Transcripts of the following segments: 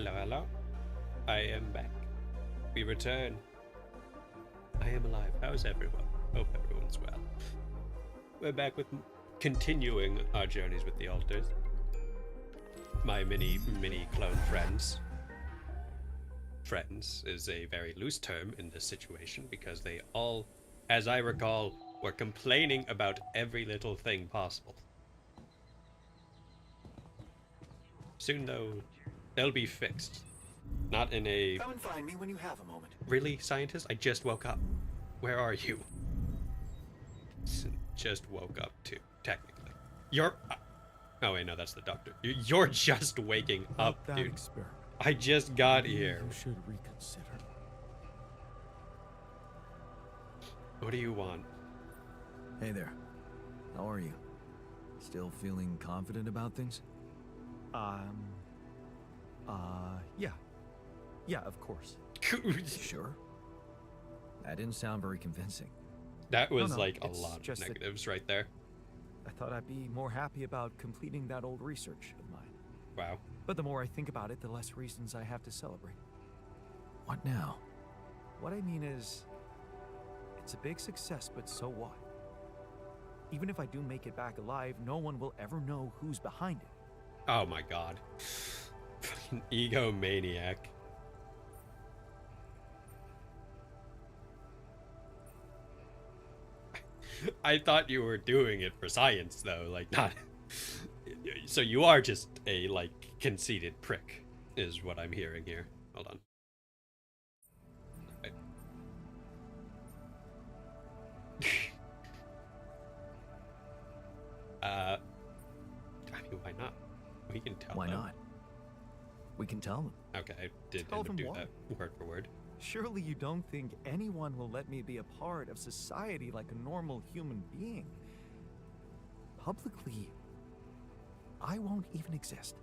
Hello, hello. I am back. We return. I am alive. How's everyone? Hope everyone's well. We're back with continuing our journeys with the altars. My mini clone friends. Friends is a very loose term in this situation because they all, as I recall, were complaining about every little thing possible. Soon, though, they'll be fixed. Not in a... Come and find me when you have a moment. Really, scientist? I just woke up. Where are you? Just woke up, too, technically. You're... Oh, wait, no, that's the doctor. You're just waking up, that dude. Experiment. I just got here. You should reconsider. What do you want? Hey there. How are you? Still feeling confident about things? Yeah. Yeah, of course. Sure? That didn't sound very convincing. That was No, like a it's lot of just that- negatives right there. I thought I'd be more happy about completing that old research of mine. Wow. But the more I think about it, the less reasons I have to celebrate. What now? What I mean is, it's a big success, but so what? Even if I do make it back alive, no one will ever know who's behind it. Oh my god. Fucking egomaniac. I thought you were doing it for science, though, like, not... So you are just a, like, conceited prick, is what I'm hearing here. Hold on. Right. I mean, why not? We can tell Why them. not? We can tell them. Okay, I did Tell end up them do what? that word for word. Surely you don't think anyone will let me be a part of society like a normal human being? Publicly, I won't even exist.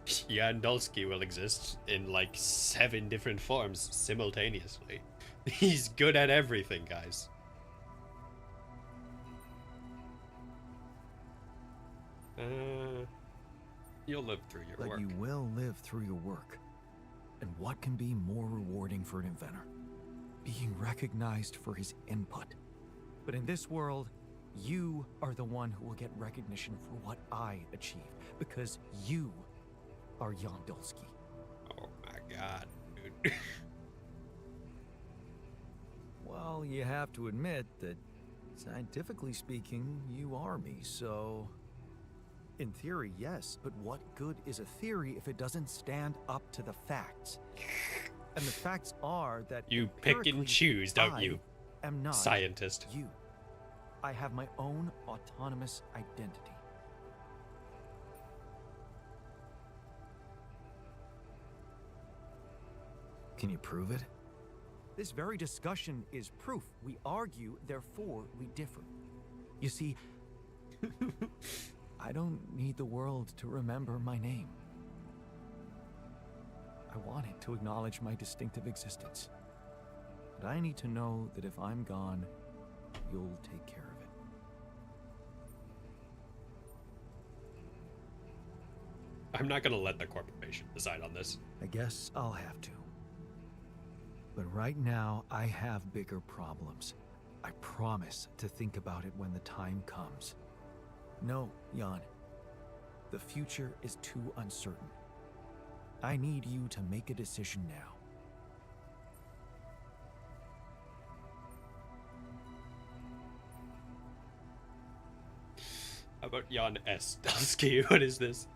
Yandolski will exist in like 7 different forms simultaneously. He's good at everything, guys. You'll live through your But work. you will live through your work. And what can be more rewarding for an inventor? Being recognized for his input. But in this world, you are the one who will get recognition for what I achieve. Because you are Yandolski. Oh my god, dude. Well, you have to admit that, scientifically speaking, you are me, so... In theory, yes, but what good is a theory if it doesn't stand up to the facts? And the facts are that You pick and empirically, choose, don't I you, am not scientist? you. I have my own autonomous identity. Can you prove it? This very discussion is proof. We argue, therefore we differ. You see, I don't need the world to remember my name. I want it to acknowledge my distinctive existence. But I need to know that if I'm gone, you'll take care of it. I'm not gonna let the corporation decide on this. I guess I'll have to. But right now, I have bigger problems. I promise to think about it when the time comes. No, Jan. The future is too uncertain. I need you to make a decision now. How about Jan S. Dusky? What is this?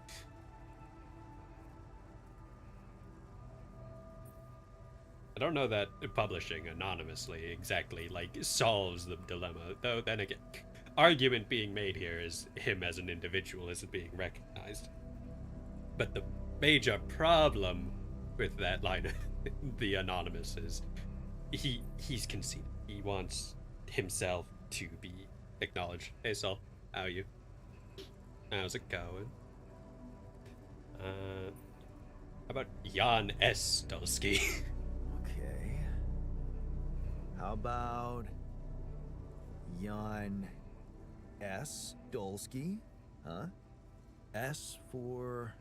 I don't know that publishing anonymously exactly, like, solves the dilemma, though then again, argument being made here is him as an individual isn't being recognized. But the major problem with that line, the anonymous, is he's conceited. He wants himself to be acknowledged. Hey, Sol, how are you? How's it going? How about Jan S. Dolsky? Okay. How about Jan S. Dolsky? Huh? S for...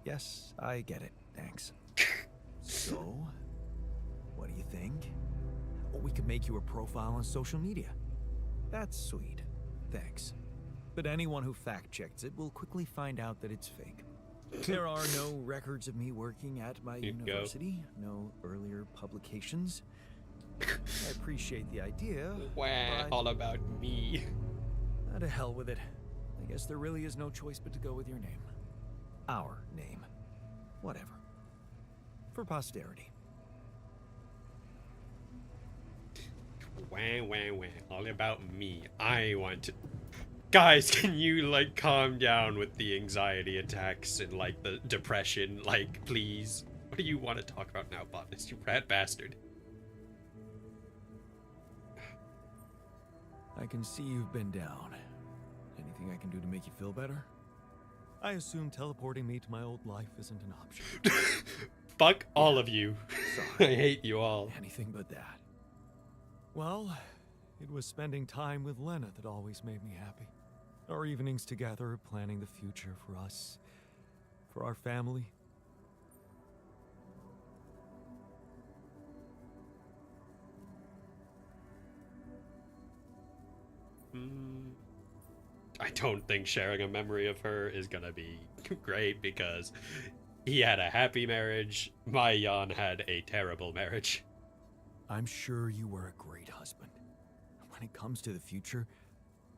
Yes, I get it. Thanks. So, what do you think? Well, we could make you a profile on social media. That's sweet. Thanks. But anyone who fact-checks it will quickly find out that it's fake. There are no records of me working at my university, no earlier publications. I appreciate the idea, Wah, but all about me. to hell with it. I guess there really is no choice but to go with your name. Our name. Whatever. For posterity. Wah, wah, wah. All about me. I want to... Guys, can you, like, calm down with the anxiety attacks and, like, the depression? Like, please. What do you want to talk about now, botanist? You rat bastard. I can see you've been down. Anything I can do to make you feel better? I assume teleporting me to my old life isn't an option. Fuck all of you. Sorry. I hate you all. Anything but that. Well, it was spending time with Lena that always made me happy. Our evenings together, planning the future for us, for our family. I don't think sharing a memory of her is gonna be great because he had a happy marriage. My Jan had a terrible marriage. I'm sure you were a great husband. When it comes to the future,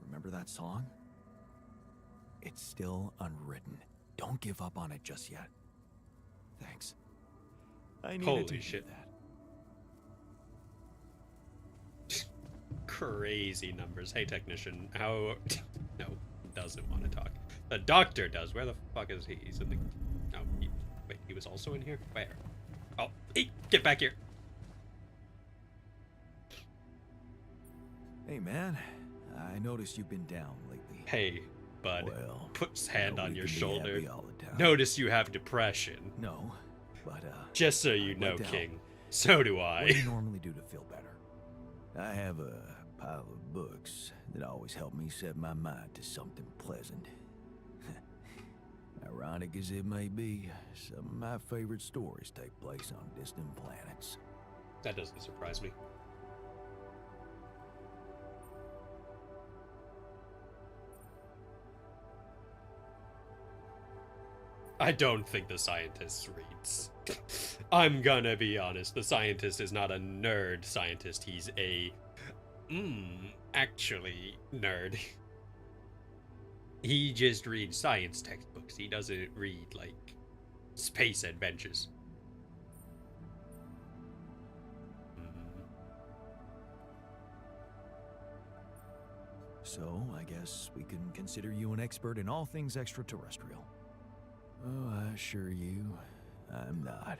remember that song? It's still unwritten. Don't give up on it just yet. Thanks. I needed Holy to hear shit. that. Crazy numbers. Hey, technician. How... No, doesn't want to talk. The doctor does. Where the fuck is he? He's in the... No, wait, he was also in here? Where? Oh, hey, get back here. Hey, man. I noticed you've been down lately. Hey, bud. Well, puts hand on we your can be shoulder. happy all the time. Notice you have depression. No, but Just so you I'd know, like to help. King. So do What I. do you normally do to feel better? I have a pile of books that always help me set my mind to something pleasant. Ironic as it may be, some of my favorite stories take place on distant planets. That doesn't surprise me. I don't think the scientist reads. I'm gonna be honest, the scientist is not a nerd scientist, he's a... actually, nerd. He just reads science textbooks, he doesn't read, like, space adventures. So, I guess we can consider you an expert in all things extraterrestrial. Oh, I assure you, I'm not.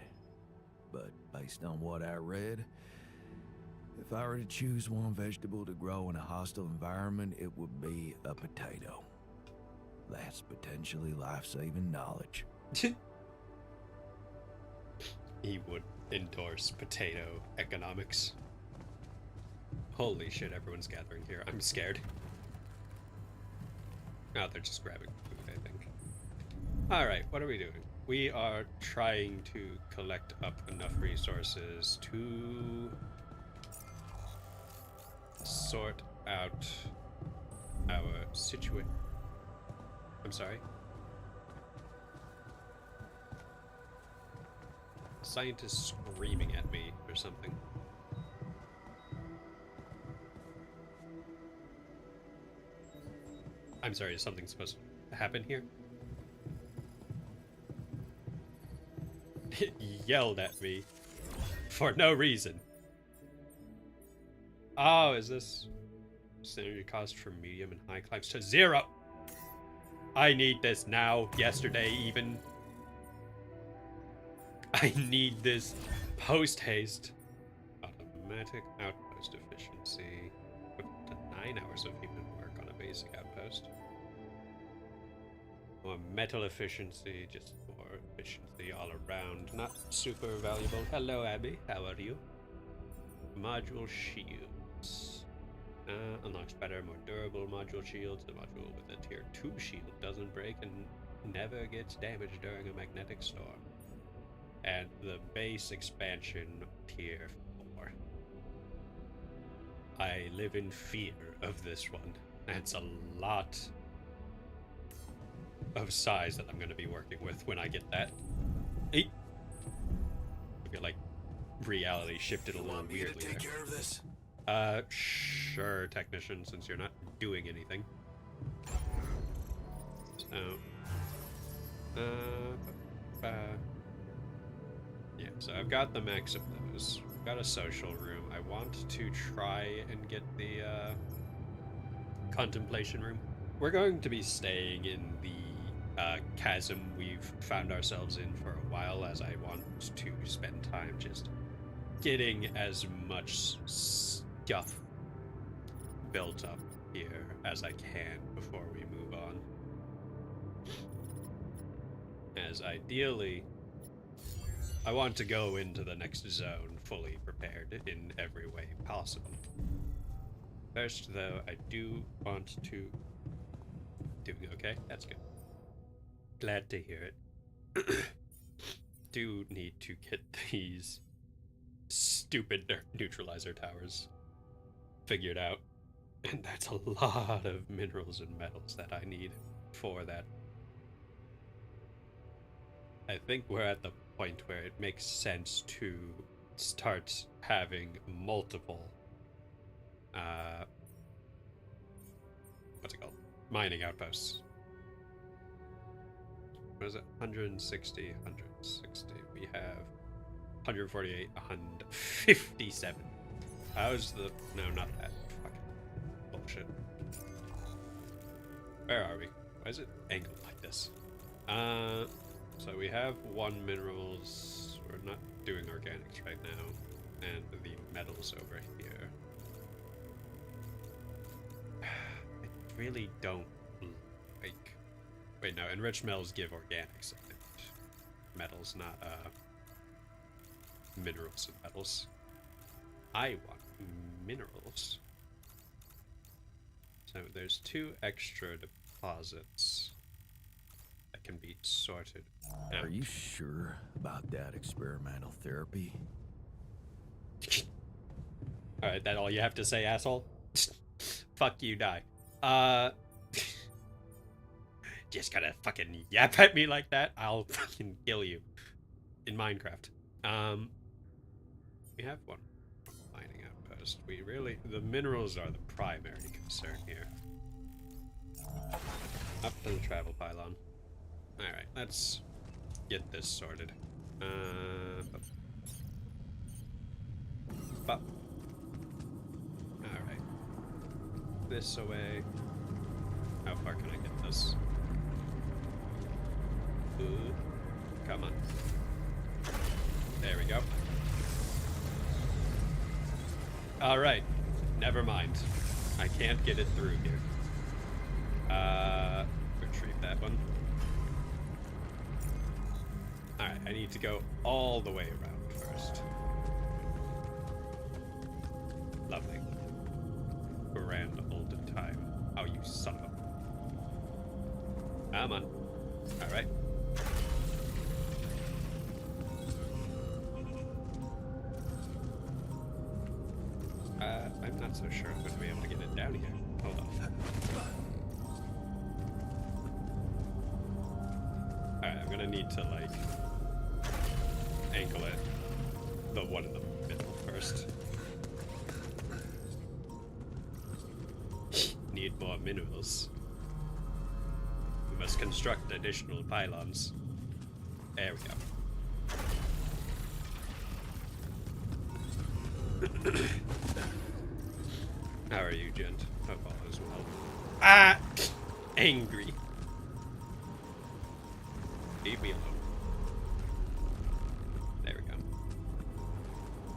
But based on what I read, if I were to choose one vegetable to grow in a hostile environment, it would be a potato. That's potentially life-saving knowledge. He would endorse potato economics. Holy shit, everyone's gathering here. I'm scared. Oh, they're just grabbing food, I think. Alright, what are we doing? We are trying to collect up enough resources to sort out our situation. I'm sorry? Scientist screaming at me or something. I'm sorry, is something supposed to happen here? It yelled at me for no reason. Oh, is this synergy cost from medium and high climbs to 0? I need this now, yesterday even. I need this post haste. Automatic outpost efficiency. Up to 9 hours of human work on a basic outpost. More metal efficiency, just more efficiency all around. Not super valuable. Hello, Abby. How are you? Module shields. Unlocks better, more durable module shields. The module with a tier 2 shield doesn't break and never gets damaged during a magnetic storm. And the base expansion tier 4. I live in fear of this one. That's a lot of size that I'm going to be working with when I get that. I feel like reality shifted a little weirdly there. Take care of this? Sure, technician, since you're not doing anything. So, yeah, so I've got the max of those. I've got a social room. I want to try and get the, contemplation room. We're going to be staying in the, chasm we've found ourselves in for a while, as I want to spend time just getting as much stuff built up here as I can before we move on. As ideally, I want to go into the next zone fully prepared in every way possible. First, though, I do want to... Doing okay? That's good. Glad to hear it. Do need to get these stupid neutralizer towers figured out. And that's a lot of minerals and metals that I need for that. I think we're at the point where it makes sense to start having multiple, what's it called? Mining outposts. What is it? 160, 160. We have 148, 157. How's the... No, not that. Fucking bullshit. Where are we? Why is it angled like this? So we have 1 minerals. We're not doing organics right now. And the metals over here. I really don't like... Wait, no, enriched metals give organics and metals, not minerals and metals. I want minerals. So there's 2 extra deposits that can be sorted out. Are you sure about that experimental therapy? Alright, that all you have to say, asshole? Fuck you, die. Just gotta fucking yap at me like that, I'll fucking kill you. In Minecraft. We have 1 mining outpost. We really... The minerals are the primary concern here. Up to the travel pylon. Alright, let's get this sorted. Alright. This away. How far can I get this? Ooh. Come on. There we go. Alright. Never mind. I can't get it through here. Retrieve that one. Alright, I need to go all the way around first. Lovely. Grand old time. Oh, you son of a... Come on. Alright. I'm not so sure I'm going to be able to get it down here. Hold on. Alright, I'm going to need to, like, angle it. The one in the middle first. Need more minerals. We must construct additional pylons. There we go. How are you, gent? Hope all is well. Ah! Angry. Leave me alone. There we go.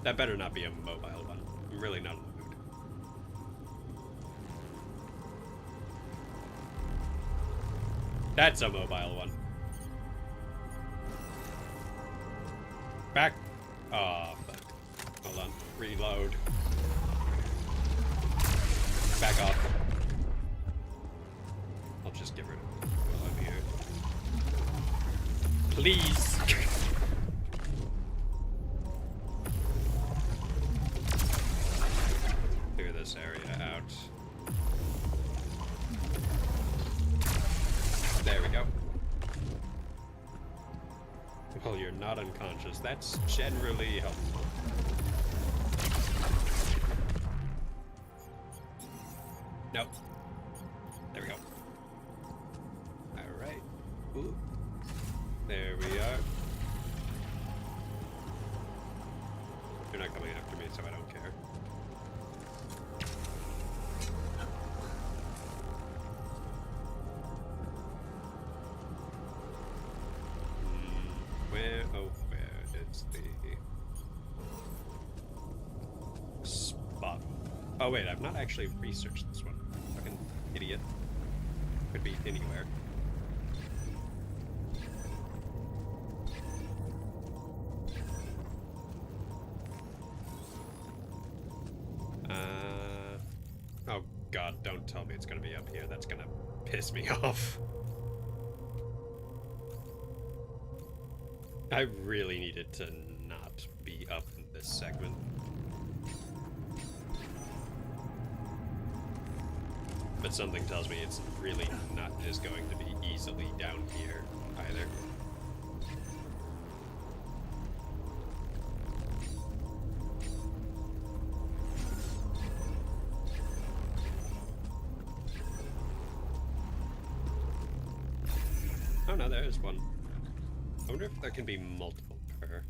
That better not be a mobile one. I'm really not in the mood. That's a mobile one. Back. Oh, fuck. Hold on. Reload. Back off. I'll just get rid of it while I'm here. Please. Clear this area out. There we go. Well, you're not unconscious. That's generally helpful. Nope. There we go. Alright. Ooh. There we are. You're not coming after me, so I don't care. Where is the spot? Oh wait, I've not actually researched this one. Fucking idiot. Could be anywhere. Oh god, don't tell me it's gonna be up here. That's gonna piss me off. I really needed to not be up in this segment. But something tells me it's really not just going to be easily down here either. Oh no, there is one. I wonder if there can be multiple per.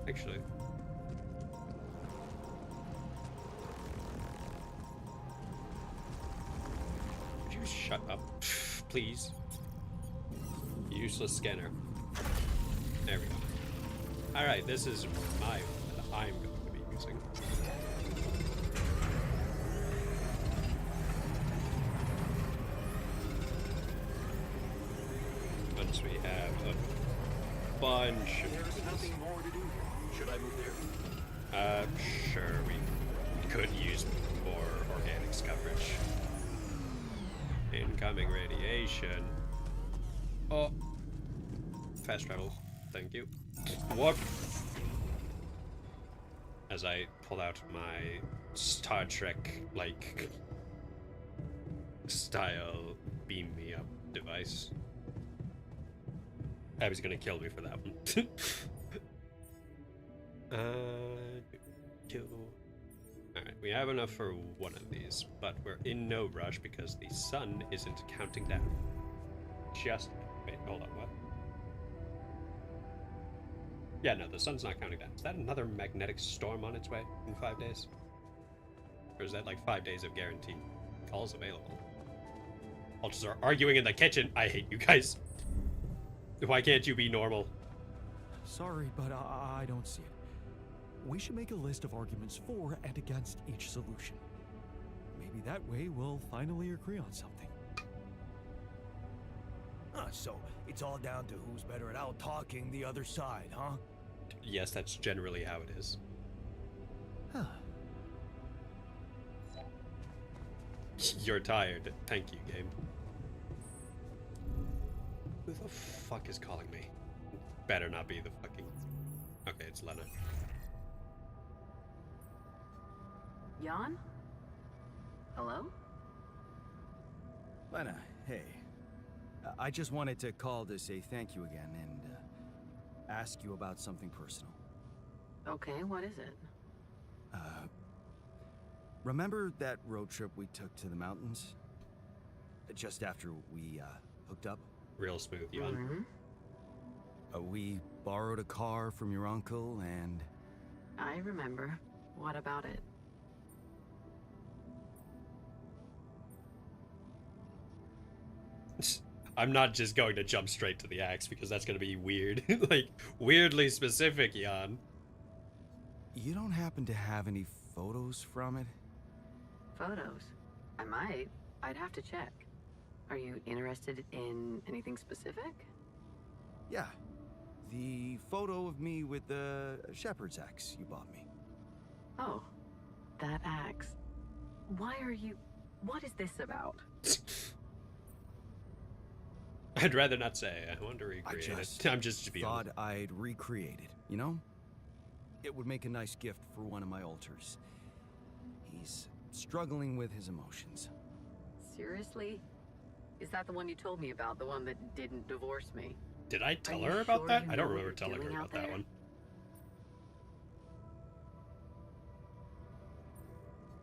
Actually. Would you shut up, please? Useless scanner. There we go. Alright, this is my one that I'm going to be using. Once we have a bunch of... There's nothing more to do here. Should I move there? Sure, we could use more organics coverage. Incoming radiation. Oh. Fast travel. Thank you. What? As I pull out my Star Trek, like, style beam me up device. I was gonna kill me for that one. Kill. Alright, we have enough for one of these, but we're in no rush because the sun isn't counting down. Wait, hold on, what? Yeah, no, the sun's not counting down. Is that another magnetic storm on its way in 5 days? Or is that like 5 days of guaranteed calls available? Ultras are arguing in the kitchen. I hate you guys. Why can't you be normal? Sorry, but I don't see it. We should make a list of arguments for and against each solution. Maybe that way we'll finally agree on something. So it's all down to who's better at out-talking the other side, huh? Yes, that's generally how it is. Huh. You're tired. Thank you, game. Who the fuck is calling me? Better not be the fucking... Okay, it's Lena. Jan? Hello? Lena, hey. I just wanted to call to say thank you again and ask you about something personal. Okay, what is it? Remember that road trip we took to the mountains? Just after we hooked up? Real smooth, Jan. Mm-hmm. We borrowed a car from your uncle and... I remember. What about it? I'm not just going to jump straight to the axe because that's going to be weird. Like, weirdly specific, Jan. You don't happen to have any photos from it? Photos? I might. I'd have to check. Are you interested in anything specific? Yeah. The photo of me with the shepherd's axe you bought me. Oh, that axe. Why are you... What is this about? I'd rather not say. I want to I recreate just it. I'm just being thought I'd recreate it, you know? It would make a nice gift for one of my alters. He's struggling with his emotions. Seriously? Is that the one you told me about? The one that didn't divorce me? Did I tell you her about sure that? you I know don't what remember you're telling her doing about out that there? one.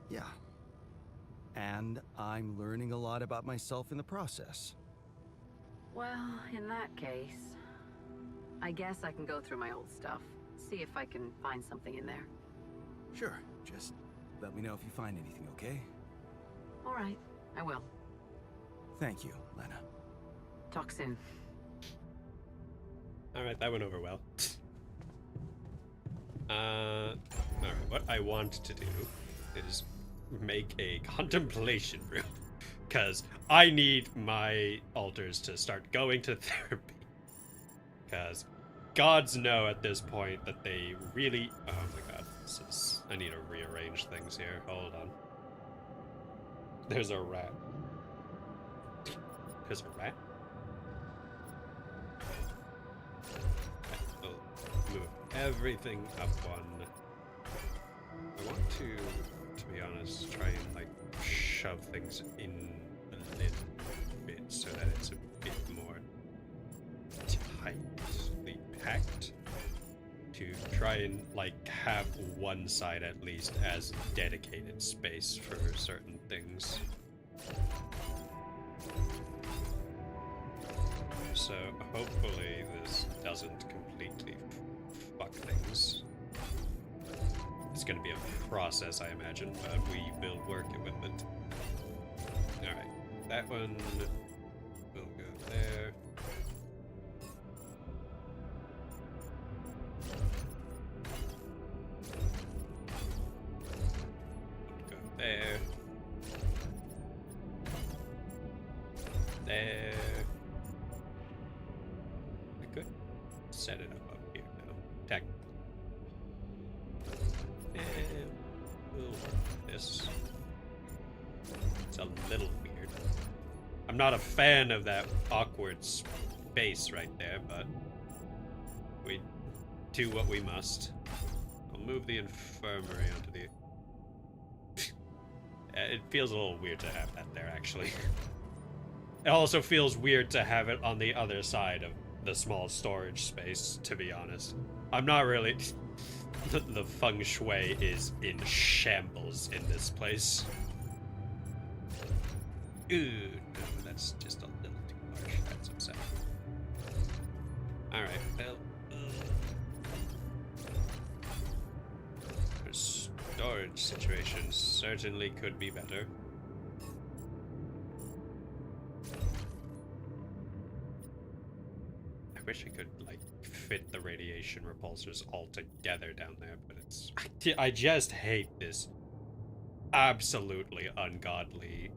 Yeah. And I'm learning a lot about myself in the process. Well, in that case, I guess I can go through my old stuff. See if I can find something in there. Sure, just let me know if you find anything, okay? All right, I will. Thank you, Lena. Talk soon. Alright, that went over well. Alright, what I want to do is make a contemplation room. Because I need my alters to start going to therapy. Because gods know at this point that they really... Oh my god, I need to rearrange things here. Hold on. There's a rat. There's a rat? I'll move everything up one. I want to be honest, try and like shove things in a little bit so that it's a bit more tightly packed. To try and like have one side at least as dedicated space for certain things. So hopefully this doesn't completely fuck things. It's gonna be a process, I imagine, but we will work it with it. Alright, that one will go there. Go there. There. I could set it up here now. Technically. And we'll work with this. It's a little weird. I'm not a fan of that awkward space right there, but we do what we must. I'll move the infirmary onto the... It feels a little weird to have that there, actually. It also feels weird to have it on the other side of the small storage space, to be honest. I'm not really... The feng shui is in shambles in this place. Ooh, no, that's just a little too harsh. That's upsetting. Alright, well... The storage situation certainly could be better. I wish I could, like, fit the radiation repulsors all together down there, but it's... I just hate this absolutely ungodly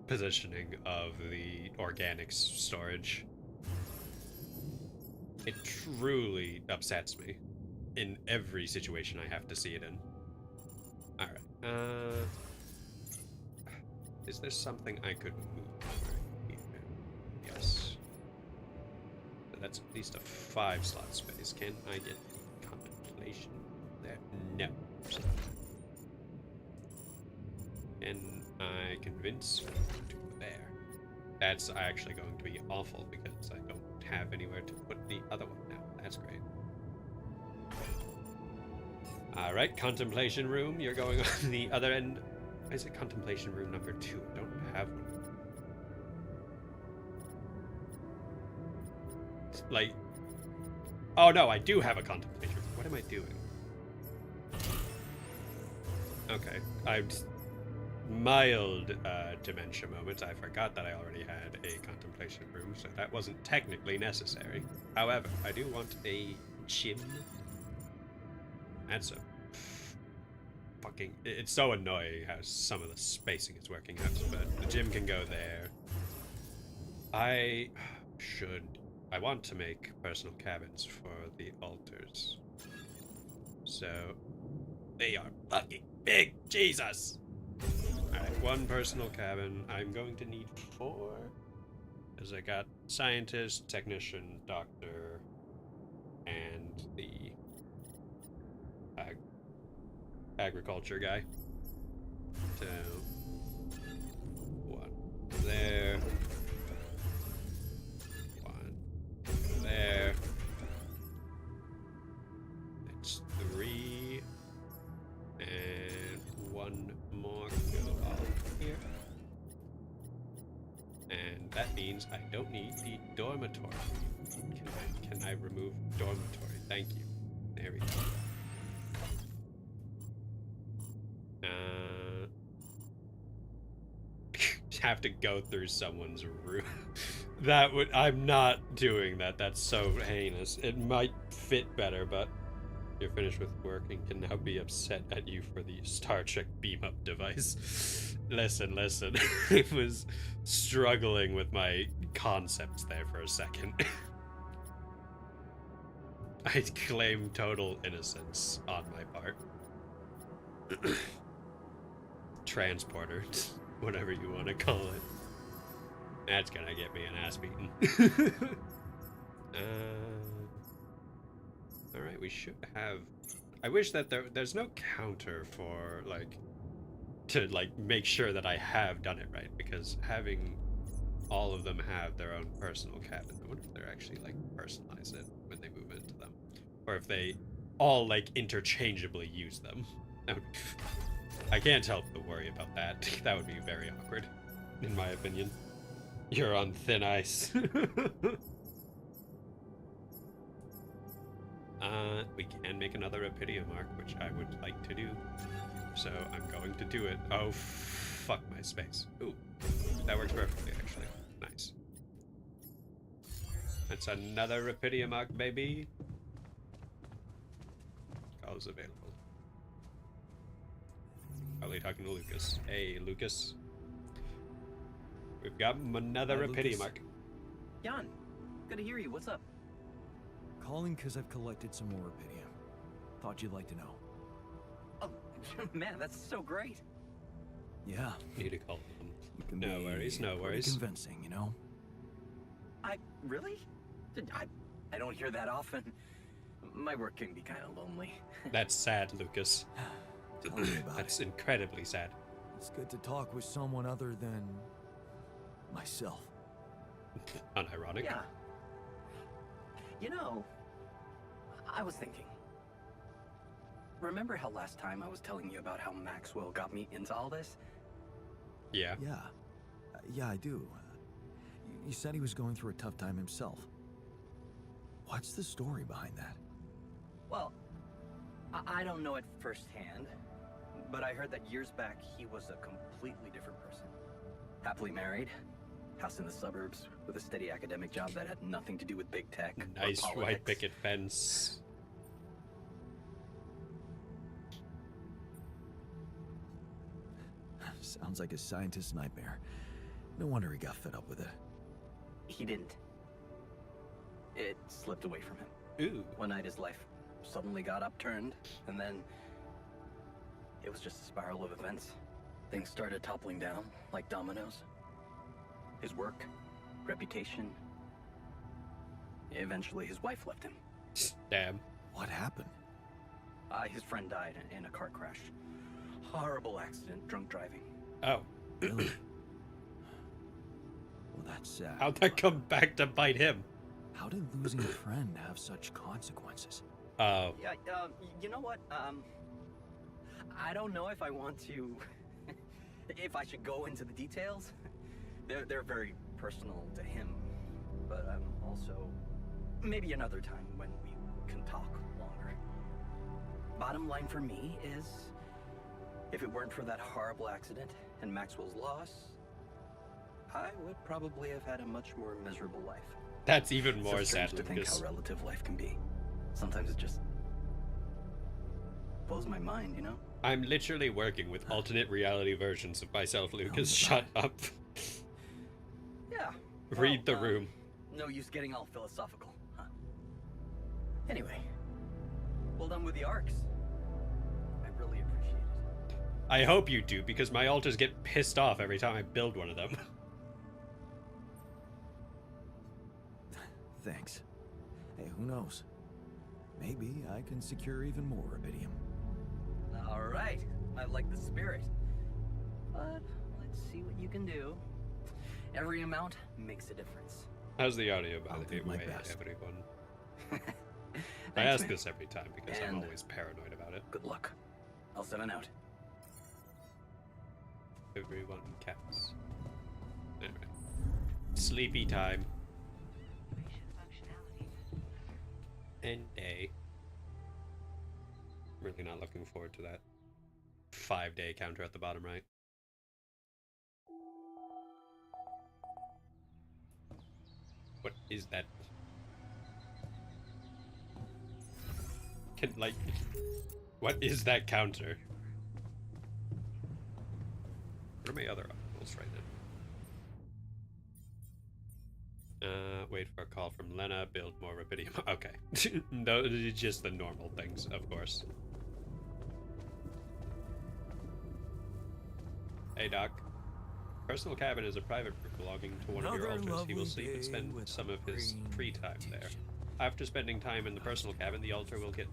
positioning of the organics storage. It truly upsets me in every situation I have to see it in. Alright, is there something I could move over here? Yes. So that's at least a 5-slot space. Can I get contemplation there? No. Can I convince her to go there? That's actually going to be awful because I don't have anywhere to put the other one now. That's great. Alright, contemplation room. You're going on the other end. Is it contemplation room number 2? I don't have one. Like... Oh no, I do have a contemplation room. What am I doing? Okay, I'm... Mild dementia moment. I forgot that I already had a contemplation room, so that wasn't technically necessary. However, I do want a gym. That's a fucking... It's so annoying how some of the spacing is working out, but the gym can go there. I want to make personal cabins for the altars. So, they are fucking big, Jesus! Alright, 1 personal cabin. I'm going to need 4. Because I got scientist, technician, doctor, and the agriculture guy. So, one there, one there. It's 3, and one more can go up here. And that means I don't need the dormitory. Can I remove dormitory? Thank you. There we go. Have to go through someone's room. That would. I'm not doing that. That's so heinous. It might fit better, but you're finished with work and can now be upset at you for the Star Trek beam up device. Listen. I was struggling with my concepts there for a second. I claim total innocence on my part. Transporter, whatever you want to call it. That's gonna get me an ass beating. Alright, we should have... I wish that there's no counter for, like, to, like, make sure that I have done it right, because having all of them have their own personal cabin, I wonder if they're actually, like, personalize it when they move into them. Or if they all, like, interchangeably use them. I can't help but worry about that. That would be very awkward, in my opinion. You're on thin ice. We can make another Rapidia mark, which I would like to do. So I'm going to do it. Oh, fuck my space. Ooh, that works perfectly, actually. Nice. That's another Rapidia mark, baby. Calls available. Probably talking to Lucas. Hey, Lucas. We've got another Hi, Rapidia Lucas. mark. Jan, good to hear you. What's up? Calling because I've collected some more Rapidia. Thought you'd like to know. Oh, man, that's so great. Yeah, Need to call them. you can No be worries, no pretty worries. convincing, you know? Really? I don't hear that often. My work can be kind of lonely. That's sad, Lucas. Tell me about That's it. incredibly sad. It's good to talk with someone other than myself. Unironic. Yeah. You know, I was thinking. Remember how last time I was telling you about how Maxwell got me into all this? Yeah. Yeah, I do. You said he was going through a tough time himself. What's the story behind that? Well, I don't know it firsthand, but I heard that years back he was a completely different person. Happily married, house in the suburbs, with a steady academic job that had nothing to do with big tech. or Nice white politics. picket fence. Sounds like a scientist's nightmare. No wonder he got fed up with it. He didn't. It slipped away from him. Ooh. One night his life suddenly got upturned, and then it was just a spiral of events. Things started toppling down like dominoes. His work, reputation. Eventually his wife left him. Damn. What happened? His friend died in a car crash. Horrible accident, drunk driving. Oh. Really? Well, that's sad. How'd that come back to bite him? How did losing a friend have such consequences? Oh. Yeah, you know what? I don't know if I want to, if I should go into the details. They're very personal to him, but also maybe another time when we can talk longer. Bottom line for me is, if it weren't for that horrible accident and Maxwell's loss, I would probably have had a much more miserable life. That's even more So strange sad, to think how Lucas. relative life can be. Sometimes it just blows my mind, you know? I'm literally working with alternate reality versions of myself, Lucas. me Shut up. Yeah. Read the Well, room. No use getting all philosophical, huh? Anyway, well done with the arcs. I really appreciate it. I hope you do, because my alters get pissed off every time I build one of them. thanks. Hey, who knows? Maybe I can secure even more rubidium. All right, I like the spirit. But let's see what you can do. Every amount makes a difference. How's the audio, by I'll the do my way, best. everyone? I Thanks, ask man. this every time because I'm And- always paranoid about it. Good luck. I'll send a note. Everyone counts. Anyway. Sleepy time. And day. Really not looking forward to that 5-day counter at the bottom right. What is that? What is that counter? What are my other options right now? Wait for a call from Lena, build more rubidium. Okay. Those are just the normal things, of course. Hey, Doc. Personal cabin is a private room belonging to one of your Another altars. He will lovely sleep and day spend with some of his green free time there. plantation. After spending time in the personal cabin, the altar will get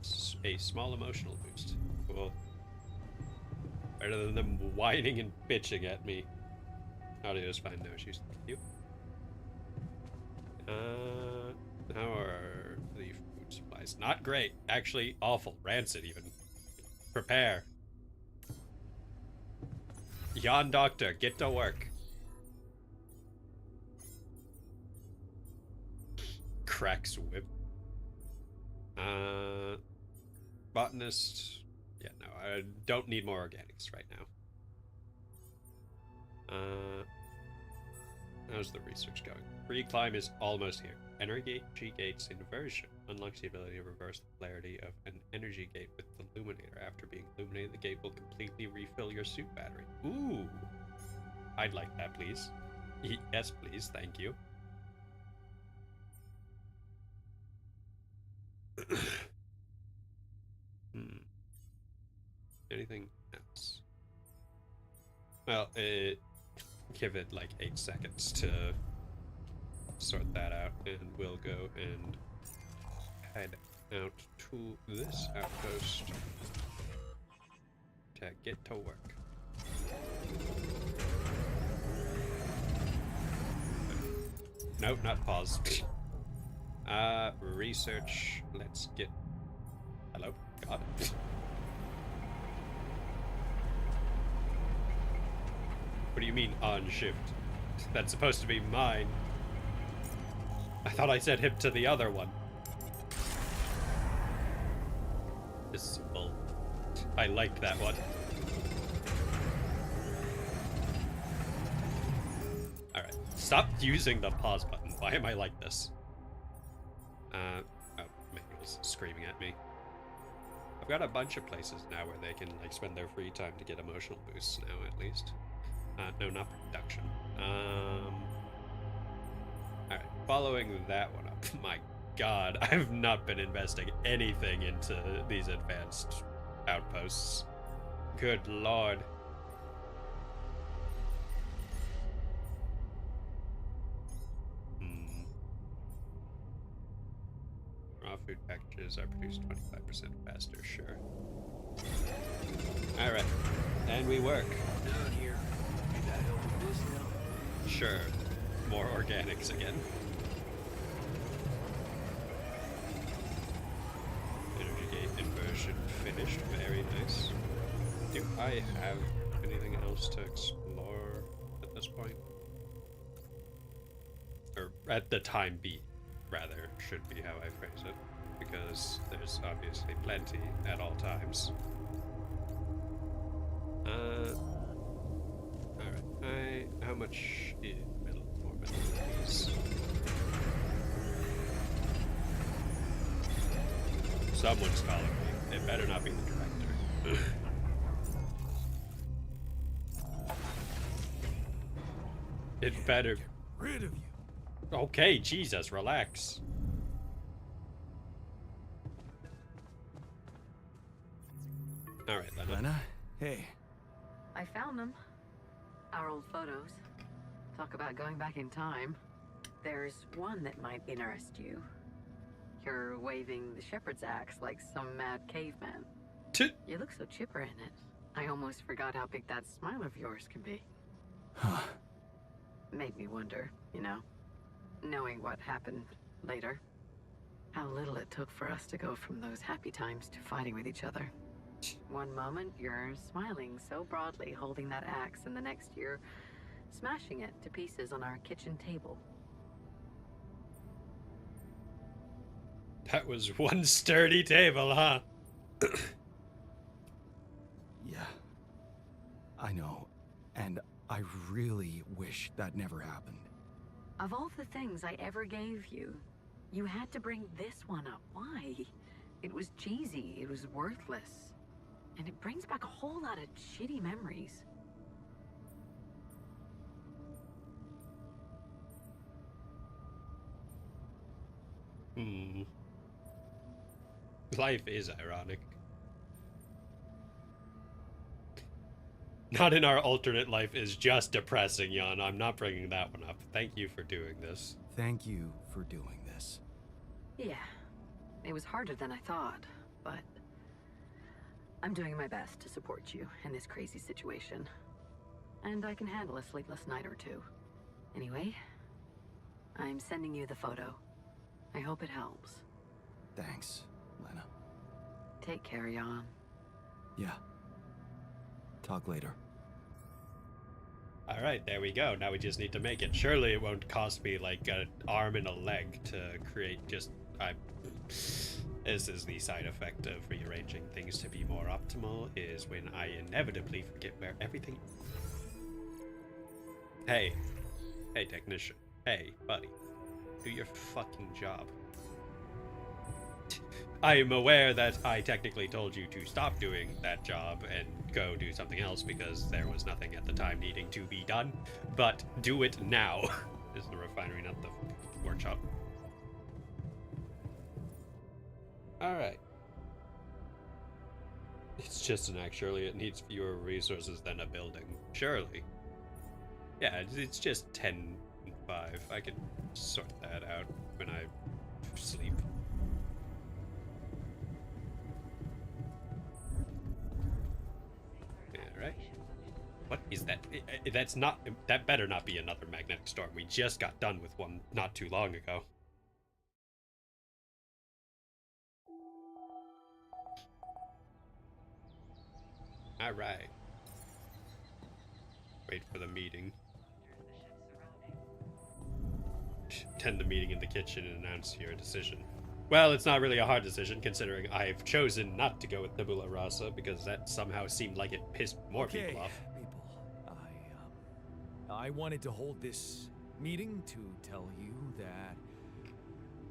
a small emotional boost. Cool. Better than them whining and bitching at me. Audio is fine, no issues. Thank you. How are the food supplies? Not great. Actually, awful. Rancid, even. Prepare. Yon Doctor, get to work. Cracks whip. Botanist. Yeah, no, I don't need more organics right now. How's the research going? Reclimb is almost here. Energy gate's inversion unlocks the ability to reverse the polarity of an energy gate with the illuminator. After being illuminated, the gate will completely refill your suit battery. Ooh! I'd like that, please. Yes, please. Thank you. Anything else? Well, give it like 8 seconds to sort that out, and we'll go and head out to this outpost to get to work. Nope, not pause. Research. Let's get. Hello? Got it. What do you mean on shift? That's supposed to be mine. I thought I said hip to the other one. Visible. I like that one. Alright. Stop using the pause button. Why am I like this? Oh, Manuel's screaming at me. I've got a bunch of places now where they can like spend their free time to get emotional boosts now, at least. No, not production. Alright, following that one up. My god, I've not been investing anything into these advanced outposts. Good lord. Raw food packages are produced 25% faster, sure. Alright, and we work. Down here. Need that help with this now? Sure. More organics again. Energy gate inversion finished. Very nice. Do I have anything else to explore at this point? Or at the time being, rather, should be how I phrase it. Because there's obviously plenty at all times. Alright, how much is more metal, please? Someone's calling me. It better not be the director. It better. Get rid of you. Okay, Jesus, relax. Alright, Lena. Lena? Hey. I found them. Our old photos. Talk about going back in time. There's one that might interest you. You're waving the shepherd's axe like some mad caveman. You look so chipper in it. I almost forgot how big that smile of yours can be. Huh. Made me wonder, you know, knowing what happened later. How little it took for us to go from those happy times to fighting with each other. One moment, you're smiling so broadly, holding that axe, and the next you're smashing it to pieces on our kitchen table. That was one sturdy table, huh? Yeah. I know. And I really wish that never happened. Of all the things I ever gave you, you had to bring this one up. Why? It was cheesy, it was worthless. And it brings back a whole lot of shitty memories. Hmm. Life is ironic. Not in our alternate life is just depressing, Jan. I'm not bringing that one up. Thank you for doing this. Thank you for doing this. Yeah, it was harder than I thought, but I'm doing my best to support you in this crazy situation. And I can handle a sleepless night or two. Anyway, I'm sending you the photo. I hope it helps. Thanks, Lena. Take care, Jan. Yeah. Talk later. Alright, there we go. Now we just need to make it. Surely it won't cost me like an arm and a leg to create just... This is the side effect of rearranging things to be more optimal, is when I inevitably forget where everything... Hey. Hey, technician. Hey, buddy. Do your fucking job. I am aware that I technically told you to stop doing that job and go do something else because there was nothing at the time needing to be done, but do it now. This is the refinery, not the workshop. Alright. It's just an act. Surely it needs fewer resources than a building. Surely. Yeah, it's just 10 and 5. I can sort that out when I sleep. Alright. What is that? That's not... That better not be another magnetic storm. We just got done with one not too long ago. Alright. Wait for the meeting. Attend the meeting in the kitchen and announce your decision. Well, it's not really a hard decision, considering I've chosen not to go with Tabula Rasa, because that somehow seemed like it pissed more people off. People, I wanted to hold this meeting to tell you that,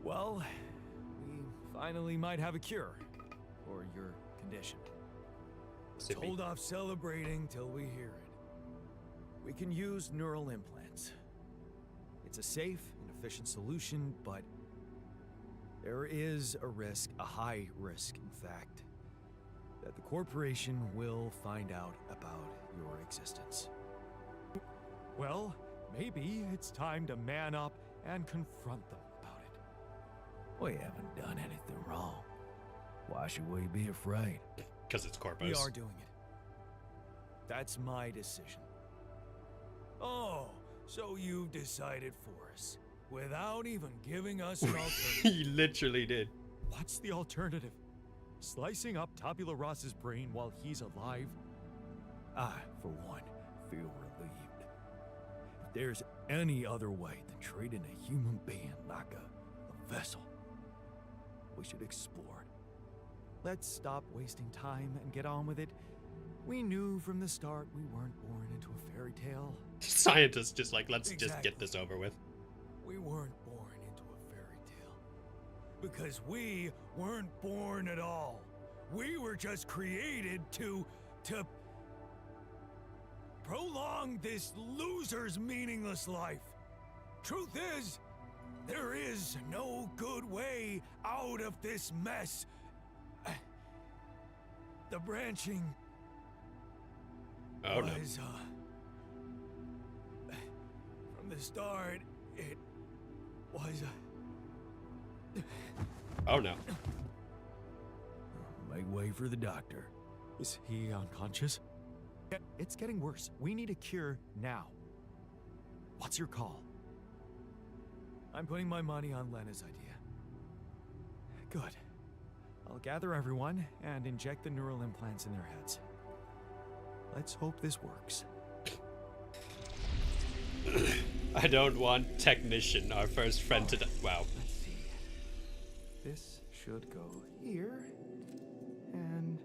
well, we finally might have a cure for your condition. Sippy. Hold off celebrating till we hear it. We can use neural implants. It's a safe and efficient solution, but there is a risk, a high risk, in fact, that the corporation will find out about your existence. Well, maybe it's time to man up and confront them about it. We haven't done anything wrong. Why should we be afraid? Because it's Corpus. We are doing it. That's my decision. Oh, so you've decided for us, without even giving us an alternative. He literally did. What's the alternative? Slicing up Tabula Rasa's brain while he's alive? I, for one, feel relieved. If there's any other way than treating a human being like a vessel, we should explore it. Let's stop wasting time and get on with it. We knew from the start we weren't born into a fairy tale. Scientists just like, let's just get this over with. We weren't born into a fairy tale. Because we weren't born at all. We were just created to prolong this loser's meaningless life. Truth is, there is no good way out of this mess. The branching was, from the start, it was Oh no. Make way for the doctor. Is he unconscious? It's getting worse. We need a cure now. What's your call? I'm putting my money on Lena's idea. Good. I'll gather everyone and inject the neural implants in their heads. Let's hope this works. I don't want technician, our first friend to die. Wow. Let's see. This should go here. And...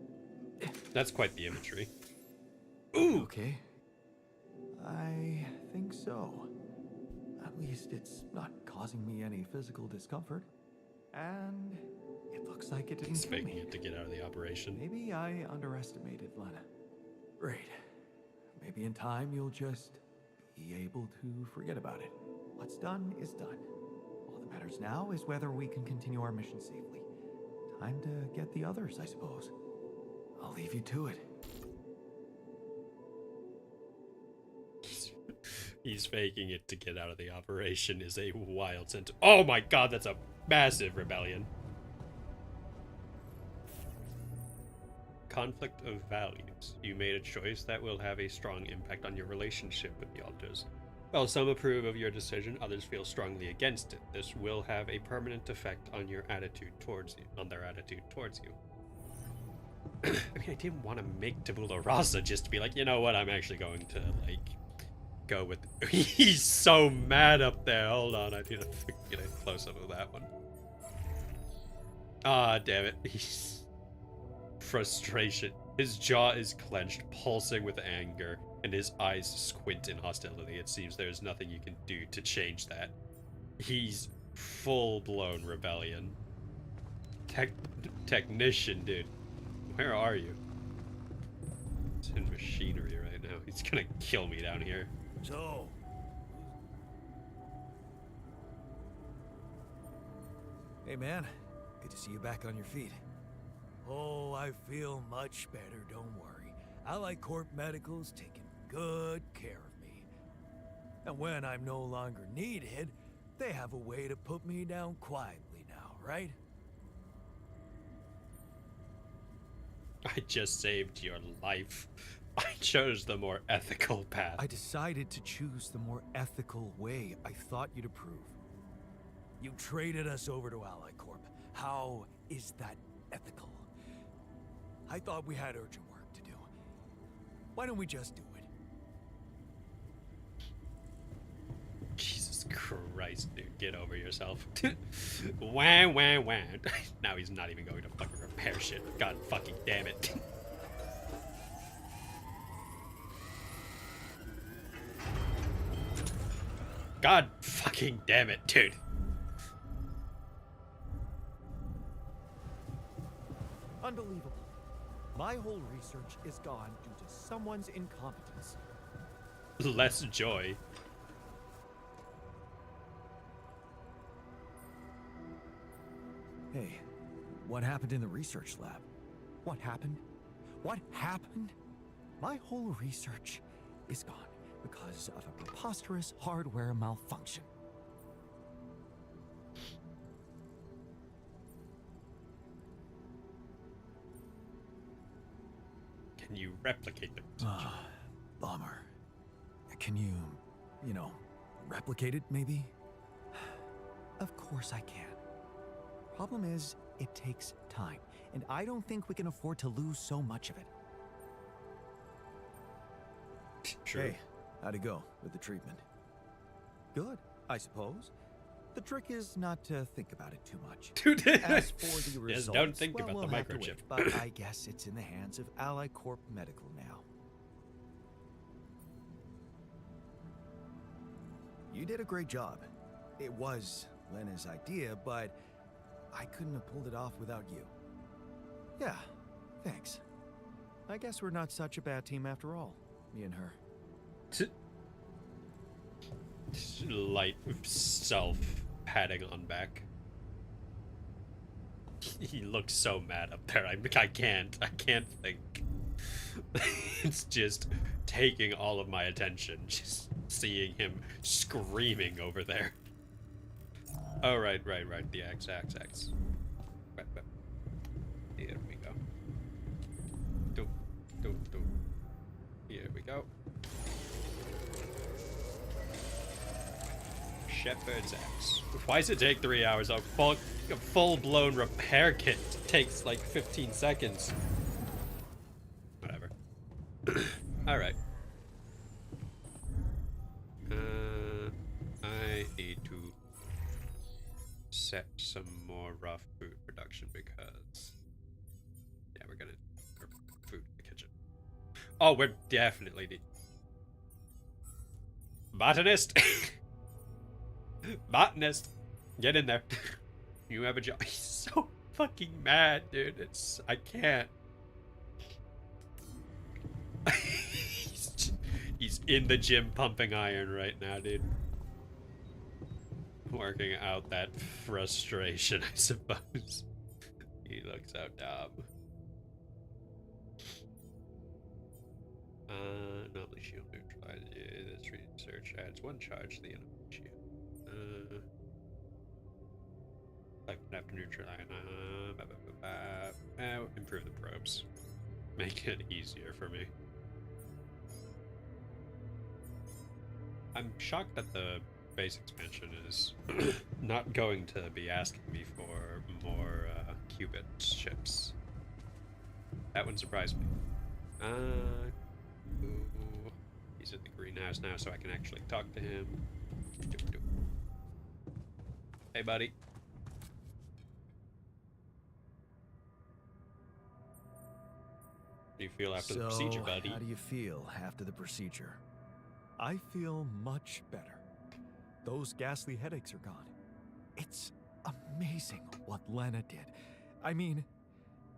That's quite the imagery. Okay. I think so. At least it's not causing me any physical discomfort. And it looks like it didn't He's kill faking me. it to get out of the operation. Maybe I underestimated Lena. Great. Maybe in time you'll just be able to forget about it. What's done is done. All that matters now is whether we can continue our mission safely. Time to get the others, I suppose. I'll leave you to it. He's faking it to get out of the operation is a wild sentence. Oh my god, that's a massive rebellion. Conflict of values. You made a choice that will have a strong impact on your relationship with the altars. While some approve of your decision, others feel strongly against it. This will have a permanent effect on your attitude towards you, on their attitude towards you. I mean, I didn't want to make Tabula Rasa just to be like, you know what, I'm actually going to, like, go with... He's so mad up there. Hold on, I need to get a close-up of that one. Ah, damn it. He's... Frustration. His jaw is clenched, pulsing with anger, and his eyes squint in hostility. It seems there's nothing you can do to change that. He's full-blown rebellion. Technician, dude. Where are you? It's in machinery right now. He's gonna kill me down here. So... Hey, man. Good to see you back on your feet. Oh, I feel much better, don't worry. Allied Corp Medical's taking good care of me. And when I'm no longer needed, they have a way to put me down quietly now, right? I just saved your life. I chose the more ethical path. I decided to choose the more ethical way I thought you'd approve. You traded us over to Allied Corp. How is that ethical? I thought we had urgent work to do. Why don't we just do it? Jesus Christ, dude. Get over yourself. Wah, wah, wah. Now he's not even going to fucking repair shit. God fucking damn it. God fucking damn it, dude. Unbelievable. My whole research is gone due to someone's incompetence. Less joy. Hey, what happened in the research lab? What happened? What happened? My whole research is gone because of a preposterous hardware malfunction. Can you replicate the research? Bummer. Can you, replicate it maybe? Of course I can. Problem is, it takes time, and I don't think we can afford to lose so much of it. True. Hey, how'd it go with the treatment? Good, I suppose. The trick is not to think about it too much. Dude, As for the results, just don't think well, about we'll the have to microchip. wait, but I guess it's in the hands of Allied Corp Medical now. You did a great job. It was Lena's idea, but I couldn't have pulled it off without you. Yeah, thanks. I guess we're not such a bad team after all, me and her. Light self patting on back. He looks so mad up there. I can't think. It's just taking all of my attention, just seeing him screaming over there. Oh, right. The X. Right. Here we go. Do. Here we go. Shepherd's X. Why does it take 3 hours? A full-blown repair kit takes like 15 seconds. Whatever. Alright. I need to set some more raw food production because... Yeah, we're gonna... Food in the kitchen. Oh, we're definitely need... Botanist! Botanist! Get in there. You have a job. He's so fucking mad, dude. I can't. He's in the gym pumping iron right now, dude. Working out that frustration, I suppose. He looks so dumb. Normally shield neutralize. This research adds 1 charge to the enemy shield. Like after neutralize. Improve the probes. Make it easier for me. I'm shocked that the base expansion is not going to be asking me for more qubit ships. That one surprised me. Ooh, he's at the greenhouse now, so I can actually talk to him. Hey, buddy. How do you feel after the procedure, buddy? How do you feel after the procedure? I feel much better. Those ghastly headaches are gone. It's amazing what Lena did. I mean,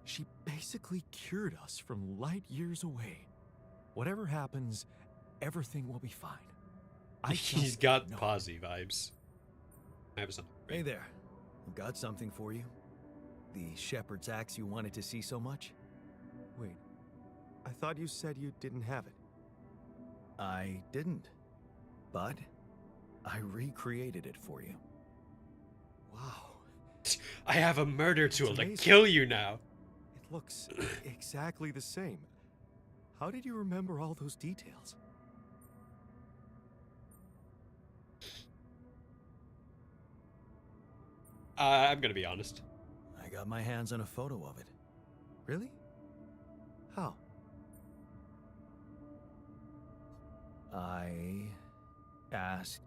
she basically cured us from light years away. Whatever happens, everything will be fine. He's got Posy vibes. I have something. Hey there. I've got something for you. The shepherd's axe you wanted to see so much? Wait, I thought you said you didn't have it. I didn't. But I recreated it for you. Wow. I have a murder tool to amazing. kill you now. It looks exactly the same. How did you remember all those details? I'm gonna be honest. I got my hands on a photo of it. Really? How? I asked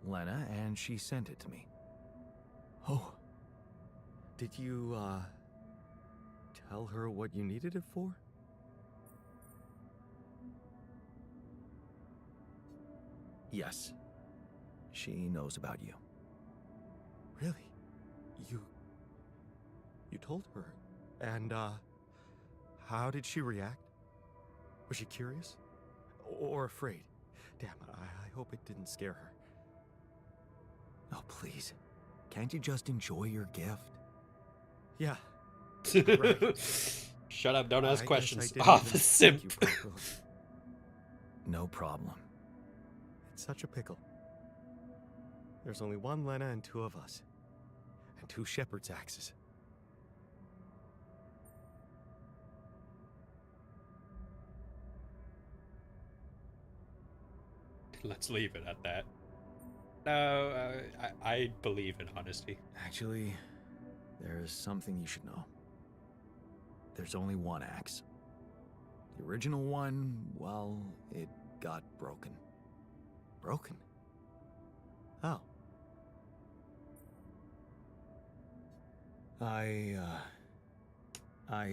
Lena and she sent it to me. Oh. Did you, tell her what you needed it for? Yes. She knows about you. Really? You told her? And, how did she react? Was she curious? Or afraid? Damn, I hope it didn't scare her. Oh, please. Can't you just enjoy your gift? Yeah. Shut up, don't ask I questions. guess I Oh, didn't the even simp. thank you properly. No problem. It's such a pickle. There's only one Lena and 2 of us. And 2 shepherd's axes. Let's leave it at that. No, I believe in honesty. Actually, there's something you should know. There's only one axe. The original one, well, it got broken. Broken? How? I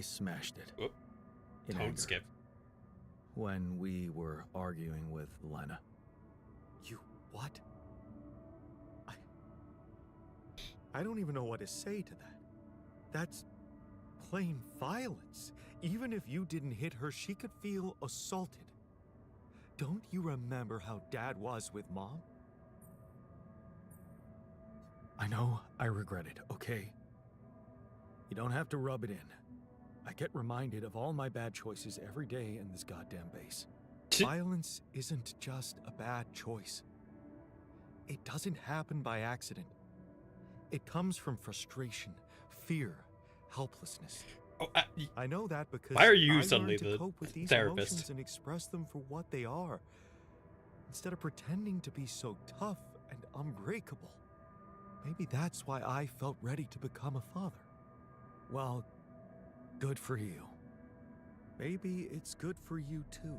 smashed it. Whoop. In Tone anger, skip. when we were arguing with Lena. You what? I don't even know what to say to that. That's plain violence. Even if you didn't hit her, she could feel assaulted. Don't you remember how Dad was with Mom? I know I regret it, okay? You don't have to rub it in. I get reminded of all my bad choices every day in this goddamn base. Violence isn't just a bad choice. It doesn't happen by accident. It comes from frustration, fear, helplessness. Oh, I know that because why are you I suddenly learned to the cope with these therapist? emotions and express them for what they are, instead of pretending to be so tough and unbreakable. Maybe that's why I felt ready to become a father. Well, good for you. Maybe it's good for you too.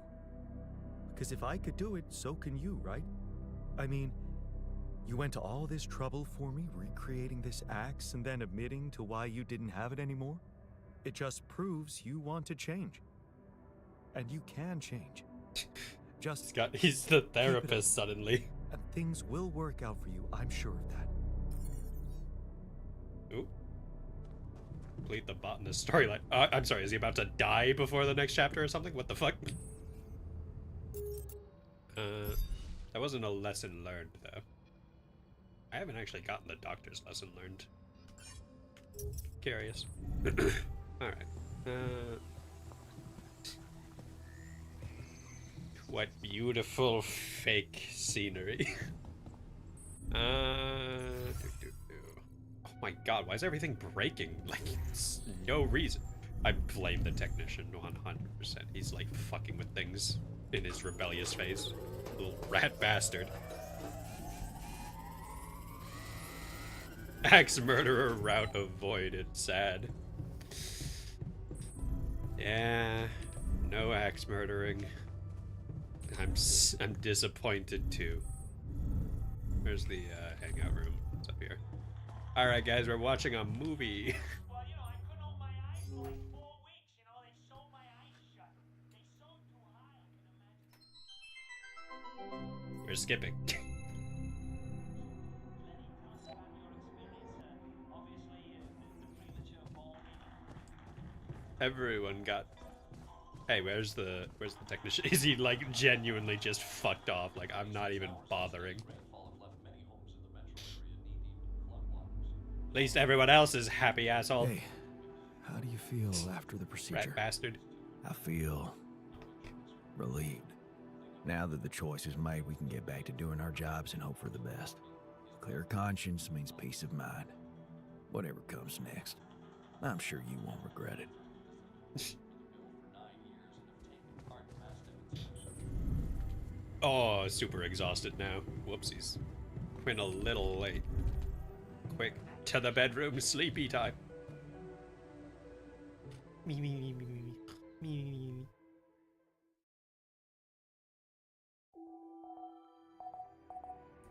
Because if I could do it, so can you, right? I mean, you went to all this trouble for me, recreating this axe and then admitting to why you didn't have it anymore? It just proves you want to change. And you can change. Just He's the therapist suddenly. and things will work out for you, I'm sure of that. Ooh. Complete the botanist storyline. I'm sorry, is he about to die before the next chapter or something? What the fuck? That wasn't a lesson learned, though. I haven't actually gotten the doctor's lesson learned. Curious. Alright. What beautiful fake scenery. Oh my god, why is everything breaking? Like, it's no reason. I blame the technician 100%. He's like fucking with things in his rebellious phase. Little rat bastard. Axe murderer route avoided. Sad. Yeah, no axe murdering. I'm disappointed too. Where's the hangout room? It's up here. All right, guys, we're watching a movie. Well, you know, I couldn't open my eyes for like 4 weeks. You know, they sewed my eyes shut. They sewed too high. I can imagine. We're skipping. Lenny, tell us about your experience. Obviously, the premature balding. Everyone got. Hey, where's the technician? Is he like genuinely just fucked off? Like, I'm not even bothering. At least everyone else is happy, asshole. Hey, how do you feel after the procedure? Rat bastard. I feel relieved. Now that the choice is made, we can get back to doing our jobs and hope for the best. Clear conscience means peace of mind. Whatever comes next, I'm sure you won't regret it. Oh, super exhausted now. Whoopsies. Went a little late. Quick, to the bedroom, sleepy time. Me, me, me, me, me, me, me, me, me.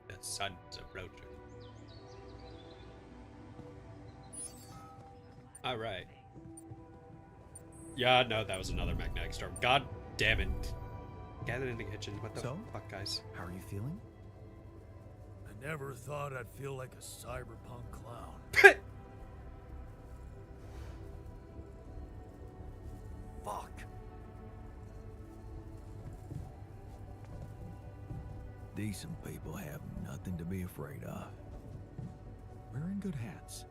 The sun's approaching. Alright. Yeah, no, that was another magnetic storm. God damn it. Gathered in the kitchen. What the So? fuck, guys? How are you feeling? I never thought I'd feel like a cyberpunk clown. Fuck. Decent people have nothing to be afraid of. We're in good hands.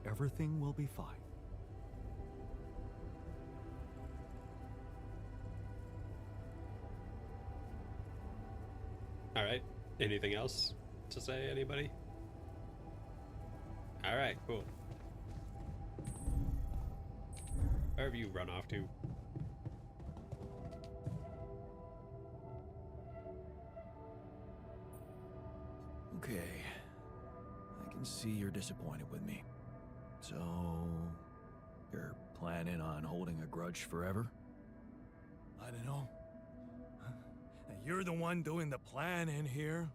Everything will be fine. Alright. Anything else to say, anybody? Alright, cool. Where have you run off to? Okay. I can see you're disappointed with me. So, you're planning on holding a grudge forever? I don't know. You're the one doing the planning here.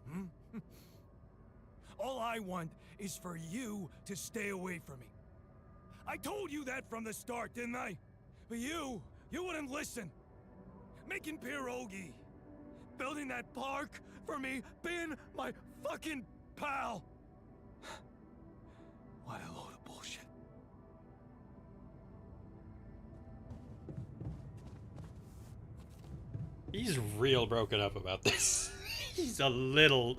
All I want is for you to stay away from me. I told you that from the start, didn't I? But you wouldn't listen. Making pierogi, building that park for me, being my fucking pal. What a load of bullshit. He's real broken up about this. He's a little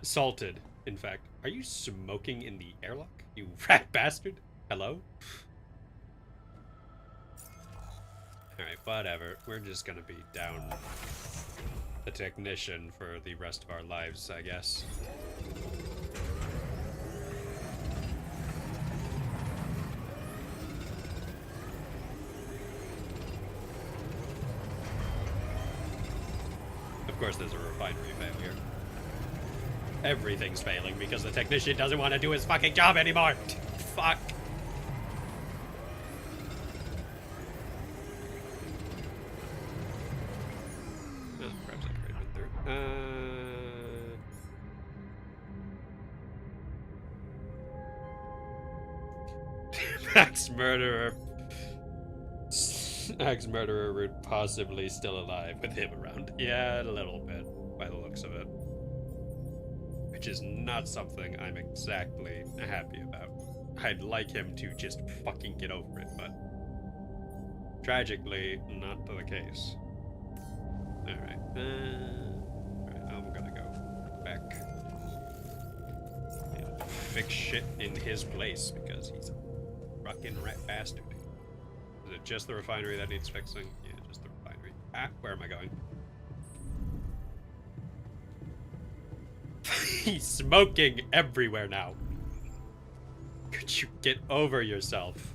salted, in fact. Are you smoking in the airlock, you rat bastard? Hello? Alright, whatever. We're just gonna be down the technician for the rest of our lives, I guess. course, there's a refinery failure. Everything's failing because the technician doesn't want to do his fucking job anymore. Fuck. Oh, perhaps I've already been through. Max murderer. Max murderer would possibly still alive with him around. Yeah, a little bit, by the looks of it. Which is not something I'm exactly happy about. I'd like him to just fucking get over it, but tragically, not the case. Alright, I'm gonna go back and fix shit in his place because he's a fucking rat bastard. Is it just the refinery that needs fixing? Yeah, just the refinery. Ah, where am I going? He's smoking everywhere now. Could you get over yourself?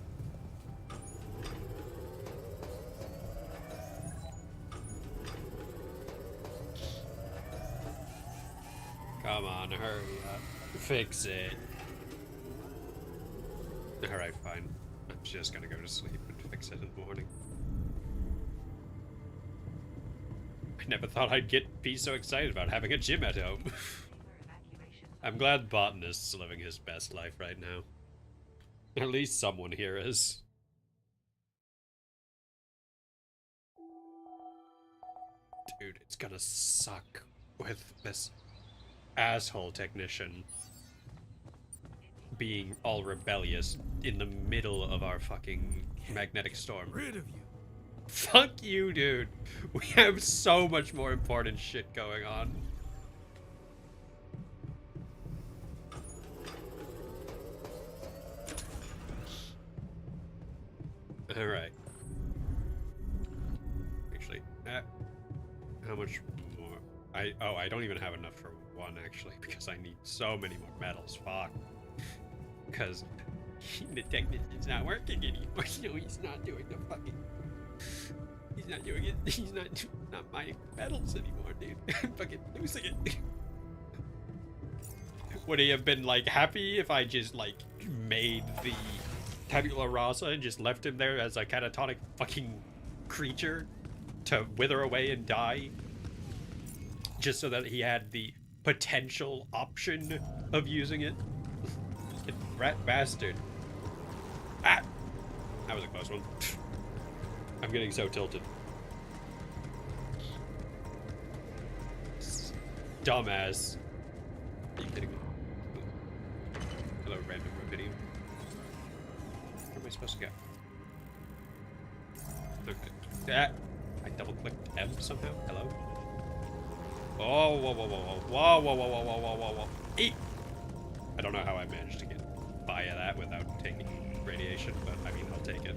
Come on, hurry up. Fix it. Alright, fine. I'm just gonna go to sleep and fix it in the morning. I never thought I'd be so excited about having a gym at home. I'm glad Botanist's living his best life right now. At least someone here is. Dude, it's gonna suck with this asshole technician being all rebellious in the middle of our fucking magnetic storm. Rid of you. Fuck you, dude. We have so much more important shit going on. Alright. Actually, how much more? I don't even have enough for one, actually, because I need so many more metals. Fuck. Because the technician's not working anymore, so he's not doing the fucking... He's not doing it. He's not buying metals anymore, dude. I'm fucking losing it. Would he have been, like, happy if I just, like, made the tabula rasa and just left him there as a catatonic fucking creature to wither away and die? Just so that he had the potential option of using it? Rat bastard. Ah! That was a close one. I'm getting so tilted. Dumbass. Are you kidding me? Hello, random video. Where am I supposed to go? Okay. Ah! I double-clicked M somehow. Hello? Oh, whoa, whoa, whoa, whoa. Whoa, whoa, whoa, whoa, whoa, whoa, whoa, whoa. Eat! I don't know how I managed to get by that without taking radiation, but I mean, I'll take it.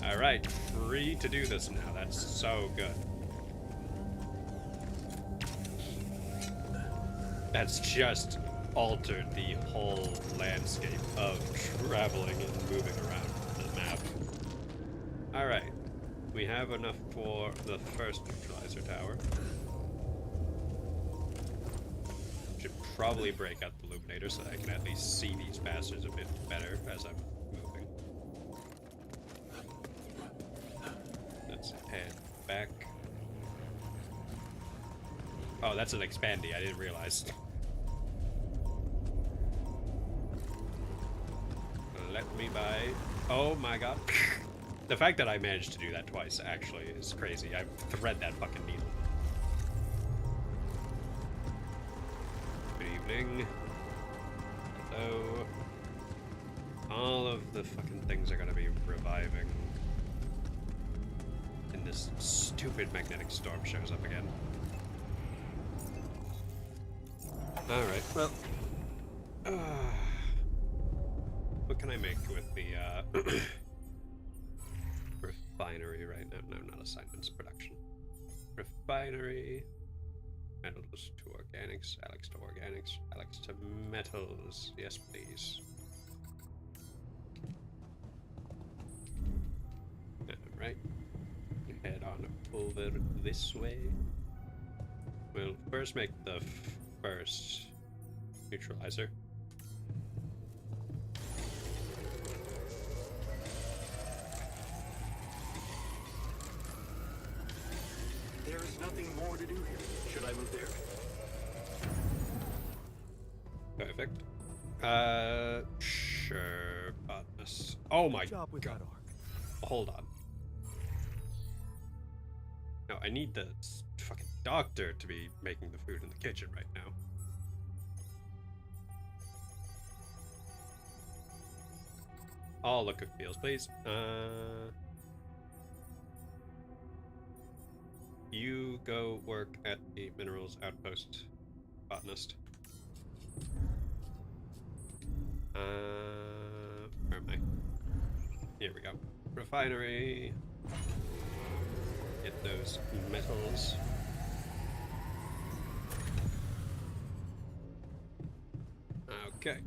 Alright, free to do this now. That's so good. That's just altered the whole landscape of traveling and moving around the map. Alright, we have enough for the first neutralizer tower. Should probably break out the illuminator so that I can at least see these bastards a bit better as I'm moving. Let's head back. Oh, that's an expandy, I didn't realize. Let me by. Oh my god. The fact that I managed to do that twice actually is crazy. I thread that fucking needle. Good evening. Hello. All of the fucking things are gonna be reviving. And this stupid magnetic storm shows up again. Alright, well. What can I make with the refinery right now? No, not assignments, production. Refinery. Metals to organics. Alex to organics. Alex to metals. Yes, please. over this way. We'll first make the first neutralizer. There is nothing more to do here. Should I move there? Perfect. Sure, botanist. Oh my Good job with god. that arc. Hold on. No, I need the fucking doctor to be making the food in the kitchen right now. All the cook meals, please. You go work at the minerals outpost, botanist. Where am I? Here we go. Refinery. Get those metals. Okay.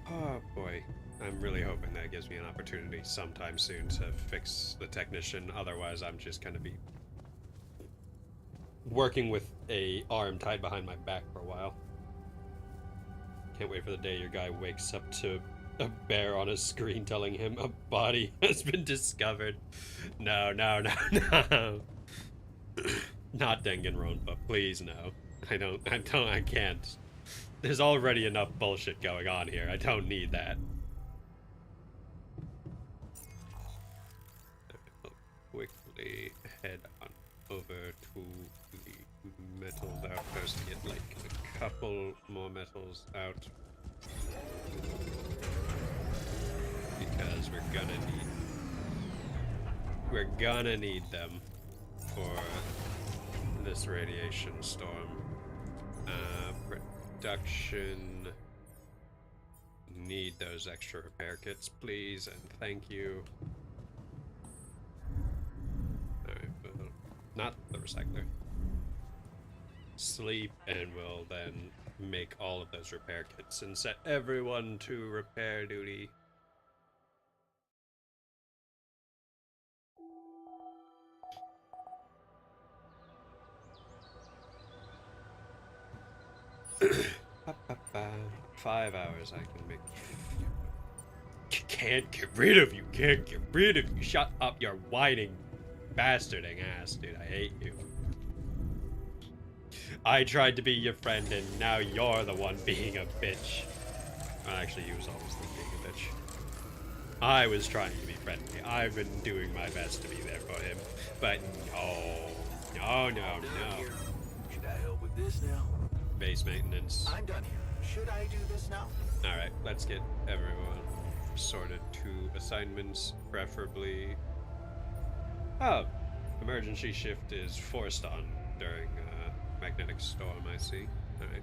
Oh boy. I'm really hoping that gives me an opportunity sometime soon to fix the technician. Otherwise, I'm just gonna be working with a arm tied behind my back for a while. Can't wait for the day your guy wakes up to a bear on a screen telling him a body has been discovered. No, no, no, no. Not Danganronpa, please no. I can't. There's already enough bullshit going on here. I don't need that. I'll quickly head on over to the metals outpost to get like a couple more metals out. Because we're gonna need them for this radiation storm. Production. Need those extra repair kits, please, and thank you. Alright, well, not the recycler. Sleep, and we'll then make all of those repair kits and set everyone to repair duty. Ba, ba, ba. 5 hours I can make. Can't get rid of you, can't get rid of you. Shut up, your whining bastarding ass, dude. I hate you. I tried to be your friend and now you're the one being a bitch. Well, actually, you was always the being a bitch. I was trying to be friendly. I've been doing my best to be there for him. But no. Here. Should I help with this now? Base maintenance. I'm done here. Should I do this now? Alright, let's get everyone sorted to assignments, preferably. Oh, emergency shift is forced on during magnetic storm, I see. Alright.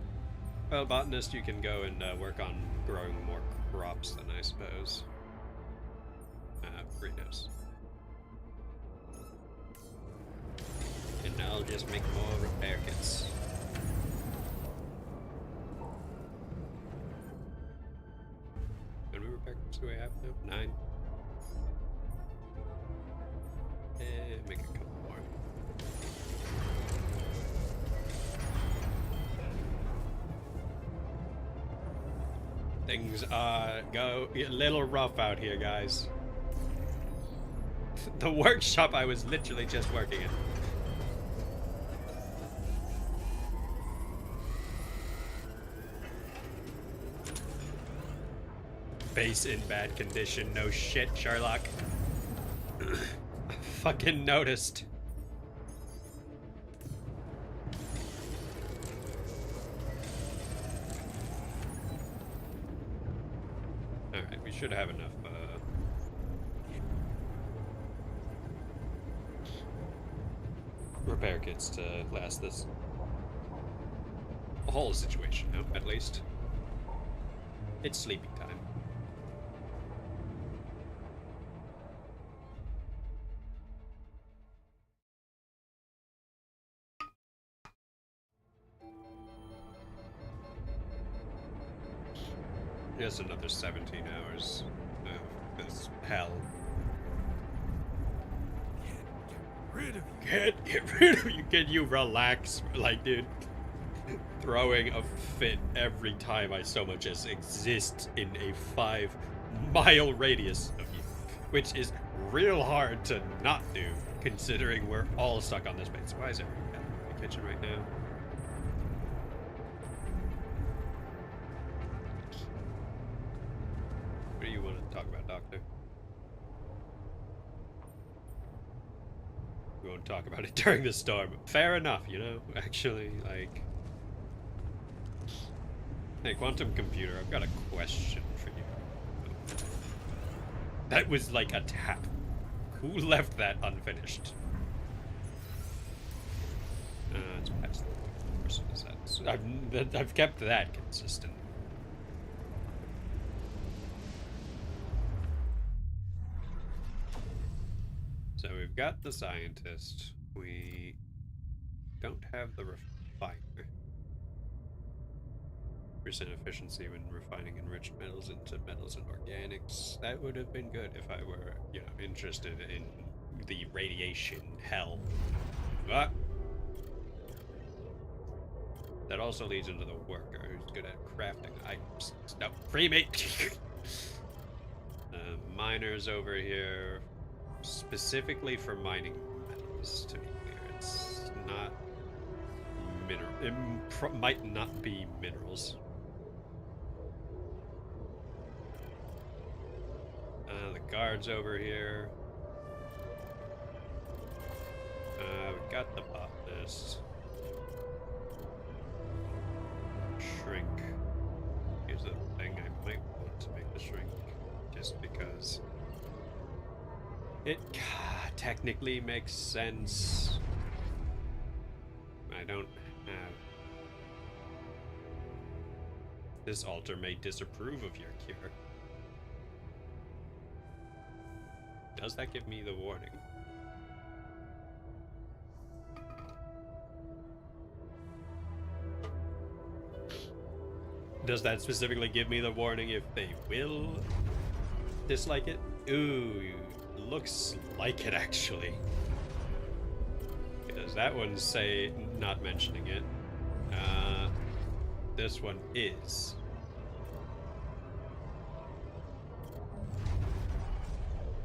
Well, botanist, you can go and work on growing more crops then, I suppose. Greenhouse. And I'll just make more repair kits. How many repair kits do we have now? 9. And make a couple more. Things go a little rough out here, guys. The workshop I was literally just working in. Base in bad condition, no shit, Sherlock. I fucking noticed. Alright, we should have enough, repair kits to last this whole situation out, at least. It's sleeping time. Just another 17 hours of this hell. rid of you. Can't get rid of you. Can you relax? Like, dude, throwing a fit every time I so much as exist in a 5-mile radius of you, which is real hard to not do, considering we're all stuck on this base. Why is everyone in the kitchen right now? What do you want to talk about, Doctor? We won't talk about it during the storm. Fair enough, you know? Actually, like... Hey, quantum computer, I've got a question for you. That was like a tap. Who left that unfinished? It's past the person is that. I've kept that consistent. So we've got the scientist. We don't have the refiner. Percent efficiency when refining enriched metals into metals and organics. That would have been good if I were, you know, interested in the radiation hell. But that also leads into the worker who's good at crafting items. No, cremate. Miners over here, specifically for mining metals. To be clear, it's not mineral. It might not be minerals. The guards over here. We've got the botanist. Shrink is a thing I might want to make the shrink, just because it technically makes sense. I don't have... This altar may disapprove of your cure. Does that give me the warning? Does that specifically give me the warning if they will dislike it? Ooh, looks like it actually. Because that one's say not mentioning it. This one is.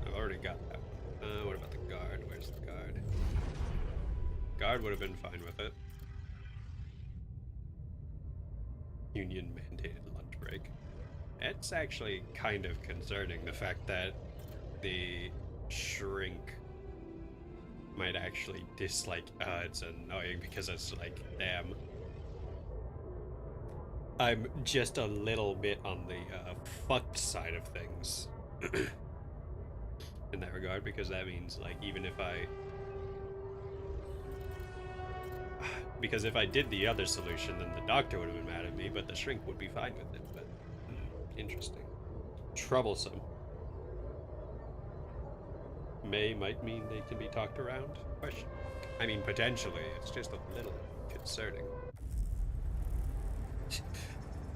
I've already got that one. What about the guard? Where's the guard? Guard would have been fine with it. Union mandated lunch break. It's actually kind of concerning, the fact that the shrink might actually dislike. It's annoying because it's like, damn. I'm just a little bit on the fucked side of things in that regard, because that means, like, even if because if I did the other solution, then the doctor would have been mad at me, but the shrink would be fine with it. But interesting. Troublesome. Might mean they can be talked around? Question. I mean, potentially. It's just a little concerning.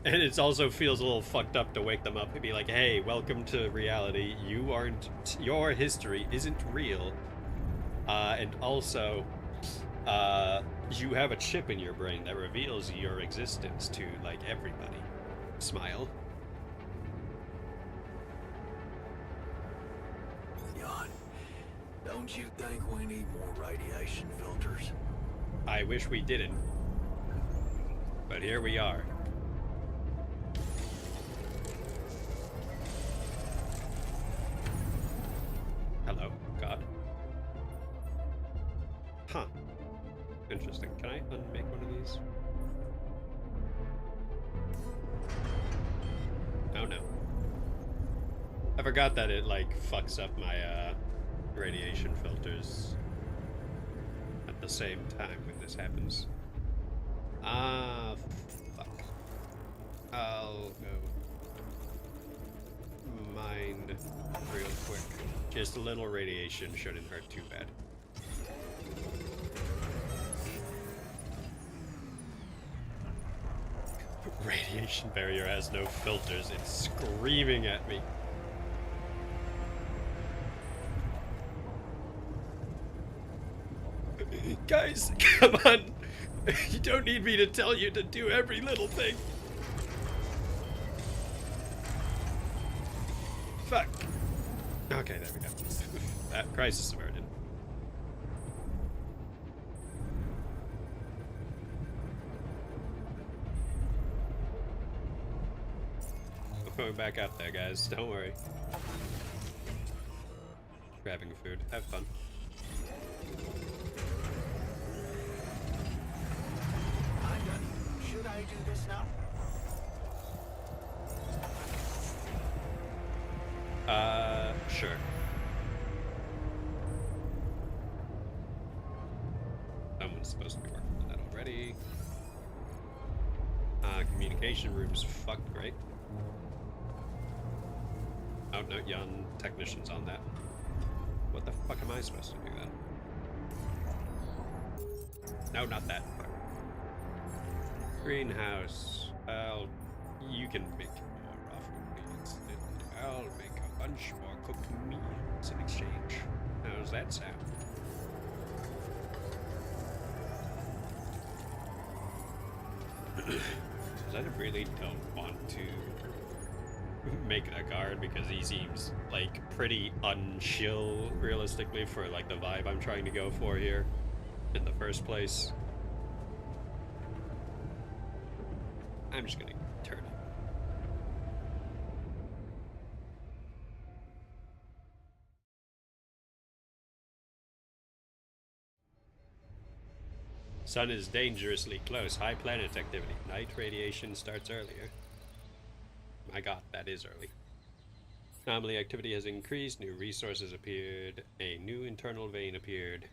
And it also feels a little fucked up to wake them up and be like, hey, welcome to reality. Your history isn't real. And also, you have a chip in your brain that reveals your existence to, like, everybody. Smile. Jan, don't you think we need more radiation filters? I wish we didn't. But here we are. Hello, God. Huh. Interesting. Can I unmake one of these? Oh no. I forgot that it, like, fucks up my radiation filters at the same time when this happens. Ah, fuck. I'll go mine real quick. Just a little radiation shouldn't hurt too bad. Radiation barrier has no filters. It's screaming at me. Guys, come on. You don't need me to tell you to do every little thing. Fuck. Okay, there we go. That crisis averted. I'm going back out there, guys. Don't worry. Grabbing food. Have fun. Should I do this now? Sure. Someone's supposed to be working on that already. Communication room's fucked, great. Oh, no, young technician's on that. What the fuck am I supposed to do then? No, not that. Greenhouse. Well, you can make more raw meats. I'll make a bunch more cooked meals in exchange. How's that sound? Because I really don't want to make a guard because he seems like pretty unchill realistically for like the vibe I'm trying to go for here in the first place. I'm just gonna turn it. Sun is dangerously close. High planet activity. Night radiation starts earlier. My god, that is early. Anomaly activity has increased. New resources appeared. A new internal vein appeared.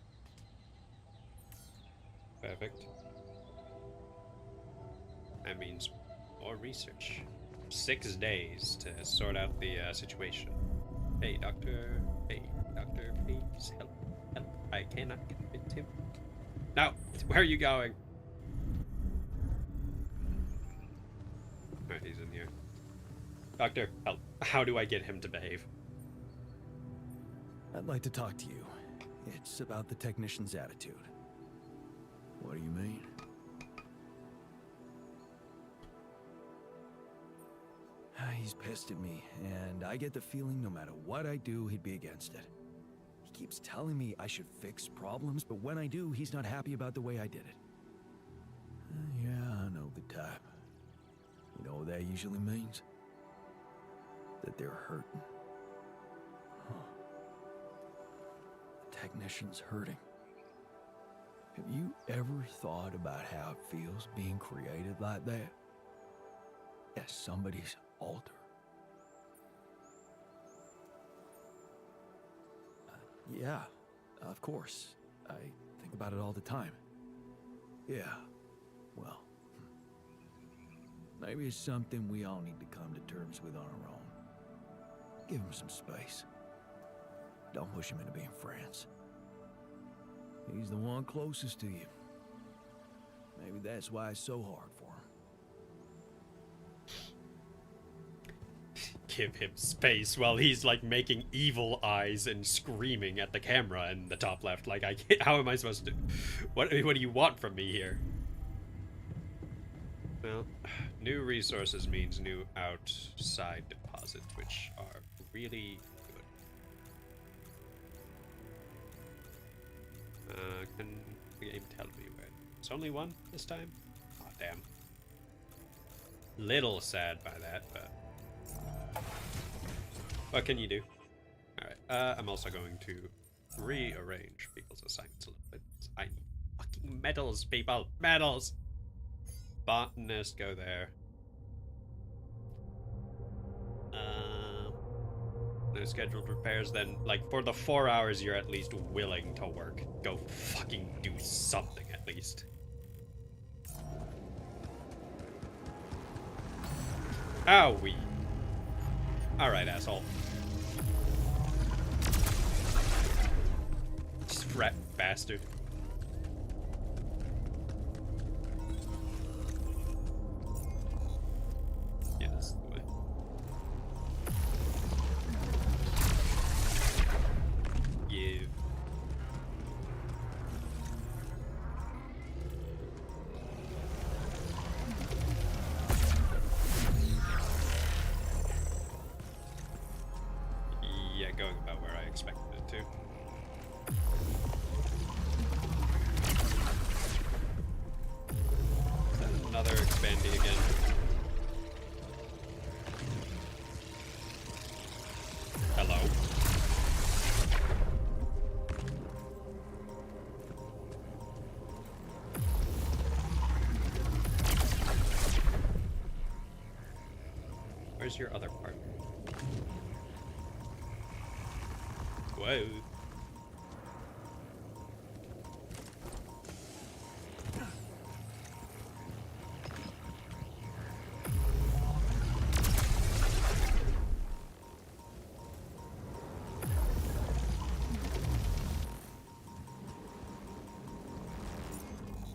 Perfect. That means more research. 6 days to sort out the situation. Hey, doctor. Hey, doctor, please help. Help. I cannot convince him. No! Where are you going? Alright, he's in here. Doctor, help. How do I get him to behave? I'd like to talk to you. It's about the technician's attitude. What do you mean? He's pissed at me, and I get the feeling no matter what I do, he'd be against it. He keeps telling me I should fix problems, but when I do, he's not happy about the way I did it. Yeah, I know the type. You know what that usually means? That they're hurting. Huh. The technician's hurting. Have you ever thought about how it feels being created like that? As somebody's altar? Yeah, of course. I think about it all the time. Yeah, well, maybe it's something we all need to come to terms with on our own. Give him some space. Don't push him into being friends. He's the one closest to you. Maybe that's why it's so hard for him. Give him space while he's like making evil eyes and screaming at the camera in the top left. Like, I can't, how am I supposed to? What do you want from me here? Well, new resources means new outside deposits, which are really good. Can the game tell me where? It's only one this time? Aw, damn. Little sad by that, but what can you do? Alright, I'm also going to rearrange people's assignments a little bit. I need fucking medals, people! Medals! Botanist, go there. No scheduled repairs, then, like, for the 4 hours you're at least willing to work, go fucking do something at least. Owie. Alright, asshole. Rat bastard. Yeah, this is the way. Give. yeah, going about where I expected it to. Is that another expandy again? Hello? Where's your other partner? Whoa.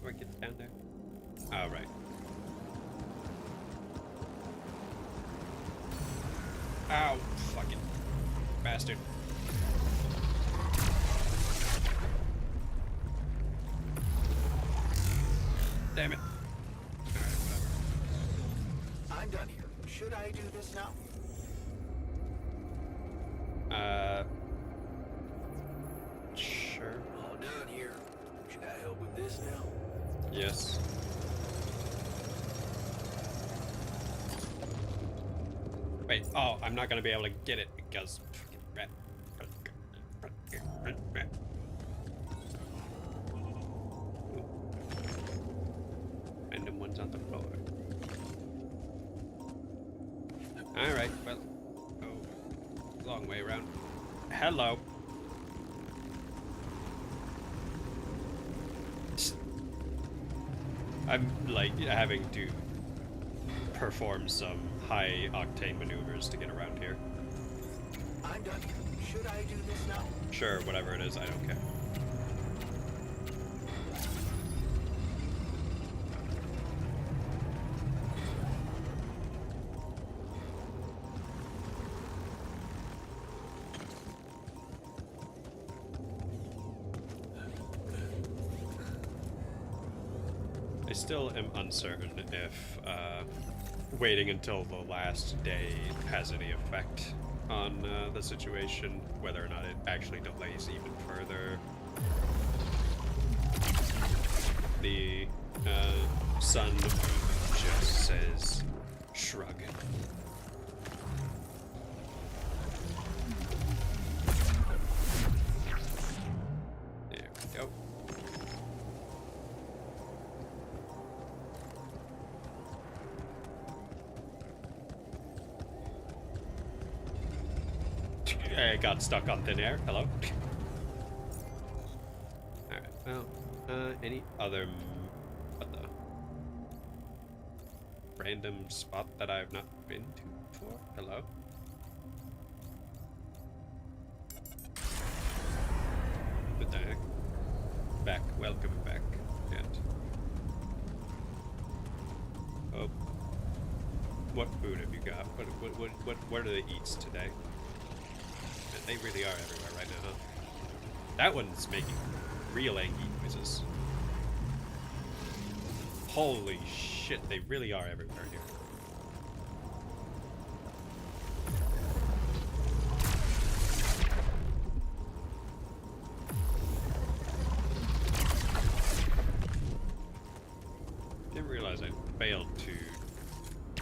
Where it gets down there? Oh, right. Ow, fucking bastard. Damn it. Alright, whatever. I'm done here. Should I do this now? Sure. All done here. Should I help with this now? Yes. Wait, oh, I'm not gonna be able to get it because fucking rat. Random ones on the floor. Alright, well. Oh. Long way around. Hello. I'm like having to perform some high octane maneuvers to get around here. I'm done here. Should I do this now? Sure, whatever it is, I don't care. I still am uncertain if waiting until the last day has any effect on the situation, whether or not it actually delays even further. The sun just says shrug. There we go. I got stuck on thin air. Hello. Alright, well, any other... What the? Random spot that I've not been to before? Hello? What the heck? Back. Welcome back. And... Oh. What food have you got? What are the eats today? They really are everywhere right now, huh? That one's making real angry noises. Holy shit, they really are everywhere here. Didn't realize I failed to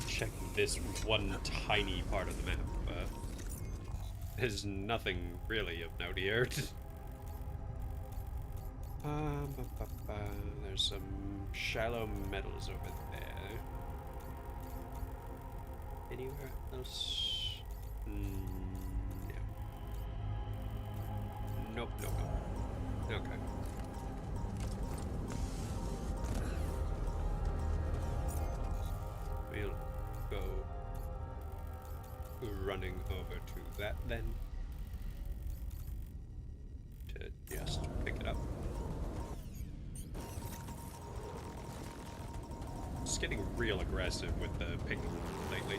check this one tiny part of the map, but... There's nothing really of note here. There's some shallow metals over there. Anywhere else? No. Nope, nope, nope. Okay. We'll go running over to that then, to just pick it up. Just getting real aggressive with the picking lately.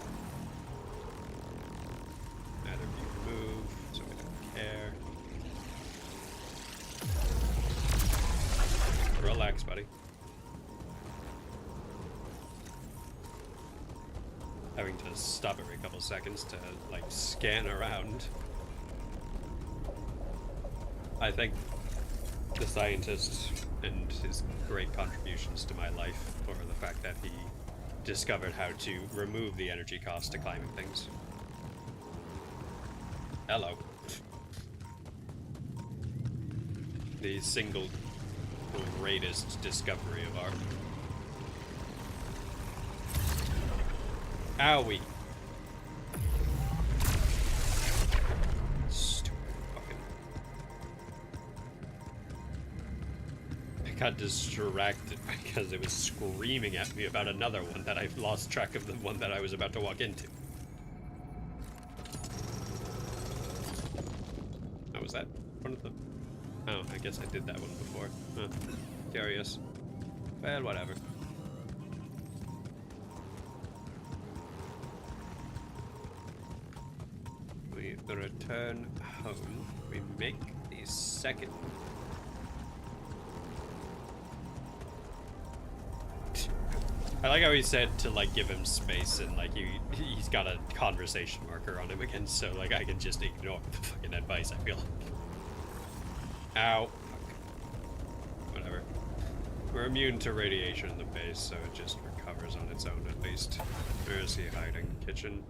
Neither of you move, so I don't care. Relax, buddy. Having to stop every couple seconds to, like, scan around. I thank the scientist and his great contributions to my life for the fact that he discovered how to remove the energy cost to climbing things. Hello. The single greatest discovery of art. Owie. Stupid fucking. I got distracted because it was screaming at me about another one that I lost track of the one that I was about to walk into. Oh, was that one of the... Oh, I guess I did that one before. Huh. Curious. Well, whatever. We return home. We make the second. I like how he said to like give him space and like he's got a conversation marker on him again, so like I can just ignore the fucking advice. I feel like. Ow. Whatever. We're immune to radiation in the base, so it just recovers on its own at least. Where is he hiding? Kitchen.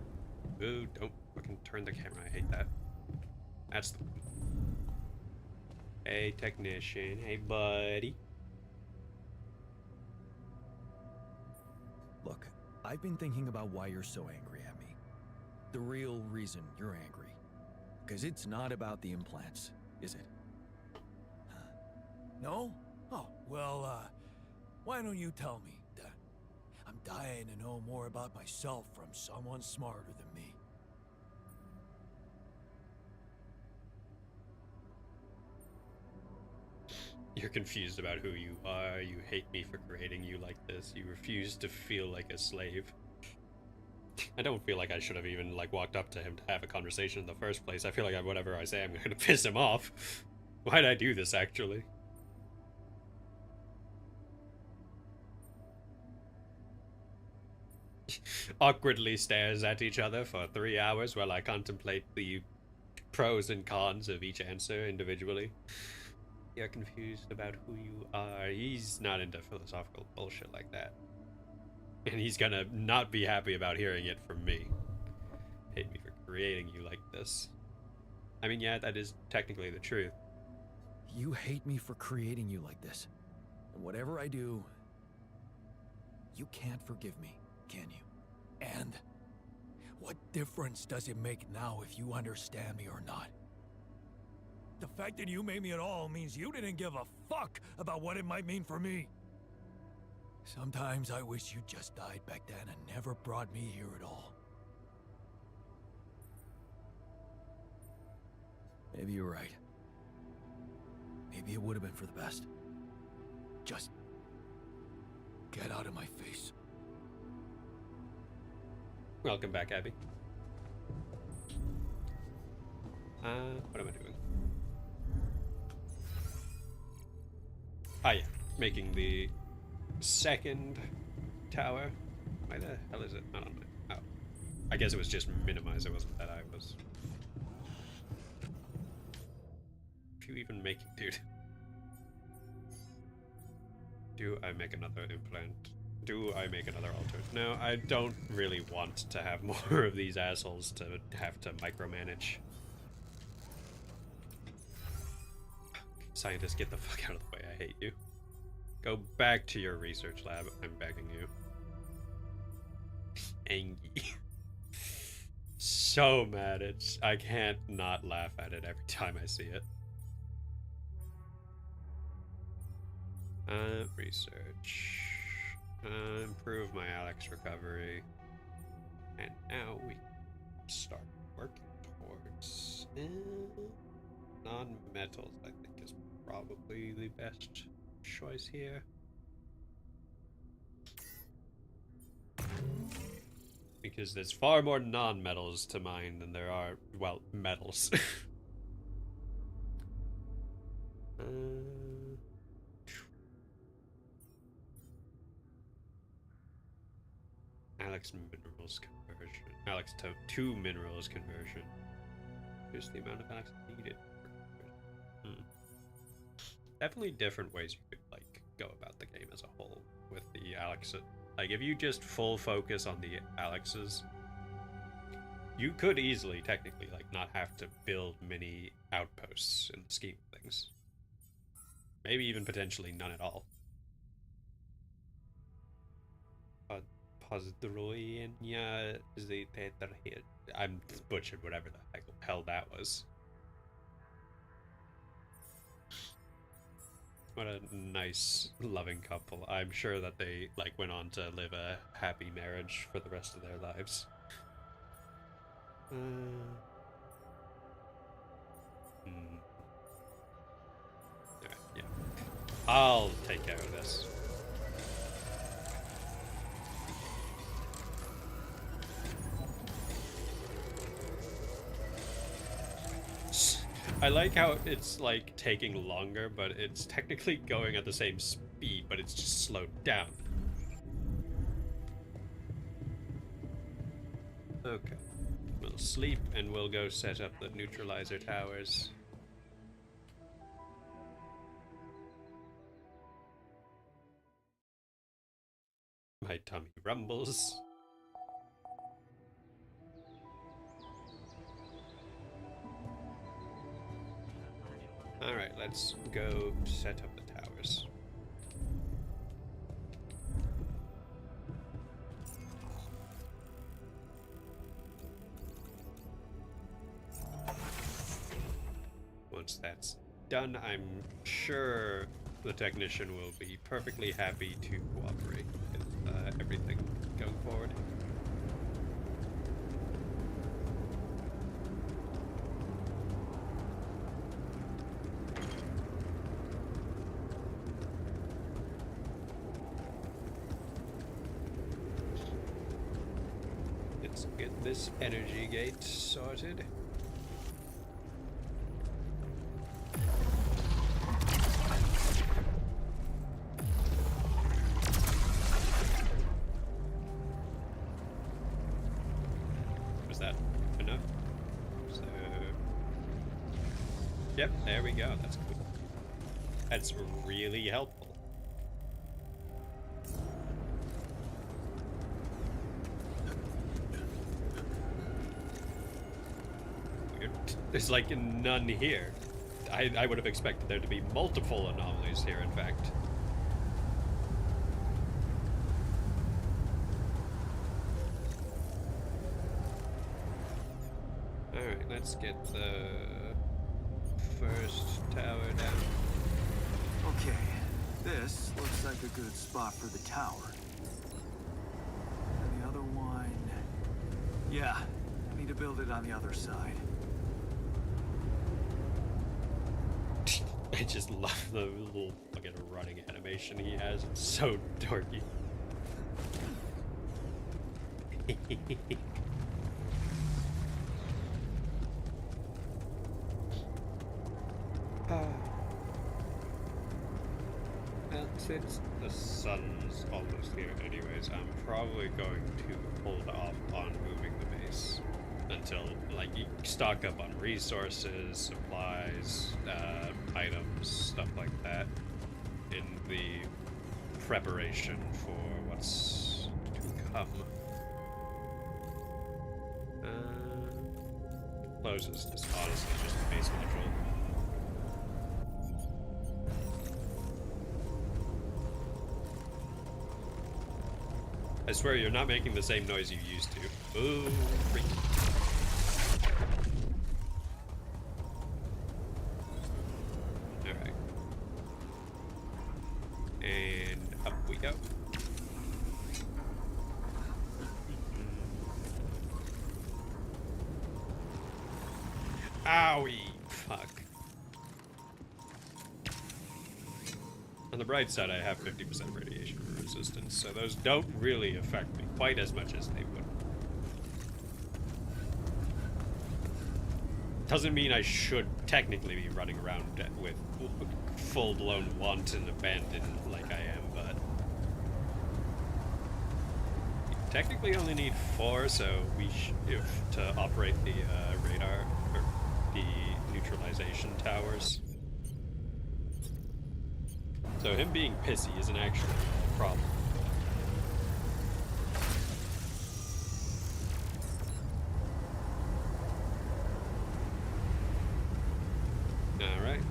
Ooh, don't fucking turn the camera. I hate that. That's the... Hey, technician. Hey, buddy. Look, I've been thinking about why you're so angry at me. The real reason you're angry. Because it's not about the implants, is it? No? Oh, well, why don't you tell me that? I'm dying to know more about myself from someone smarter than me. You're confused about who you are. You hate me for creating you like this. You refuse to feel like a slave. I don't feel like I should have even like walked up to him to have a conversation in the first place. I feel like whatever I say, I'm going to piss him off. Why'd I do this, actually? Awkwardly stares at each other for 3 hours while I contemplate the pros and cons of each answer individually. You're confused about who you are. He's not into philosophical bullshit like that. And he's gonna not be happy about hearing it from me. Hate me for creating you like this. I mean, yeah, that is technically the truth. You hate me for creating you like this. And whatever I do, you can't forgive me, can you? And what difference does it make now if you understand me or not? The fact that you made me at all means you didn't give a fuck about what it might mean for me. Sometimes I wish you just died back then and never brought me here at all. Maybe you're right. Maybe it would have been for the best. Just get out of my face. Welcome back, Abby. What am I doing? Ah, yeah. Making the second tower. Why the hell is it not on my... Oh. I guess it was just minimize. It wasn't that I was... If you even make it, dude. Do I make another implant? Do I make another altar? No, I don't really want to have more of these assholes to have to micromanage. Scientists, get the fuck out of the way. I hate you. Go back to your research lab. I'm begging you. Angie. So mad. I can't not laugh at it every time I see it. Research. Improve my Alex recovery. And now we start working towards non-metals, I think is probably the best choice here. Because there's far more non-metals to mine than there are, well, metals. Alex minerals conversion. Alex to minerals conversion. Here's the amount of Alex needed for conversion. definitely different ways you could like go about the game as a whole with the Alex. Like if you just full focus on the Alexes, you could easily technically like not have to build many outposts in the scheme of things. Maybe even potentially none at all. Pozdroyenia I'm butchered whatever the hell that was. What a nice, loving couple. I'm sure that they like went on to live a happy marriage for the rest of their lives. Alright, yeah. I'll take care of this. I like how it's like taking longer, but it's technically going at the same speed, but it's just slowed down. Okay. We'll sleep and we'll go set up the neutralizer towers. My tummy rumbles. Alright, let's go set up the towers. Once that's done, I'm sure the technician will be perfectly happy to cooperate with everything going forward. Let's get this energy gate sorted. Was that enough? So, yep, there we go. That's cool. That's really helpful. There's like none here. I would have expected there to be multiple anomalies here, in fact. Alright, let's get the first tower down. Okay, this looks like a good spot for the tower. And the other one... Yeah, I need to build it on the other side. I just love the little fucking running animation he has. It's so dorky. Well, since the sun's almost here anyways, I'm probably going to hold off on moving the base until, like, you stock up on resources, supplies, items, stuff like that, in the preparation for what's to come. Closes is honestly just base control. I swear you're not making the same noise you used to. Ooh, freak. Alright. And up we go. Owie! Fuck. On the bright side, I have 50% radiation resistance, so those don't really affect me quite as much as they would. Doesn't mean I should technically be running around with full-blown wanton abandon like I am, but... You technically only need 4, so we to operate the radar, or the neutralization towers. So him being pissy isn't actually a problem. Alright.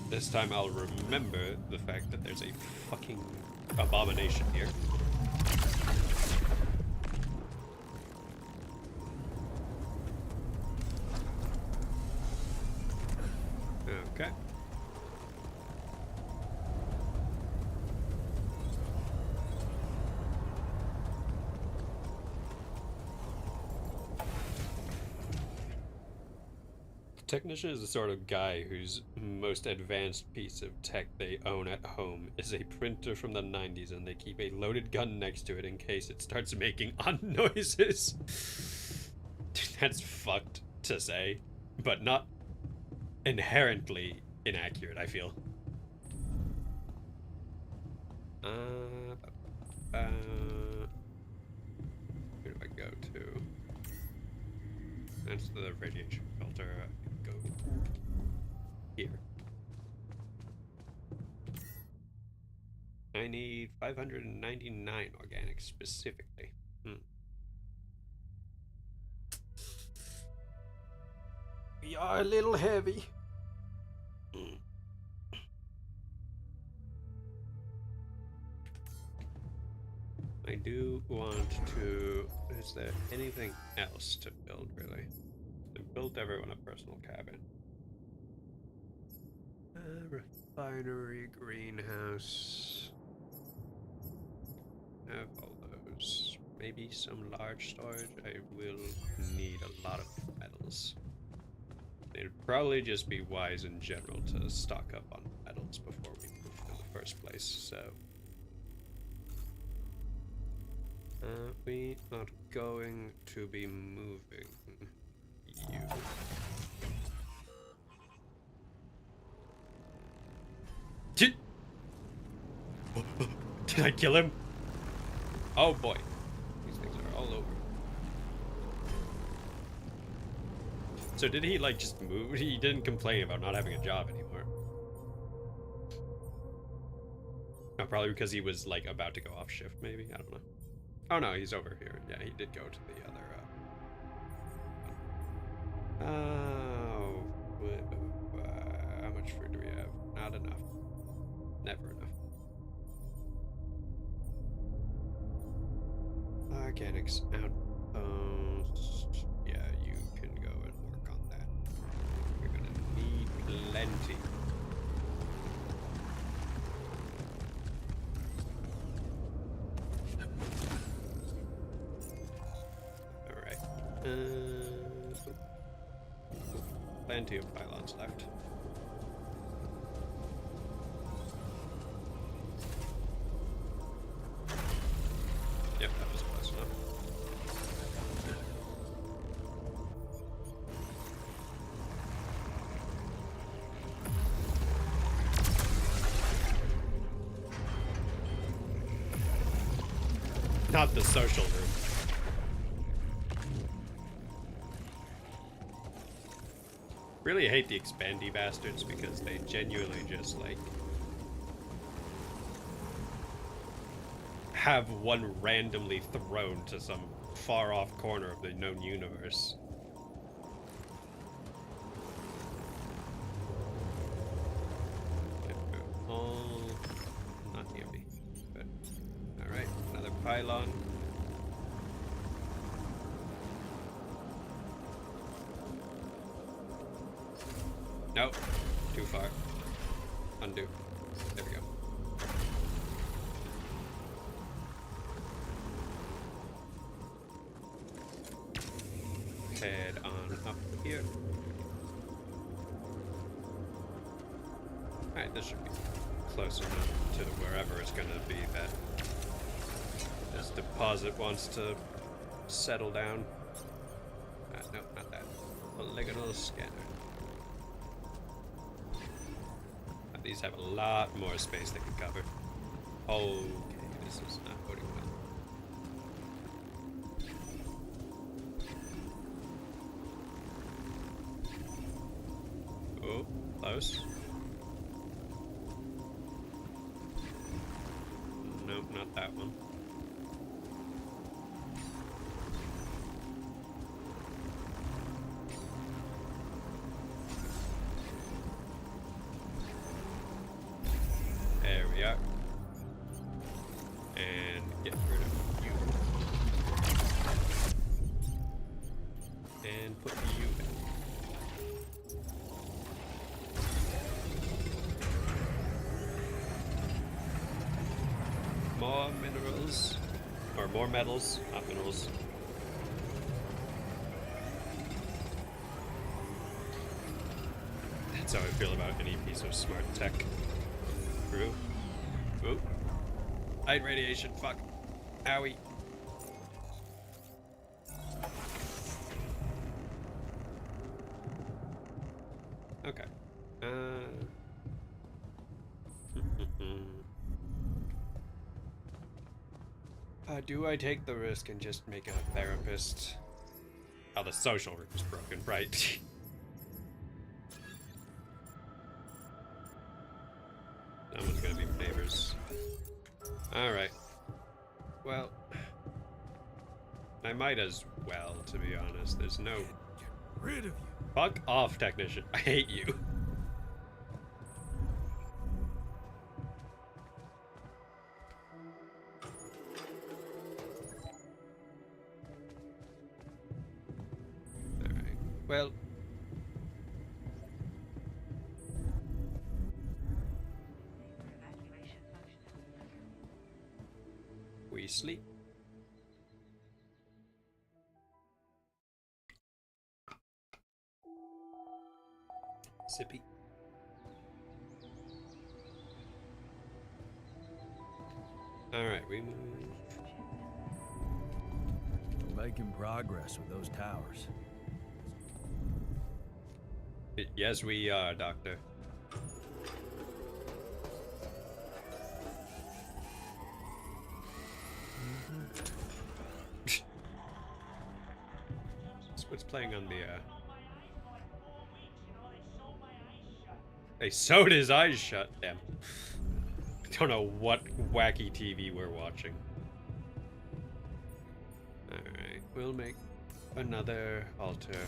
This time I'll remember the fact that there's a fucking abomination here. Okay. Technician is the sort of guy whose most advanced piece of tech they own at home is a printer from the 90s, and they keep a loaded gun next to it in case it starts making odd noises. That's fucked to say, but not inherently inaccurate, I feel. Where do I go to? That's the radiation filter. I can go here. I need 599 organic specifically. We are a little heavy. I do want to... Is there anything else to build, really? I built everyone a personal cabin. Refinery, greenhouse. Have all those. Maybe some large storage. I will need a lot of metals. It'd probably just be wise in general to stock up on metals before we move in the first place, so... we are going to be moving you. Did I kill him? Oh boy. These things are all over. So did he like just move? He didn't complain about not having a job anymore. Oh, probably because he was like about to go off shift, maybe? I don't know. Oh no, he's over here. Yeah, he did go to the other, how much food do we have? Not enough. Never enough. Organics outpost. Yeah, you can go and work on that. You're gonna need plenty. Plenty of pylons left. Yep, that was close enough. Not the social room. Really hate the expandy bastards because they genuinely just like have one randomly thrown to some far off corner of the known universe. All not near me. Good. Alright, another pylon. Nope. Too far. Undo. There we go. Head on up here. Alright, this should be close enough to wherever it's gonna be that this deposit wants to settle down. Nope, not that. Polygonal scanner. These have a lot more space they can cover. Okay, this is not boding well. Oh, close. Nope, not that one. There we are. And get rid of you. And put you back. More minerals. Or more metals, not minerals. That's how I feel about any piece of smart tech. True. Ooh. Light radiation, fuck. Owie. Okay. Do I take the risk and just make a therapist? Oh, the social room is broken, right? Someone's gonna be favors. Alright. Well, I might as well, to be honest. There's no... Get rid of you. Fuck off, technician. I hate you. Alright. Well... we sleep. Sippy. Alright, we move. We're making progress with those towers. Yes, we are, Doctor. What's playing on the, They sewed his eyes shut. Damn. I don't know what wacky TV we're watching. Alright, we'll make another altar.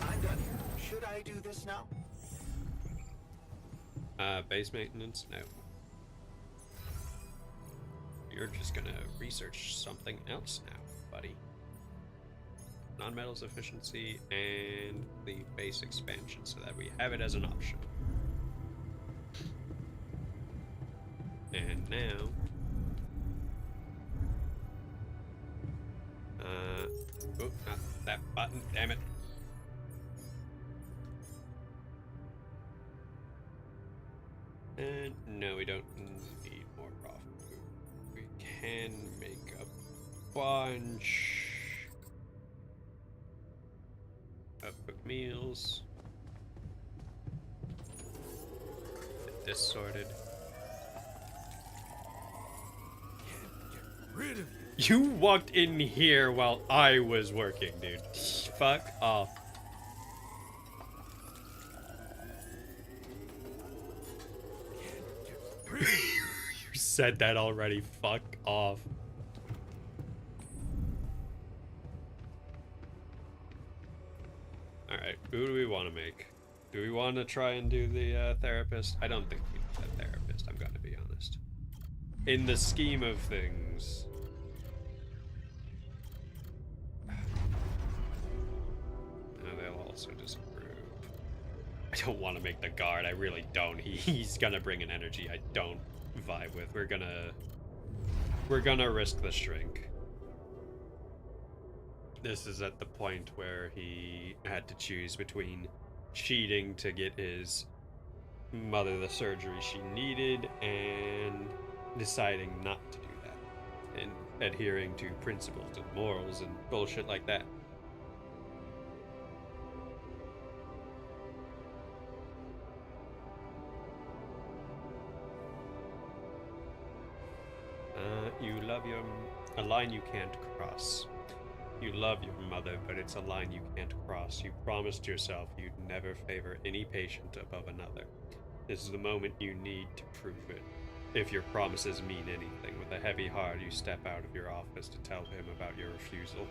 I'm done here. Should I do this now? Base maintenance? No. You're just gonna research something else now, buddy. Non-metals efficiency and the base expansion so that we have it as an option. And now... oh, not that button, damn it. And no, we don't need more raw food. We can make a bunch of quick meals. Get this sorted. Get rid of you. You walked in here while I was working, dude. Fuck off. You said that already. Fuck off. Alright, who do we want to make? Do we want to try and do the therapist? I don't think we need a therapist, I'm gonna be honest. In the scheme of things... they'll also disapprove. I don't want to make the guard, I really don't. He's gonna bring an energy I don't vibe with. We're gonna risk the shrink. This is at the point where he had to choose between cheating to get his mother the surgery she needed and deciding not to do that and adhering to principles and morals and bullshit like that. you love your a line you can't cross. You love your mother, but it's a line you can't cross. You promised yourself you'd never favor any patient above another. This is the moment you need to prove it. If your promises mean anything, with a heavy heart, you step out of your office to tell him about your refusal.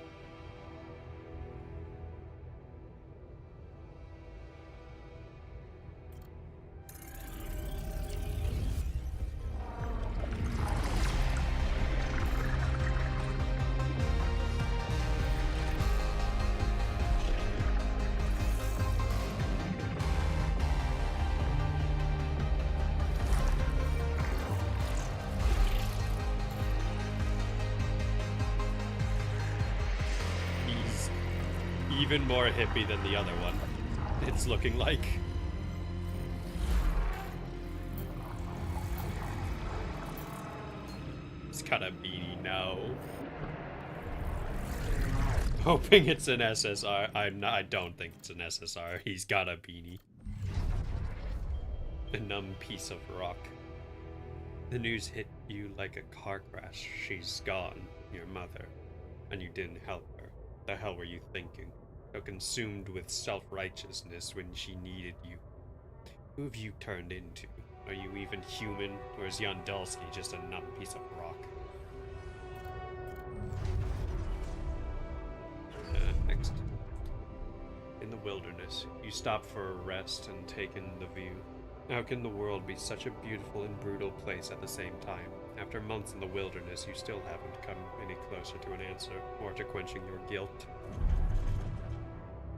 He's even more hippie than the other one. It's looking like. It's got a beanie, no. Hoping it's an SSR. I don't think it's an SSR. He's got a beanie. A numb piece of rock. The news hit you like a car crash. She's gone, your mother, and you didn't help her. The hell were you thinking? So consumed with self-righteousness when she needed you. Who have you turned into? Are you even human, or is Yandelsky just a numb piece of rock? Next. In the wilderness, you stop for a rest and take in the view. How can the world be such a beautiful and brutal place at the same time? After months in the wilderness, you still haven't come any closer to an answer, or to quenching your guilt.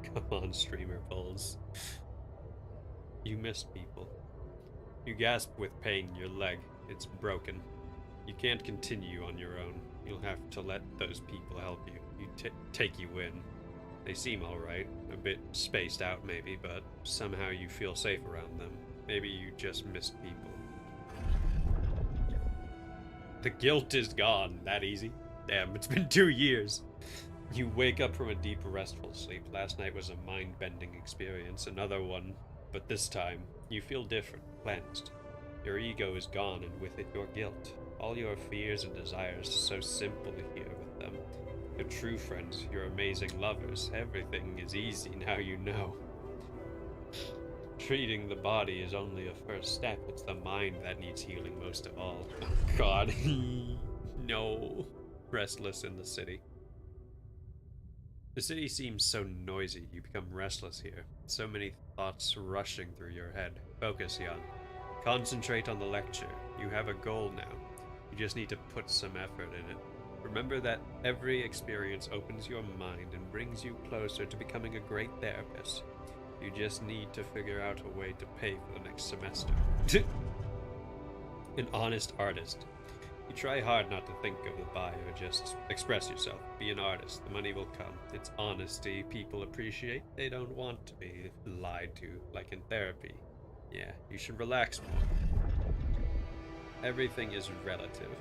Come on, streamer bulls. You missed people. You gasp with pain in your leg. It's broken. You can't continue on your own. You'll have to let those people help you. Take you in. They seem alright. A bit spaced out maybe, but somehow you feel safe around them. Maybe you just missed people. The guilt is gone. That easy? Damn, it's been 2 years. You wake up from a deep, restful sleep. Last night was a mind-bending experience. Another one, but this time, you feel different, cleansed. Your ego is gone, and with it, your guilt. All your fears and desires, so simple here with them. Your true friends, your amazing lovers. Everything is easy now you know. Treating the body is only a first step. It's the mind that needs healing most of all. Oh, God. No. Restless in the city. The city seems so noisy. You become restless here. So many thoughts rushing through your head. Focus, Jan. Concentrate on the lecture. You have a goal now. You just need to put some effort in it. Remember that every experience opens your mind and brings you closer to becoming a great therapist. You just need to figure out a way to pay for the next semester. An honest artist. You try hard not to think of the bio, just express yourself. Be an artist. The money will come. It's honesty people appreciate. They don't want to be lied to, like in therapy. Yeah, you should relax more. Everything is relative.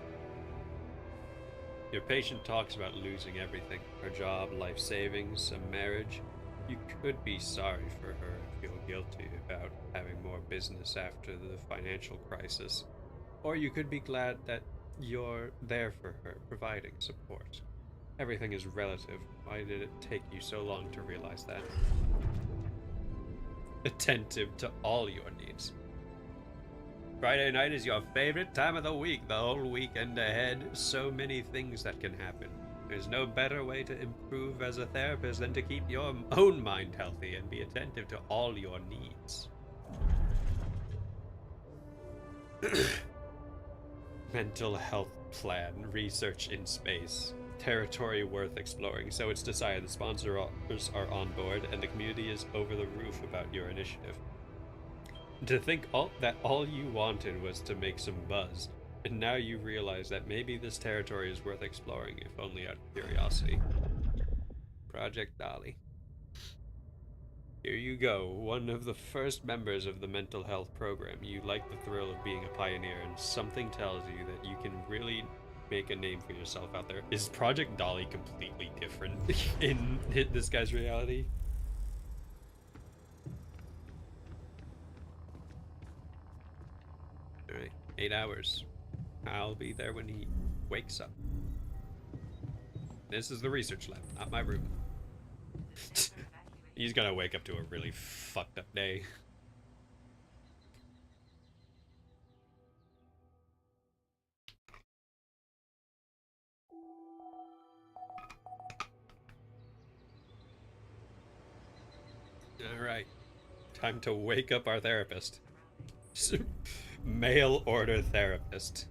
Your patient talks about losing everything. Her job, life savings, a marriage. You could be sorry for her and feel guilty about having more business after the financial crisis. Or you could be glad that you're there for her, providing support. Everything is relative. Why did it take you so long to realize that? Attentive to all your needs. Friday night is your favorite time of the week, the whole weekend ahead. So many things that can happen. There's no better way to improve as a therapist than to keep your own mind healthy and be attentive to all your needs. Mental health plan, research in space. Territory worth exploring, so it's decided the sponsors are on board and the community is over the roof about your initiative. To think that all you wanted was to make some buzz, and now you realize that maybe this territory is worth exploring, if only out of curiosity. Project Dolly. Here you go, one of the first members of the mental health program. You like the thrill of being a pioneer, and something tells you that you can really make a name for yourself out there. Is Project Dolly completely different in this guy's reality? Alright, 8 hours. I'll be there when wakes up. This is the research lab, not my room. He's gonna wake up to a really fucked up day. Alright. Time to wake up our therapist. Mail order therapist.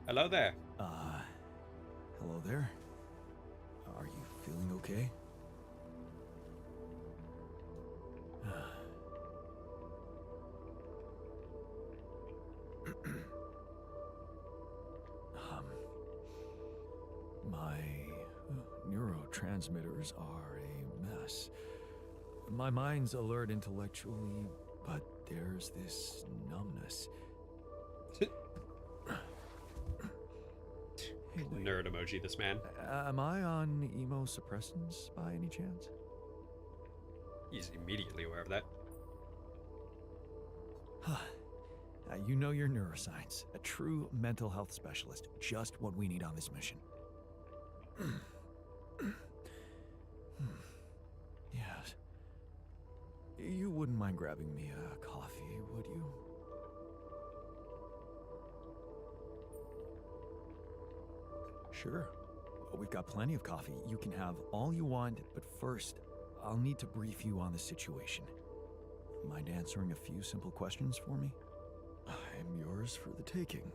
Hello there. Hello there. Are you feeling okay? My neurotransmitters are a mess. My mind's alert intellectually, but there's this numbness. Hey, wait. Nerd emoji, this man. Am I on immunosuppressants by any chance? He's immediately aware of that. You know your neuroscience. A true mental health specialist. Just what we need on this mission. Yes. You wouldn't mind grabbing me a coffee, would you? Sure. We've got plenty of coffee. You can have all you want, but first, I'll need to brief you on the situation. Mind answering a few simple questions for me? I'm yours for the taking.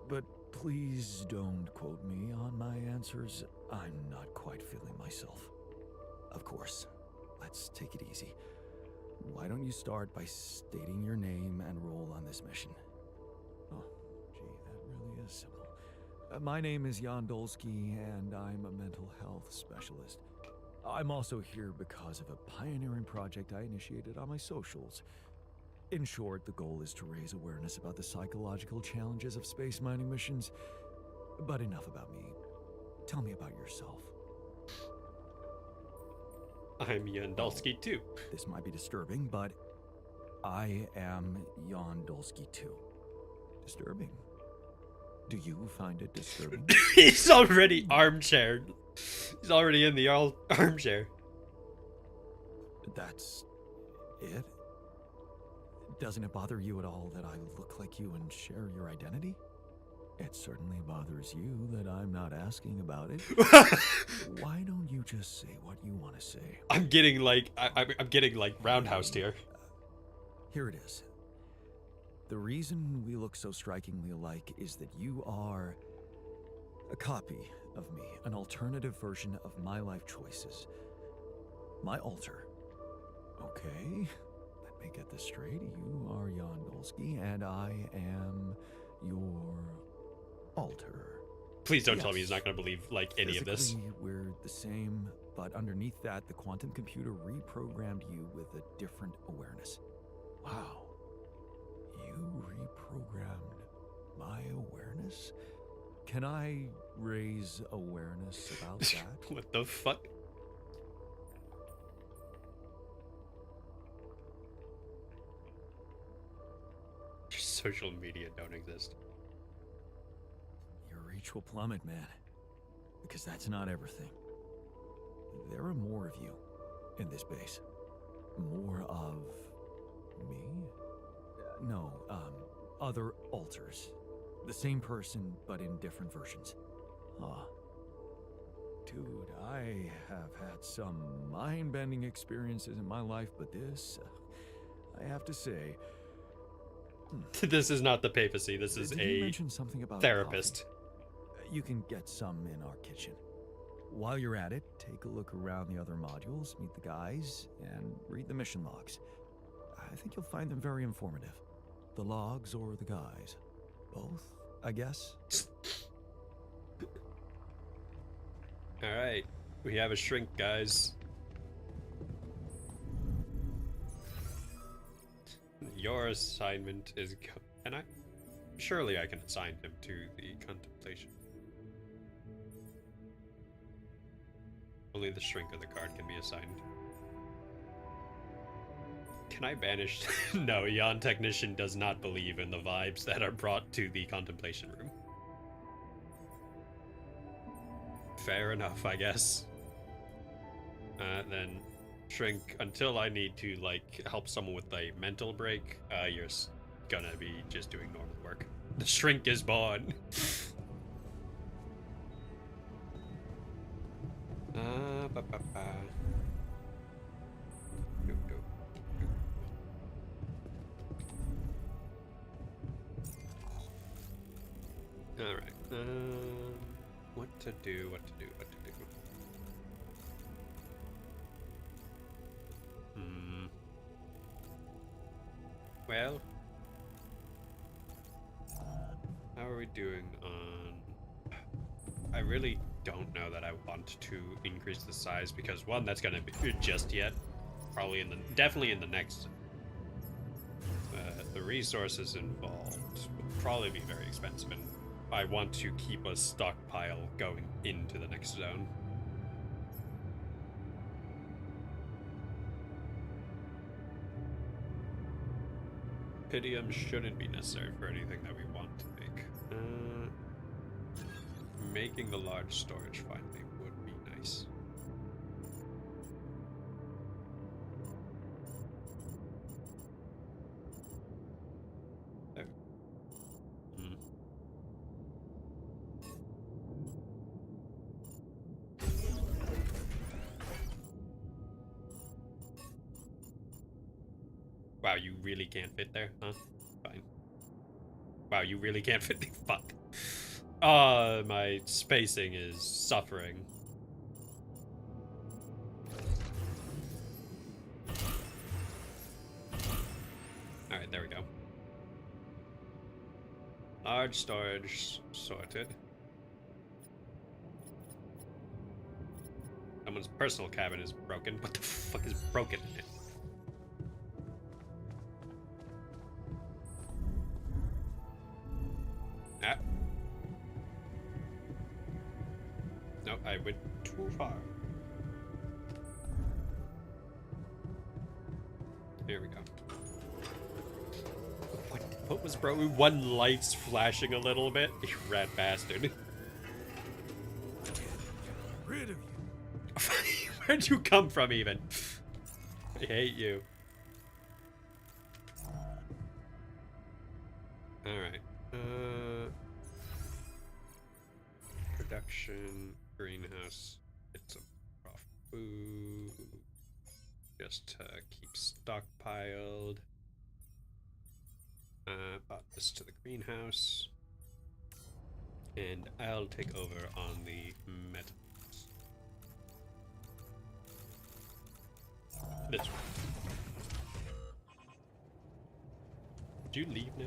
But please don't quote me on my answers. I'm not quite feeling myself. Of course. Let's take it easy. Why don't you start by stating your name and role on this mission? Oh, gee, that really is simple. My name is Jan Dolsky, and I'm a mental health specialist. I'm also here because of a pioneering project I initiated on my socials. In short, the goal is to raise awareness about the psychological challenges of space mining missions. But enough about me. Tell me about yourself. I'm Yandolsky too. This might be disturbing, but I am Jan Dolsky too. Disturbing? Do you find it disturbing? He's already armchaired. He's already in the armchair. That's it? Doesn't it bother you at all that I look like you and share your identity? It certainly bothers you that I'm not asking about it. Why don't you just say what you want to say? I'm getting like I'm getting like roundhoused here. Here it is. The reason we look so strikingly alike is that you are a copy of me, an alternative version of my life choices. My alter. Okay, let me get this straight. You are Jan Dolsky, and I am your alter. Please don't tell me he's not going to believe like any of this. Physically, we're the same, but underneath that, the quantum computer reprogrammed you with a different awareness. Wow. You reprogrammed my awareness? Can I raise awareness about that? What the fuck? Your social media don't exist. Your reach will plummet, man. Because that's not everything. There are more of you in this base. More of me? No, other alters. The same person, but in different versions. Dude, I have had some mind-bending experiences in my life, but this, I have to say... This is not the papacy, this is Did you a mention something about therapist. coffee? You can get some in our kitchen. While you're at it, take a look around the other modules, meet the guys, and read the mission logs. I think you'll find them very informative. The logs or the guys? Both, I guess? Alright, we have a shrink, guys. Your assignment is... And surely I can assign him to the contemplation. Only the shrink of the card can be assigned. Can I banish? No, Yon Technician does not believe in the vibes that are brought to the contemplation room. Fair enough, I guess. Then shrink until I need to like help someone with a mental break. You're gonna be just doing normal work. The shrink is born. Ba, ba, ba. Go, go, go. All right. What to do? What to do? What to do? Well, how are we doing on... I really don't know that I want to increase the size because one, that's gonna be just yet. Probably definitely in the next. The resources involved will probably be very expensive, and I want to keep a stockpile going into the next zone. Pydium shouldn't be necessary for anything that we want to make. Making the large storage finally would be nice. There. Wow, you really can't fit there, huh? Fine. Wow, you really can't fit there? Fuck. My spacing is suffering. Alright, there we go. Large storage sorted. Someone's personal cabin is broken. What the fuck is broken in it? Ah. No, I went too far. Here we go. What was broken? One light's flashing a little bit. You rat bastard. Rid of you. Where'd you come from, even? I hate you. Alright. Production, greenhouse, get some raw food, just to keep stockpiled. Bought this to the greenhouse, and I'll take over on the metals. This one. Would you leave now?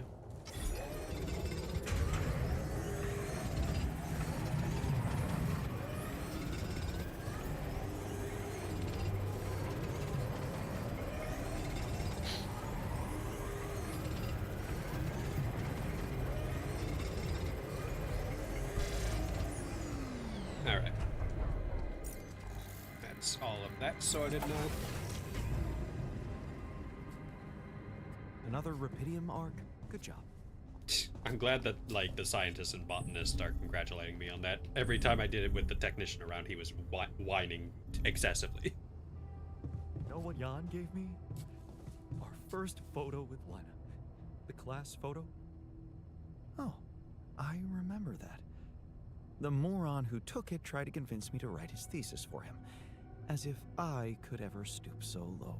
Alright. That's all of that sorted now. Another Rapidium arc? Good job. I'm glad that, like, the scientists and botanists are congratulating me on that. Every time I did it with the technician around, he was whining excessively. You know what Jan gave me? Our first photo with Lena. The class photo. Oh, I remember that. The moron who took it tried to convince me to write his thesis for him, as if I could ever stoop so low.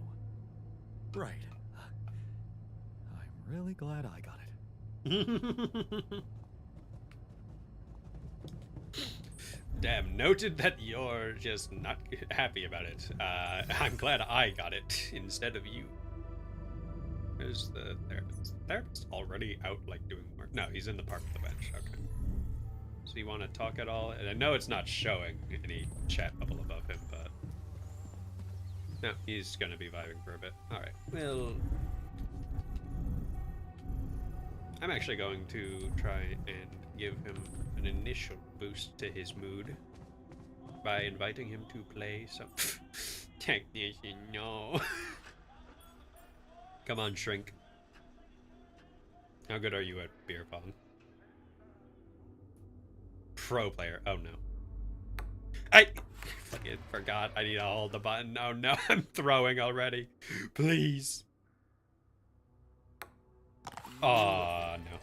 Right. I'm really glad I got it. Damn, noted that you're just not happy about it. I'm glad I got it instead of you. Where's the therapist? The therapist's already out, like, doing work. No, he's in the park with the bench. Okay. So you want to talk at all? And I know it's not showing any chat bubble above him, but... No, he's gonna be vibing for a bit. Alright, well... I'm actually going to try and give him an initial boost to his mood. by inviting him to play some technician. No. Come on, Shrink. How good are you at beer pong? Pro player. Oh no. I fucking forgot. I need to hold the button. Oh no, I'm throwing already. Please. Oh no.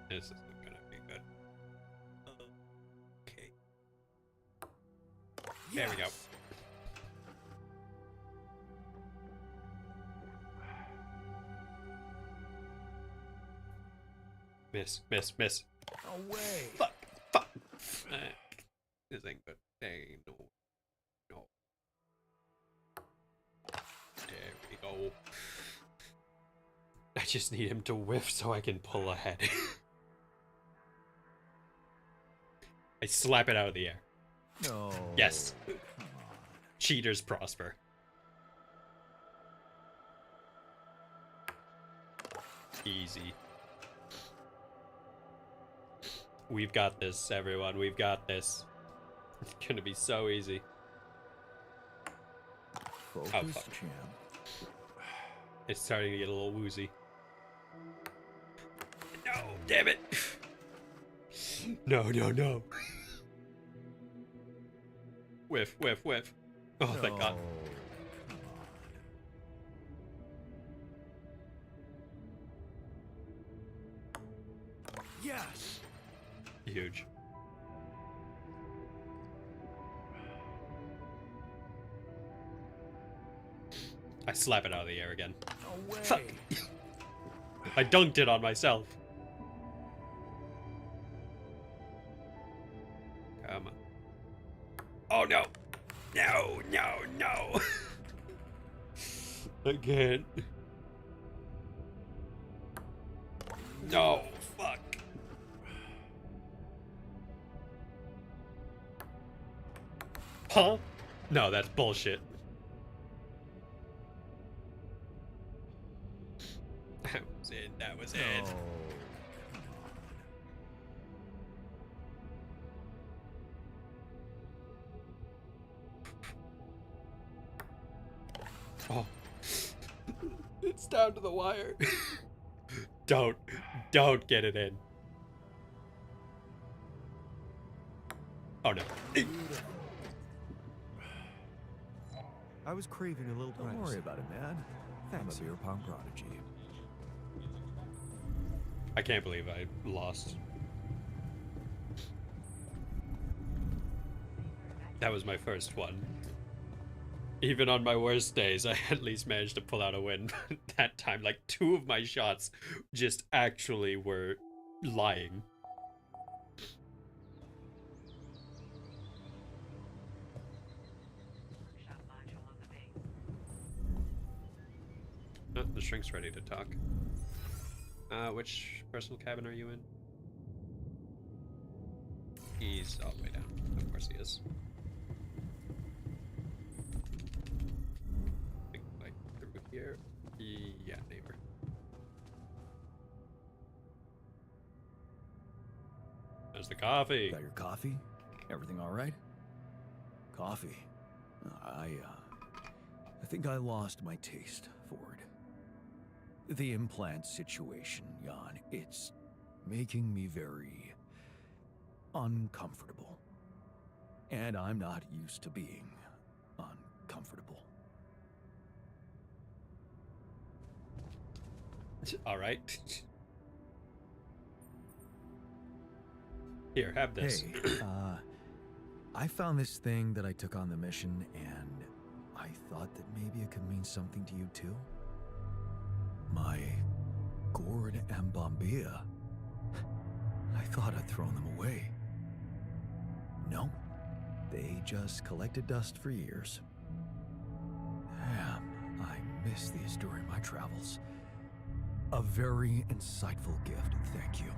This isn't gonna be good. Okay. There we go. Miss, miss, miss. Away. Fuck, fuck. This ain't good. Hey, no. No. There we go. I just need him to whiff so I can pull ahead. I slap it out of the air. No. Yes. Cheaters prosper. Easy. We've got this, everyone. We've got this. It's gonna be so easy. Focus, Oh, fuck. champ. It's starting to get a little woozy. No, damn it. No, no, no. Whiff, whiff, whiff. Oh, thank God. No. Yes! Huge. I slap it out of the air again. Away. Fuck. I dunked it on myself. Come on. Oh no. No, no, no. Again. No, fuck. Huh? No, that's bullshit. That was it. That was it. No. Oh. It's down to the wire. Don't get it in. Oh no. I was craving a little Don't privacy. worry about it, man. Thanks. I'm a beer pong prodigy. I can't believe I lost. That was my first one. Even on my worst days, I at least managed to pull out a win. That time, like 2 of my shots just actually were lying. Oh, the shrink's ready to talk. Which personal cabin are you in? He's all the way down. Of course he is. I think like through here. Yeah, neighbor. There's the coffee. Got your coffee? Everything all right? Coffee. I think I lost my taste for it. The implant situation, Jan, it's making me very uncomfortable. And I'm not used to being uncomfortable. All right. Here, have this. Hey, I found this thing that I took on the mission, and I thought that maybe it could mean something to you too. My gourd and bombilla. I thought I'd thrown them away. No, they just collected dust for years. Damn, I miss these during my travels. A very insightful gift, thank you.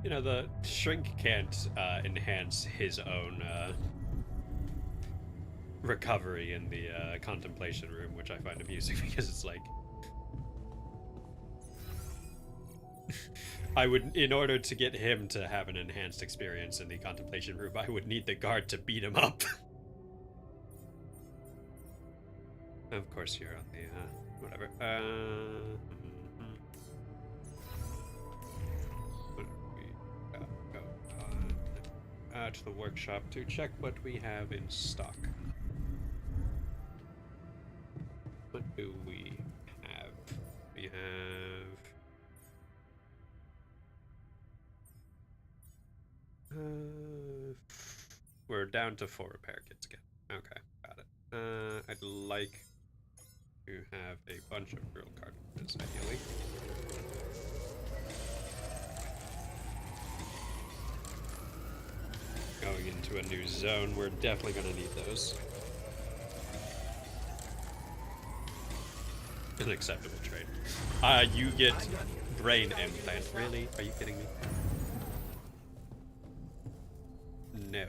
You know, the shrink can't enhance his own recovery in the contemplation room, which I find amusing because it's like, I would, in order to get him to have an enhanced experience in the contemplation room, I would need the guard to beat him up. Of course, you're on the whatever. What do we go on to the workshop to check what we have in stock. What do we have? We have. We're down to 4 repair kits again. Okay, got it. I'd like to have a bunch of drill cartridges, ideally. Going into a new zone, we're definitely going to need those. An acceptable trade. You get brain implant. Really? Are you kidding me? No.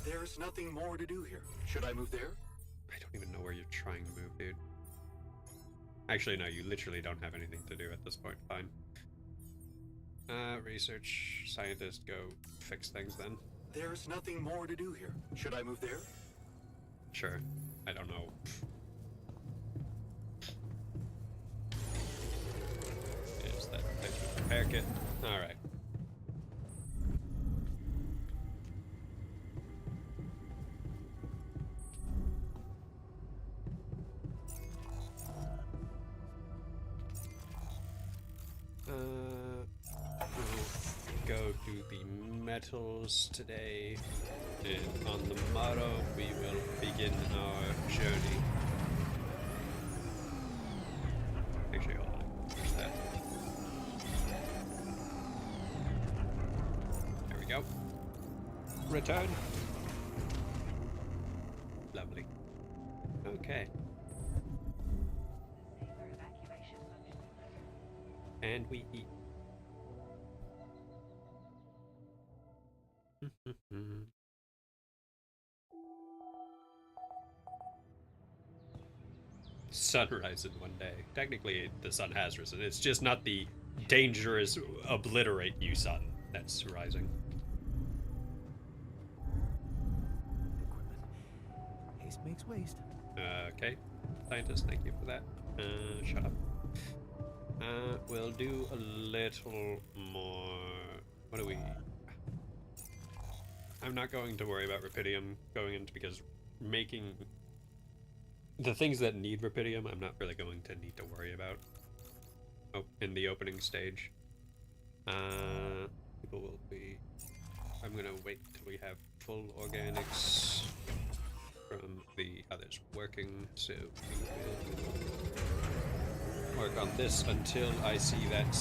There's nothing more to do here. Should I move there? I don't even know where you're trying to move, dude. Actually, no, you literally don't have anything to do at this point. Fine. Research, scientist, go fix things then. There's nothing more to do here. Should I move there? Sure. I don't know. Is that replacement repair kit? Alright. We'll go to the metals today, and on the morrow we will begin our journey. Actually, hold on. Where's that? There we go. Return. Lovely. Okay. And we eat. Sunrise in one day. Technically, the sun has risen. It's just not the dangerous, obliterate you sun that's rising. Equipment. Haste makes waste. Okay. Scientist, thank you for that. Shut up. We'll do a little more. What do we. I'm not going to worry about Rapidium going into because making the things that need Rapidium, I'm not really going to need to worry about. Oh, in the opening stage. People will be. I'm gonna wait till we have full organics from the others working, so we will work on this until I see that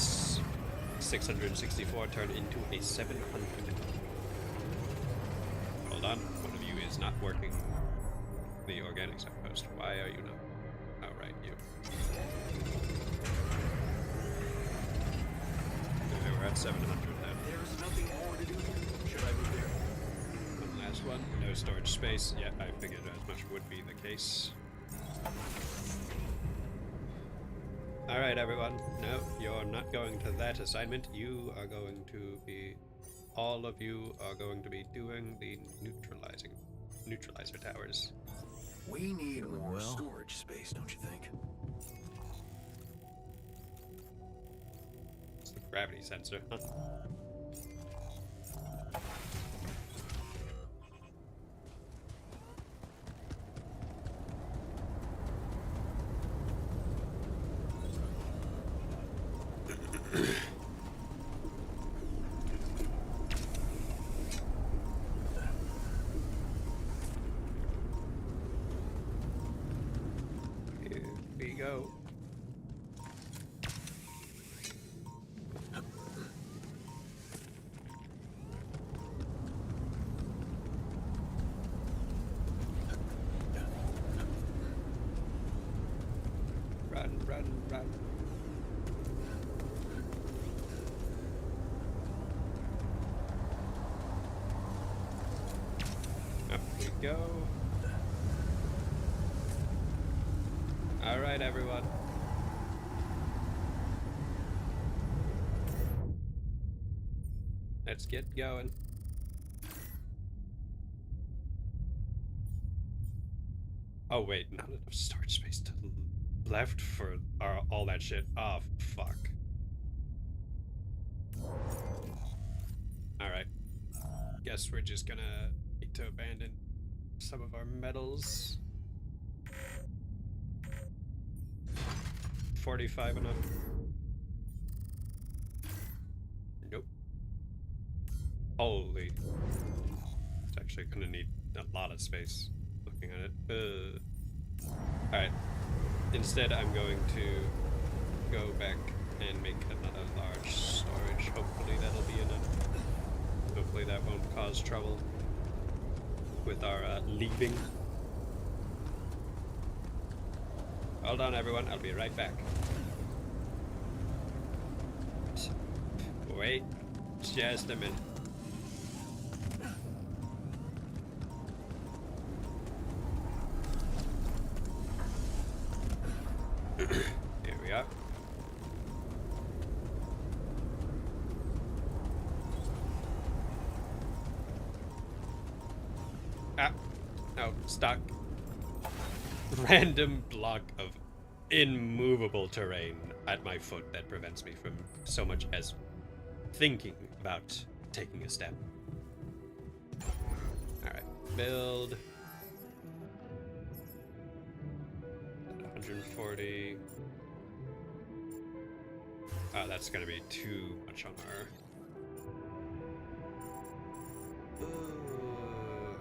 664 turn into a 700. Hold on, one of you is not working the organics outpost. Why are you not? Oh, right, you. Okay, we're at 700 now. There's nothing more to do here. Should I move there? One last one. No storage space. Yeah, I figured as much would be the case. Alright, everyone. No, you're not going to that assignment. You are going to be... All of you are going to be doing the neutralizer towers. We need more well. storage space, don't you think? It's the gravity sensor, huh? Here we go. Run, run, run. Up we go. All right, everyone. Let's get going. Oh wait, not enough storage space to left for all that shit. Oh fuck. Alright. Guess we're just gonna need to abandon some of our metals. 45 enough. Nope. Holy. It's actually gonna need a lot of space looking at it. Alright. Instead, I'm going to go back and make another large storage. Hopefully that'll be enough. Hopefully that won't cause trouble with our leaving. Hold on, everyone. I'll be right back. Wait just a minute. Here we are. Ah, no, stuck. Random block of immovable terrain at my foot that prevents me from so much as thinking about taking a step. Alright, build. 140. Oh, that's gonna be too much on our...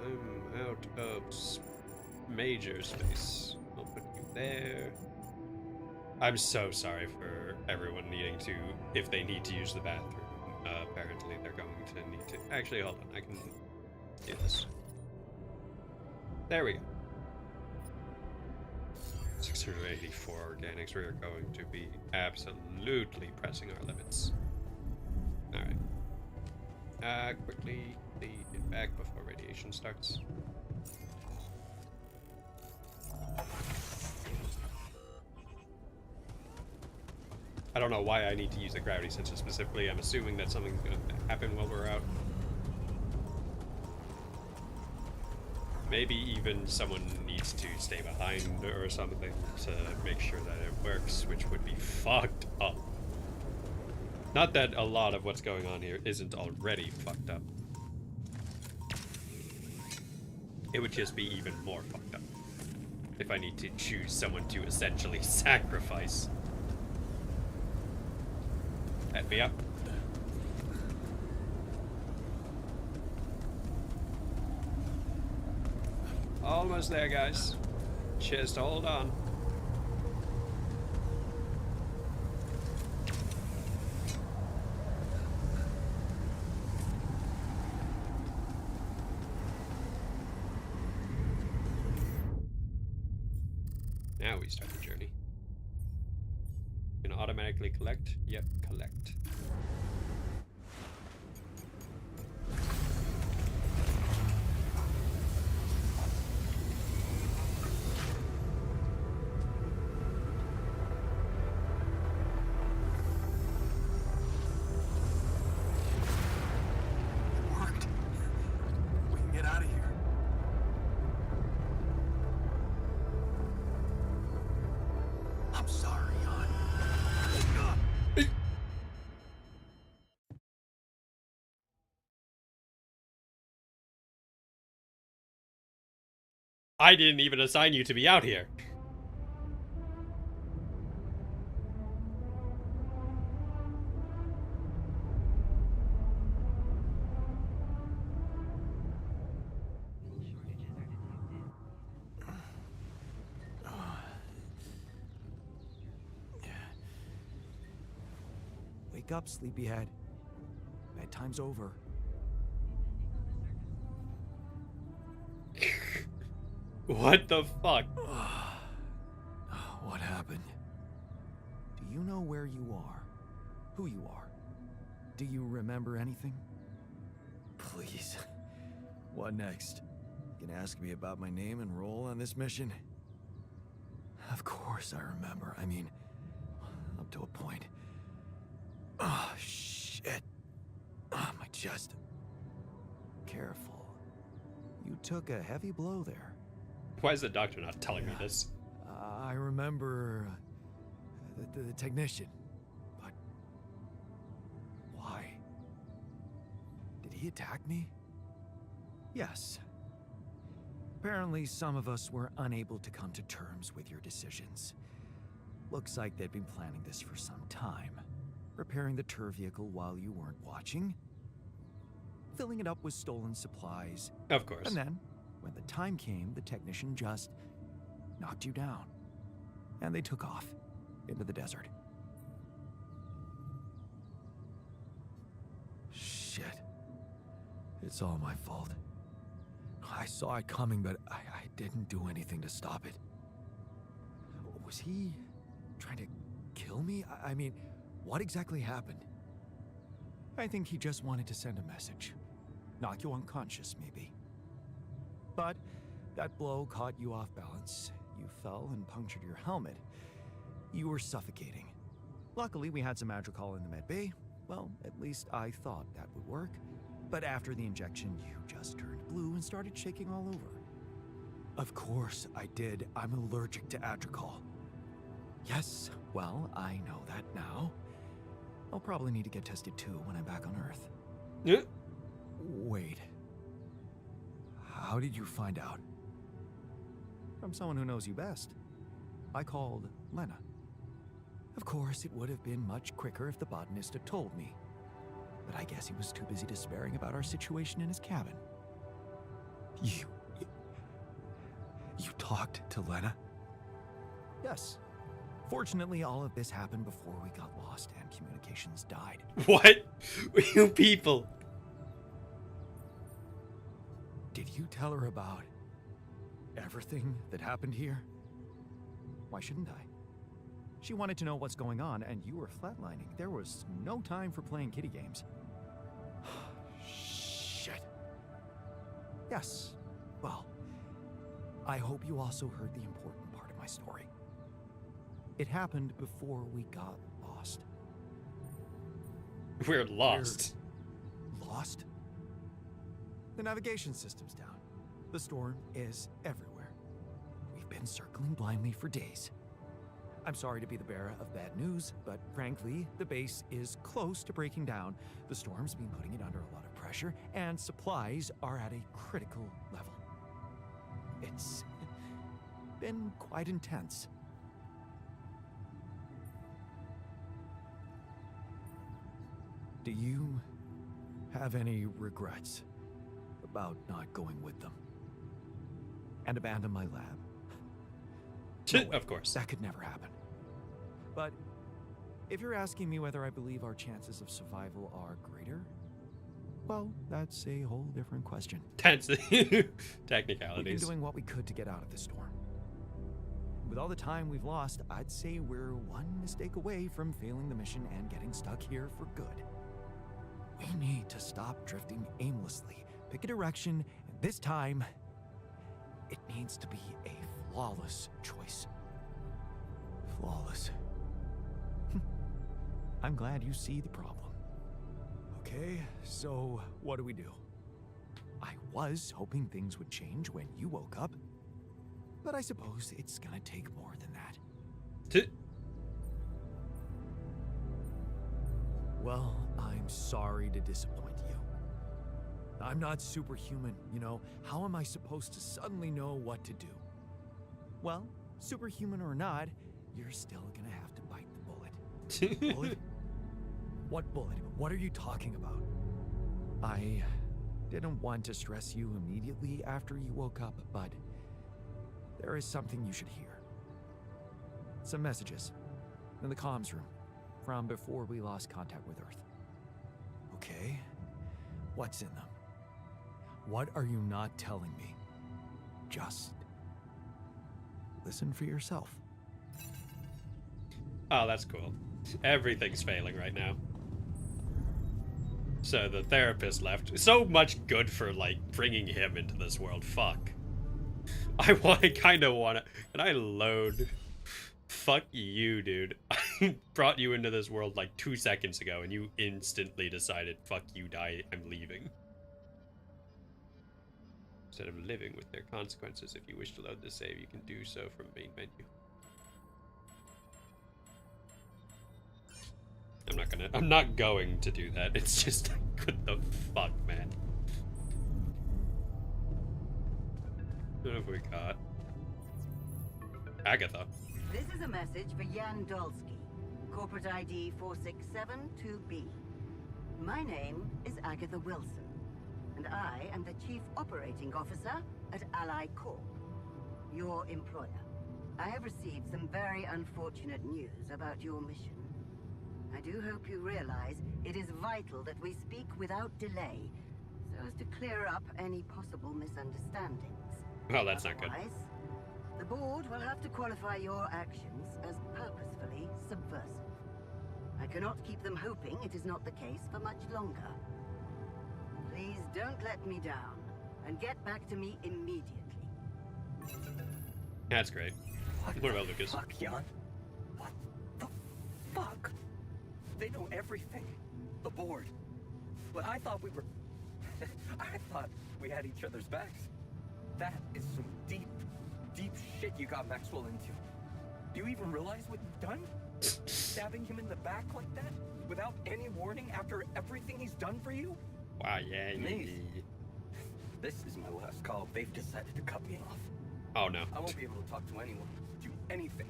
I'm out of major space. I'll put you there. I'm so sorry for everyone needing to, if they need to use the bathroom. Apparently they're going to need to... Actually, hold on. I can do this. There we go. 684 organics. We are going to be absolutely pressing our limits. Alright. Quickly get back before radiation starts. I don't know why I need to use the gravity sensor specifically. I'm assuming that something's going to happen while we're out. Maybe even someone needs to stay behind or something to make sure that it works, which would be fucked up. Not that a lot of what's going on here isn't already fucked up. It would just be even more fucked up if I need to choose someone to essentially sacrifice. Let me up. Almost there, guys. Just hold on. Now we start the journey. Can automatically collect? Yep, collect. It worked. We can get out of here. I'm sorry, Jan. I didn't even assign you to be out here. Wake up, sleepyhead. Bedtime's over. What the fuck? What happened? Do you know where you are? Who you are? Do you remember anything? Please. What next? Gonna ask me about my name and role on this mission? Of course I remember. I mean, up to a point. Oh, shit. Oh, my Just careful. You took a heavy blow there. Why is the doctor not telling me this? I remember the technician, but why? Did he attack me? Yes. Apparently, some of us were unable to come to terms with your decisions. Looks like they'd been planning this for some time. Repairing the tour vehicle while you weren't watching. Filling it up with stolen supplies. Of course. And then, when the time came, the technician just knocked you down. And they took off into the desert. Shit. It's all my fault. I saw it coming, but I didn't do anything to stop it. Was he trying to kill me? I mean, what exactly happened? I think he just wanted to send a message. Knock you unconscious, maybe. But that blow caught you off balance. You fell and punctured your helmet. You were suffocating. Luckily, we had some Madrigal in the med bay. Well, at least I thought that would work. But after the injection, you just turned blue and started shaking all over. Of course I did. I'm allergic to Adrical. Yes, well, I know that now. I'll probably need to get tested too when I'm back on Earth. Yeah. Wait. How did you find out? From someone who knows you best. I called Lena. Of course, it would have been much quicker if the botanist had told me. But I guess he was too busy despairing about our situation in his cabin. You talked to Lena? Yes. Fortunately, all of this happened before we got lost and communications died. What? You people. Did you tell her about everything that happened here? Why shouldn't I? She wanted to know what's going on, and you were flatlining. There was no time for playing kiddie games. Shit. Yes. Well, I hope you also heard the important part of my story. It happened before we got lost. We're lost. We're lost? The navigation system's down. The storm is everywhere. We've been circling blindly for days. I'm sorry to be the bearer of bad news, but frankly, the base is close to breaking down. The storm's been putting it under a lot of pressure, and supplies are at a critical level. It's been quite intense. Do you have any regrets about not going with them? And abandon my lab? No way. Of course. That could never happen. But if you're asking me whether I believe our chances of survival are greater, well, that's a whole different question. Tense. We've been Technicalities. doing what we could to get out of the storm. With all the time we've lost, I'd say we're one mistake away from failing the mission and getting stuck here for good. We need to stop drifting aimlessly, pick a direction, and this time, it needs to be a flawless choice. Flawless. I'm glad you see the problem. Okay, so what do we do? I was hoping things would change when you woke up, but I suppose it's gonna take more than that. Well, I'm sorry to disappoint you. I'm not superhuman, you know. How am I supposed to suddenly know what to do? Well, superhuman or not, you're still gonna have to bite the bullet. Bullet? What bullet? What are you talking about? I didn't want to stress you immediately after you woke up, but there is something you should hear. Some messages in the comms room from before we lost contact with Earth. Okay, what's in them? What are you not telling me? Just listen for yourself. Oh, that's cool. Everything's failing right now. So the therapist left. So much good for, like, bringing him into this world. Fuck. I kind of want to... Can I load? Fuck you, dude. brought you into this world like 2 seconds ago, and you instantly decided, fuck you, die, I'm leaving. Instead of living with their consequences, if you wish to load the save, you can do so from main menu. I'm not going to do that. It's just like, what the fuck, man? What have we got? Agatha. This is a message for Jan Dolsky, corporate ID 4672B. My name is Agatha Wilson, and I am the Chief Operating Officer at Ally Corp, your employer. I have received some very unfortunate news about your mission. I do hope you realize it is vital that we speak without delay, so as to clear up any possible misunderstandings. Well, that's not good. Otherwise, the board will have to qualify your actions as purposefully subversive. I cannot keep them hoping it is not the case for much longer. Please don't let me down, and get back to me immediately. That's great. What about Lucas? Fuck, Jan? What the fuck? They know everything. The board. But I thought we were... I thought we had each other's backs. That is some deep, deep shit you got Maxwell into. Do you even realize what you've done? Stabbing him in the back like that? Without any warning after everything he's done for you? Wow, yeah. This is my last call. They've decided to cut me off. Oh, no. I won't be able to talk to anyone, do anything.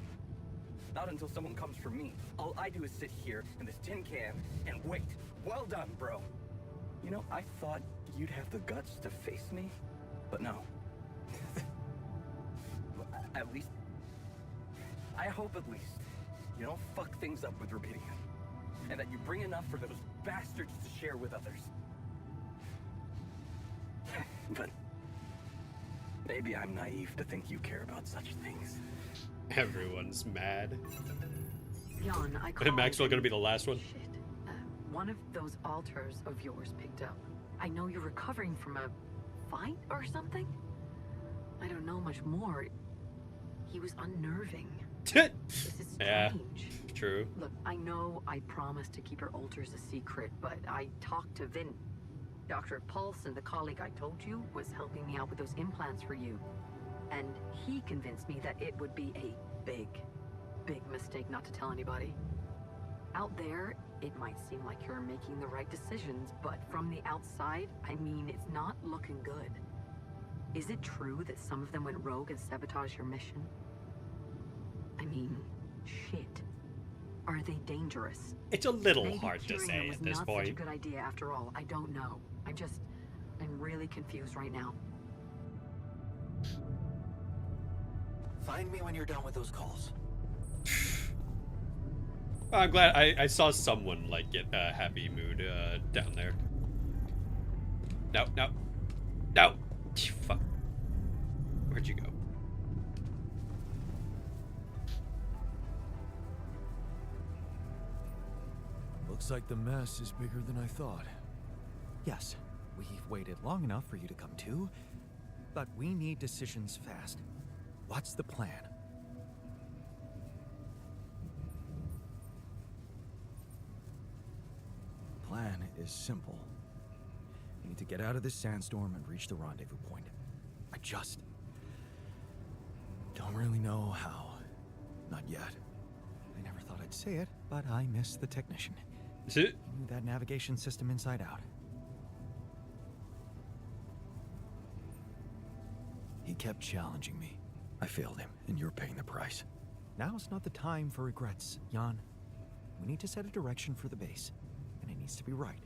Not until someone comes for me. All I do is sit here in this tin can and wait. Well done, bro. You know, I thought you'd have the guts to face me, but no. At least, I hope at least, you don't fuck things up with Rubidium. And that you bring enough for those bastards to share with others. But maybe I'm naive to think you care about such things. Everyone's mad. Jan, I Is called. Maxwell gonna be the last one? Shit. One of those altars of yours picked up. I know you're recovering from a fight or something? I don't know much more. He was unnerving. This is strange. Yeah, true. Look, I know I promised to keep your altars a secret, but I talked to Vin. Dr. Paulson, the colleague I told you, was helping me out with those implants for you. And he convinced me that it would be a big, big mistake not to tell anybody. Out there, it might seem like you're making the right decisions, but from the outside, I mean, it's not looking good. Is it true that some of them went rogue and sabotaged your mission? I mean, shit. Are they dangerous? It's a little Maybe hard to curing say them was at this not such a point. good idea after all. I don't know. I'm really confused right now. Find me when you're done with those calls. I'm glad I saw someone like get a happy mood down there. No, no, no! Fuck. Where'd you go? Looks like the mess is bigger than I thought. Yes, we've waited long enough for you to come to, but we need decisions fast. What's the plan? The plan is simple. We need to get out of this sandstorm and reach the rendezvous point. I just don't really know how. Not yet. I never thought I'd say it, but I miss the technician. Is it? He knew that navigation system inside out. He kept challenging me. I failed him, and you're paying the price. Now's not the time for regrets, Jan. We need to set a direction for the base, and it needs to be right.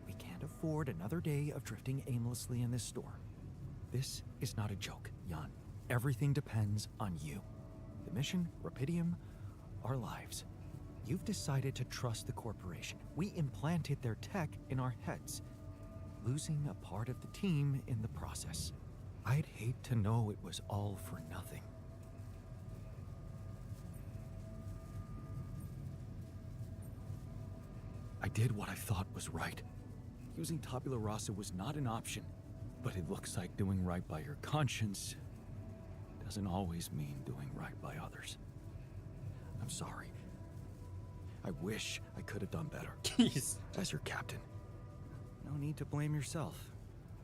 We can't afford another day of drifting aimlessly in this storm. This is not a joke, Jan. Everything depends on you. The mission, Rapidium, our lives. You've decided to trust the corporation. We implanted their tech in our heads, losing a part of the team in the process. I'd hate to know it was all for nothing. I did what I thought was right. Using tabula rasa was not an option, but it looks like doing right by your conscience doesn't always mean doing right by others. I'm sorry. I wish I could have done better. Jeez. As your captain. No need to blame yourself.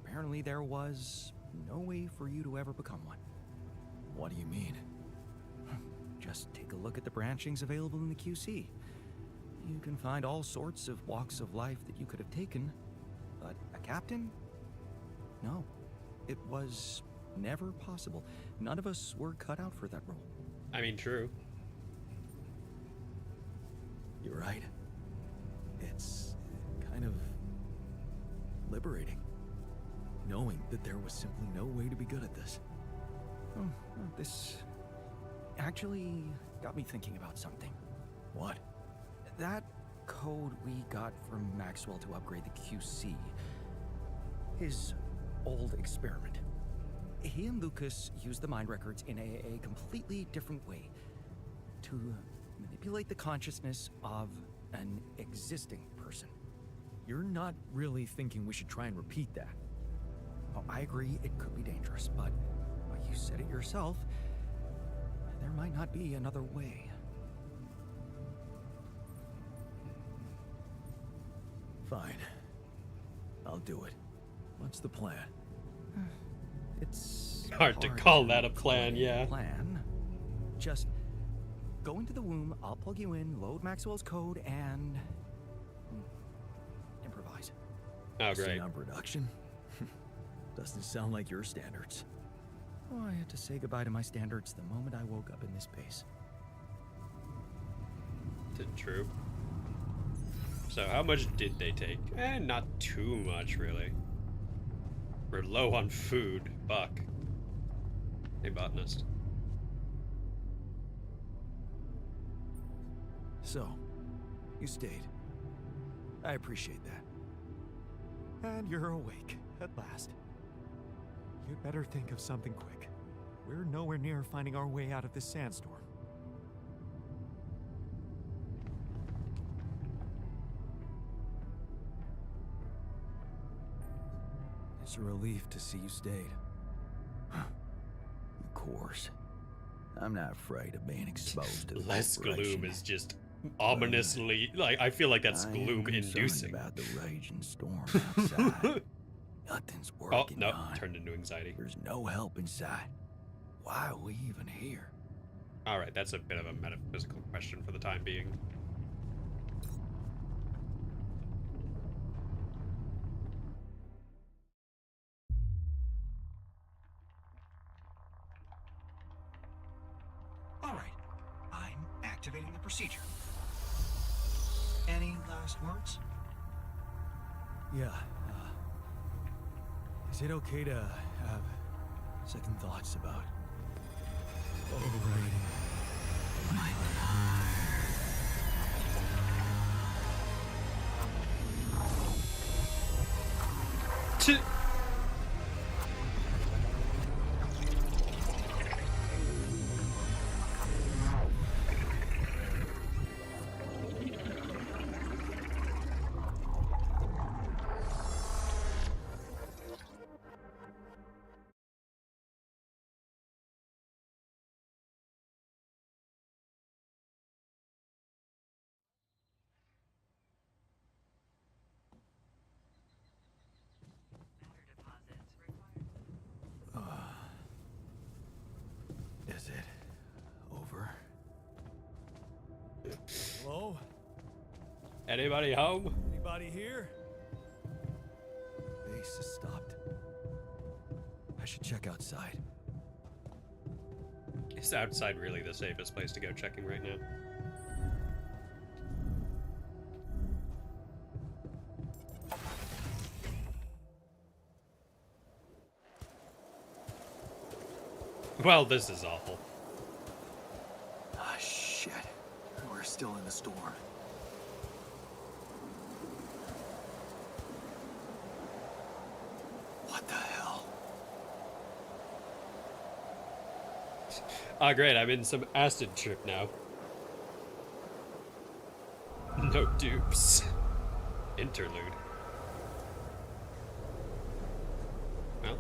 Apparently there was no way for you to ever become one. What do you mean? Just take a look at the branchings available in the QC. You can find all sorts of walks of life that you could have taken, but a captain? No. It was never possible. None of us were cut out for that role. I mean, true. You're right. It's kind of liberating, knowing that there was simply no way to be good at this. Oh, this actually got me thinking about something. What? That code we got from Maxwell to upgrade the QC, his old experiment. He and Lucas used the mind records in a completely different way to manipulate the consciousness of an existing person. You're not really thinking we should try and repeat that? Oh, I agree it could be dangerous, but well, you said it yourself. There might not be another way. Fine. I'll do it. What's the plan? It's Hard to call that a plan, yeah. Plan. Just go into the womb, I'll plug you in, load Maxwell's code, and improvise. Oh, great. On production? Doesn't sound like your standards. Oh, I had to say goodbye to my standards the moment I woke up in this base. True. So how much did they take? Not too much, really. We're low on food. Buck. Hey, botanist. So, you stayed. I appreciate that. And you're awake, at last. You'd better think of something quick. We're nowhere near finding our way out of this sandstorm. It's a relief to see you stayed. Of course. I'm not afraid of being exposed to the Less corporation. gloom is just ominously, like, I feel like that's I am gloom concerned inducing. about the raging storm outside. Nothing's Oh, working no, on. turned into anxiety. There's no help in sight. Why are we even here? Alright, that's a bit of a metaphysical question for the time being. All right, I'm activating the procedure. Any last words? Yeah, is it okay to have second thoughts about overriding my Is it over? Hello? Anybody home? Anybody here? Base has stopped. I should check outside. Is outside really the safest place to go checking right now? Well, this is awful. Ah, shit. We're still in the storm. What the hell? Ah, great, I'm in some acid trip now. No dupes. Interlude. Well,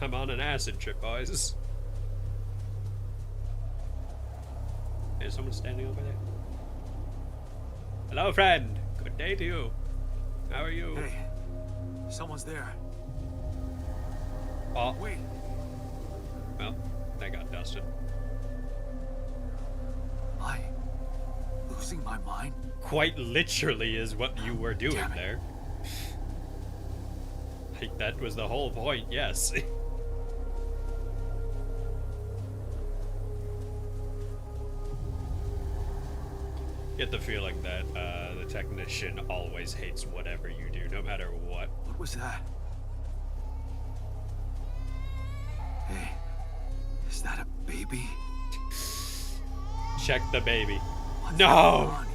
I'm on an acid trip, boys. Is someone standing over there? Hello, friend. Good day to you. How are you? Hey, someone's there. Oh, Wait. well, they got dusted. Am I losing my mind? Quite literally is what you were doing Damn it. there. Like, that was the whole point, yes. Get the feeling that the technician always hates whatever you do, no matter what. What was that? Hey, is that a baby? Check the baby. What's No! going on here?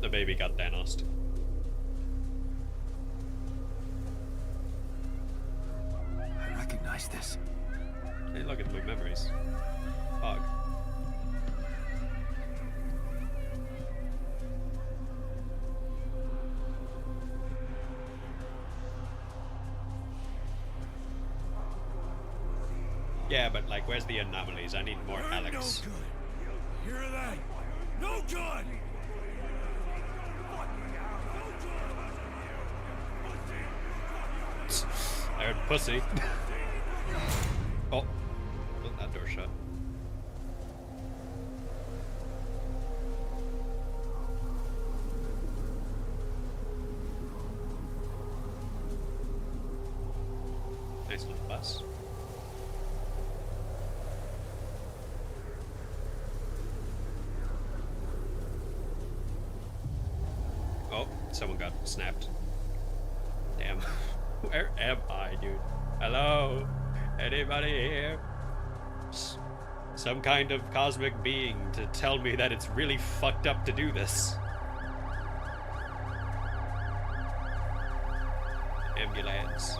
The baby got Thanos. I recognize this. Hey, look at blue memories. Hog. Yeah, but like, where's the anomalies? I need more Alex. No good. Hear that? No good. I heard pussy. Oh, that door shut. Nice little bus. Oh, someone got snapped. Damn. Where am I, dude? Hello? Anybody here? Some kind of cosmic being to tell me that it's really fucked up to do this. Ambulance.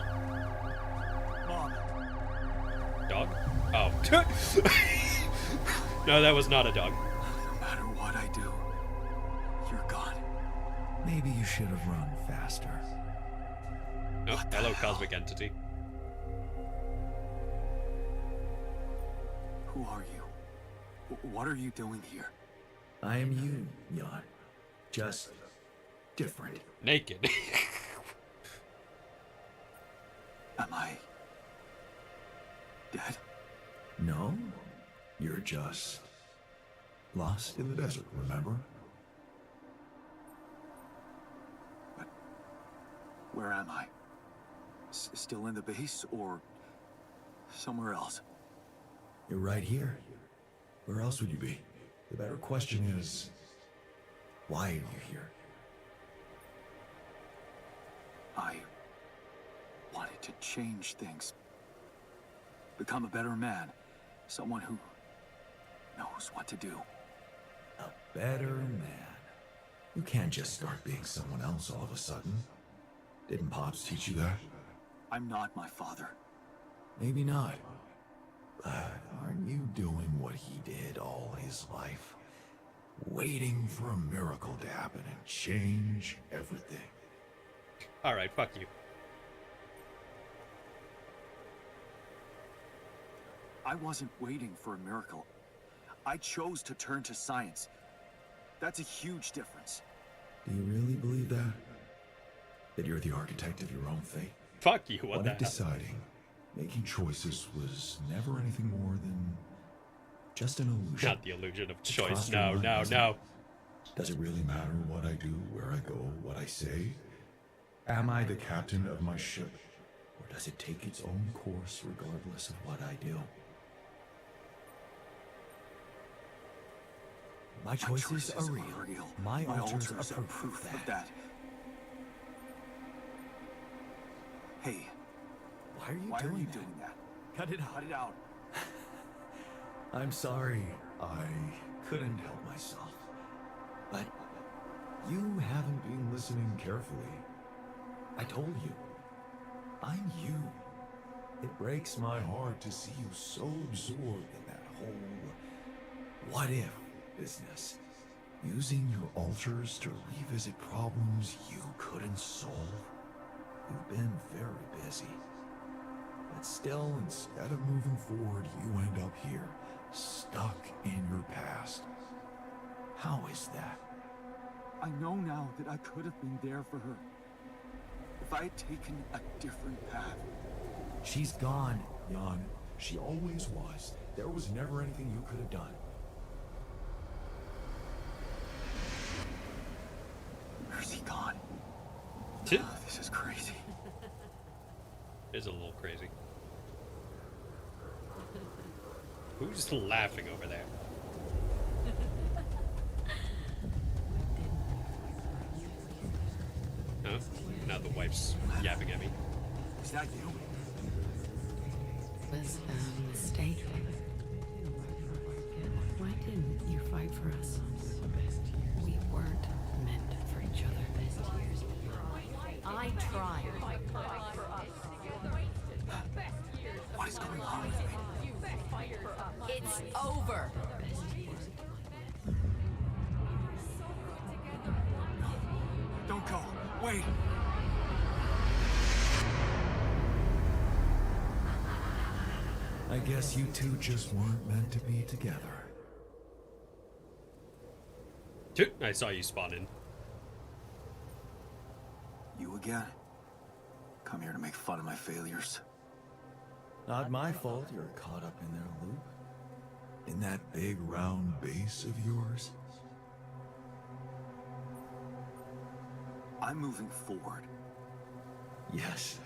Mom, Dog? Oh. No, that was not a dog. no matter what I do, you're gone. Maybe you should have run faster. Oh, What the hello, hell? cosmic entity. Who are you? What are you doing here? I am you, Jan. Just different. Naked. Am I dead? No, you're just lost in the desert, remember? But where am I? Still in the base or somewhere else? You're right here. Where else would you be? The better question is, why are you here? I wanted to change things. Become a better man. Someone who knows what to do. A better man. You can't just start being someone else all of a sudden. Didn't Pops teach you that? I'm not my father. Maybe not. But aren't you doing what he did all his life? Waiting for a miracle to happen and change everything. Alright, fuck you. I wasn't waiting for a miracle. I chose to turn to science. That's a huge difference. Do you really believe that? That you're the architect of your own fate? Fuck you, what What the if hell? deciding, making choices was never anything more than just an illusion? Not the illusion of Trust choice. your No, mind, no, doesn't no. it? Does it really matter what I do, where I go, what I say? Am I the captain of my ship? Or does it take its own course regardless of what I do? My choices are real. My altars are proof of that. Hey, Why are you why doing are you that? doing that? Cut it out. Cut it out. I'm sorry. I couldn't help myself. But you haven't been listening carefully. I told you. I'm you. It breaks my heart to see you so absorbed in that whole what if business. Using your altars to revisit problems you couldn't solve. You've been very busy. But still, instead of moving forward, you end up here, stuck in your past. How is that? I know now that I could have been there for her. If I had taken a different path. She's gone, Jan. She always was. There was never anything you could have done. Where's he gone? Tch. This is crazy. It's a little crazy. Who's laughing over there? Huh? Now the wife's yapping at me. Is that you? It was a mistake. Why didn't you fight for us? We weren't meant for each other. I tried. What is going on with me? It's over. Don't go. Wait. I guess you two just weren't meant to be together. Dude, I saw you spawn in. You again? Come here to make fun of my failures. Not my fault you're caught up in their loop. In that big round base of yours. I'm moving forward. Yes.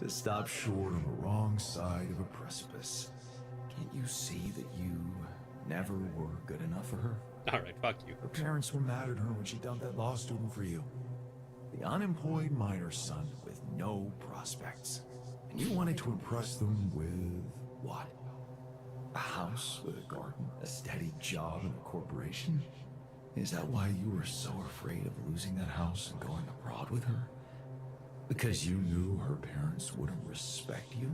To stop short on the wrong side of a precipice. Can't you see that you never were good enough for her? Alright, fuck you. Her parents were mad at her when she dumped that law student for you. The unemployed miner's son with no prospects. And you wanted to impress them with what? A house with a garden, a steady job in a corporation? Is that why you were so afraid of losing that house and going abroad with her? Because you knew her parents wouldn't respect you?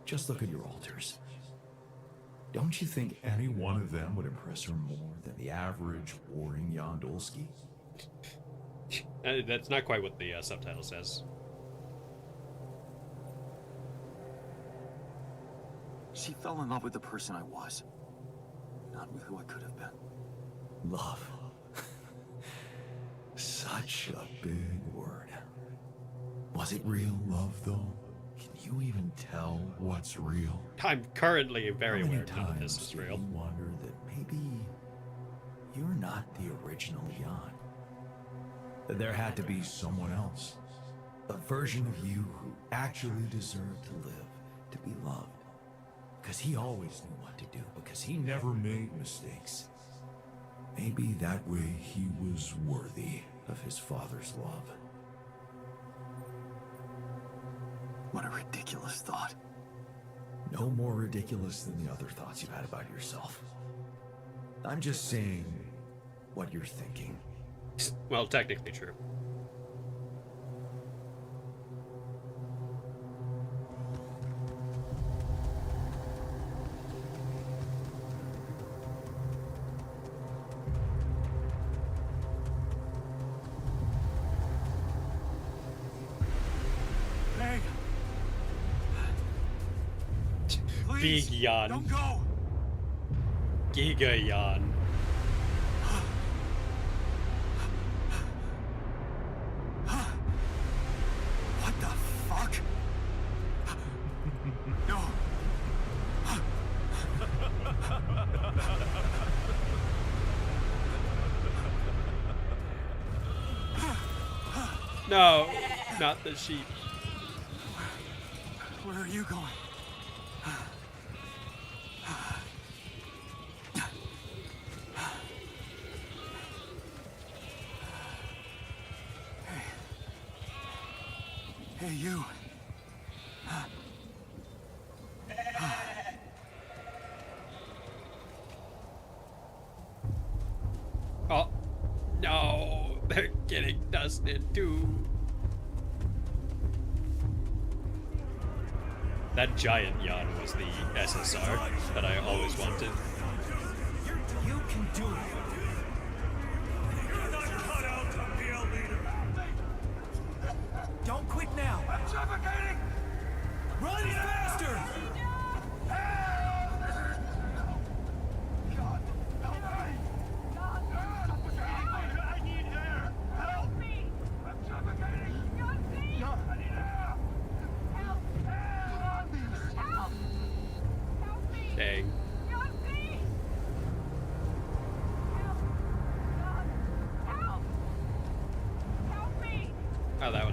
Just look at your altars. Don't you think any one of them would impress her more than the average warring Yandolski? That's not quite what the subtitle says. She fell in love with the person I was, not with who I could have been. Love. Such a big word. Was it real love, though? Can you even tell what's real? I'm currently very How many aware none of this times is did real. you wonder that maybe you're not the original Jan? That there had to be someone else. A version of you who actually deserved to live, to be loved. Because he always knew what to do, because he never made mistakes. Maybe that way he was worthy of his father's love. What a ridiculous thought. No more ridiculous than the other thoughts you've had about yourself. I'm just saying what you're thinking. Well, technically true. Hey! Big Please, Jan. don't go! Giga Jan. What the fuck? No. No, not the sheep. Where are you going? Hey, you. Oh, no, they're getting dusted too. That giant Jan was the SSR that I always wanted. You can do it. You're not cut out to be a leader. Don't quit now. I'm suffocating. Run faster! God, help me. I need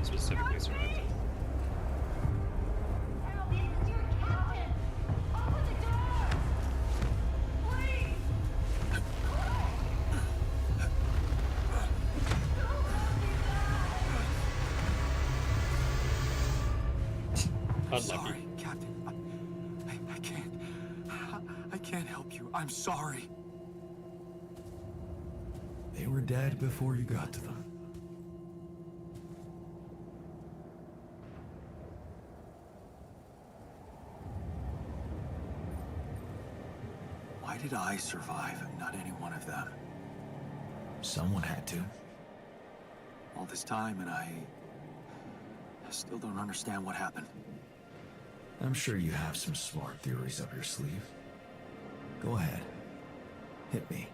one specifically survived it. This is your captain! Open the door! Please! I'm Unlucky. sorry, Captain. I can't. I can't help you. I'm sorry. They were dead before you got to them. Why did I survive and not any one of them? Someone had to. All this time and I still don't understand what happened. I'm sure you have some smart theories up your sleeve. Go ahead. Hit me.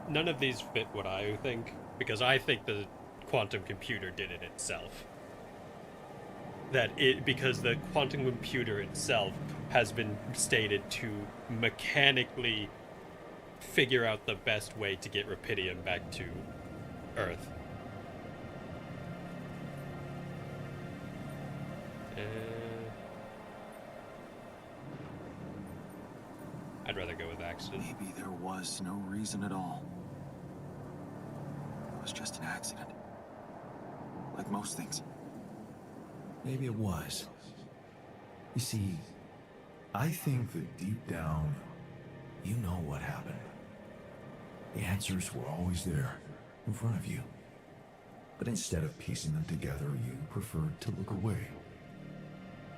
None of these fit what I think, because I think the quantum computer did it itself. Because the quantum computer itself has been stated to mechanically figure out the best way to get Rapidium back to Earth. I'd rather go with accident. Maybe there was no reason at all. It was just an accident. Like most things. Maybe it was. You see, I think that deep down, you know what happened. The answers were always there, in front of you. But instead of piecing them together, you preferred to look away.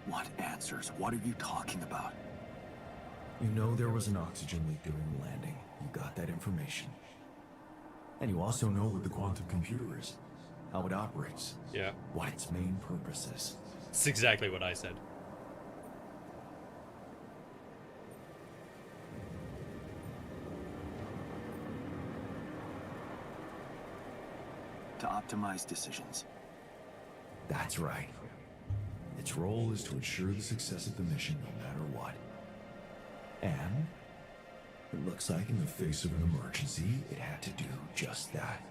What answers? What are you talking about? You know there was an oxygen leak during the landing. You got that information. And you also know what the quantum computer is, how it operates, Yeah, what its main purpose is. it's exactly what I said. To optimize decisions. That's right. Its role is to ensure the success of the mission no matter what. And it looks like in the face of an emergency, it had to do just that.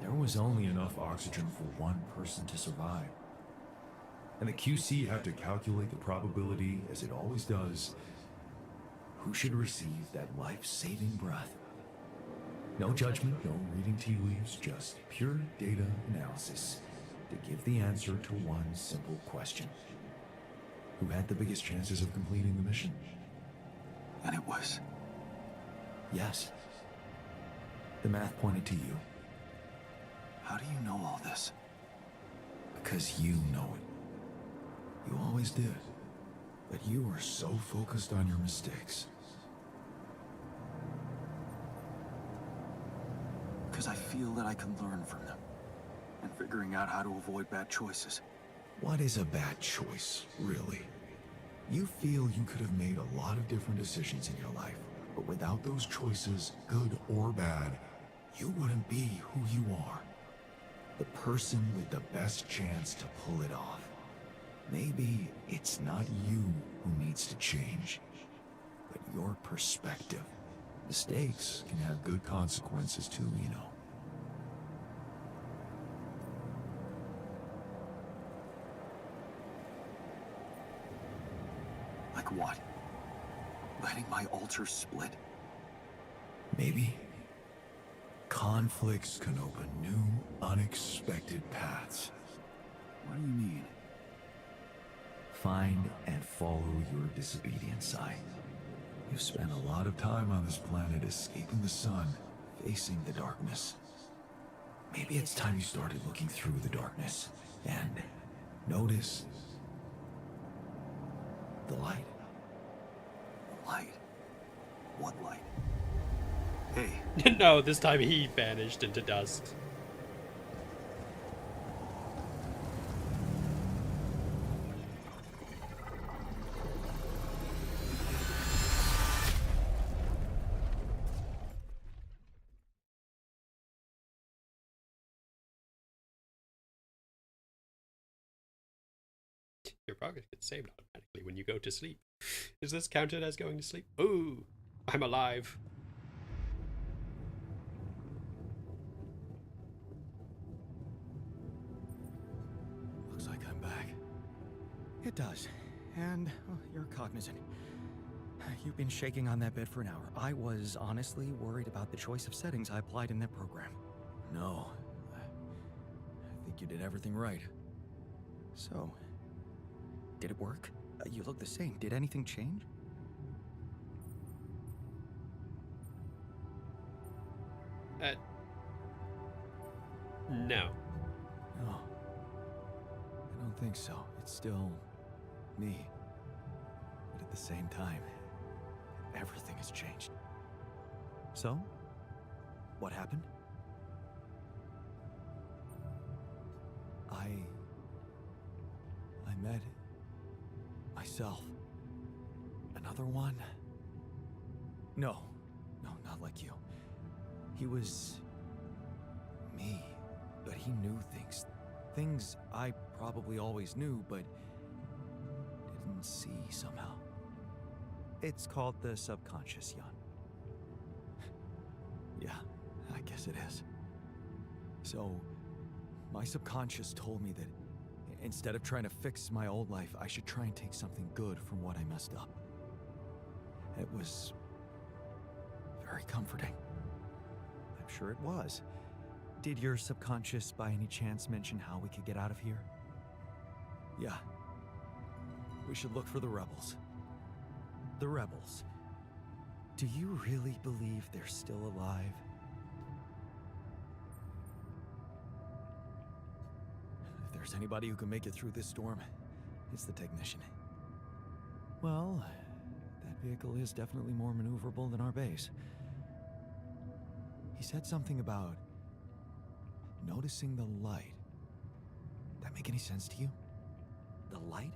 There was only enough oxygen for one person to survive. And the QC had to calculate the probability, as it always does, who should receive that life-saving breath. No judgment, no reading tea leaves, just pure data analysis to give the answer to one simple question. Who had the biggest chances of completing the mission? And it was. Yes. The math pointed to you. How do you know all this? Because you know it. You always did. But you were so focused on your mistakes. Because I feel that I can learn from them. And figuring out how to avoid bad choices. What is a bad choice, really? You feel you could have made a lot of different decisions in your life, but without those choices, good or bad, you wouldn't be who you are. The person with the best chance to pull it off. Maybe it's not you who needs to change, but your perspective. Mistakes can have good consequences too, you know. Like what? Letting my altar split? Maybe. Conflicts can open new, unexpected paths. What do you mean? Find and follow your disobedient side. You've spent a lot of time on this planet escaping the sun, facing the darkness. Maybe it's time you started looking through the darkness and notice the light. Light? What light? Hey, No, this time he vanished into dust. Your progress gets saved automatically when you go to sleep. Is this counted as going to sleep? Ooh, I'm alive. Looks like I'm back. It does. And you're cognizant. You've been shaking on that bed for an hour. I was honestly worried about the choice of settings I applied in that program. No. I think you did everything right. So, did it work? You look the same. Did anything change? No. No. I don't think so. It's still me. But at the same time, everything has changed. So, what happened? I met myself. Another one? No, not like you. He was me, but he knew things. Things I probably always knew, but didn't see somehow. It's called the subconscious, Jan. Yeah, I guess it is. So, my subconscious told me that instead of trying to fix my old life, I should try and take something good from what I messed up. It was very comforting. I'm sure it was. Did your subconscious by any chance mention how we could get out of here? Yeah. We should look for the rebels. The rebels. Do you really believe they're still alive? If there's anybody who can make it through this storm, it's the technician. Well, that vehicle is definitely more maneuverable than our base. He said something about noticing the light. That make any sense to you? The light?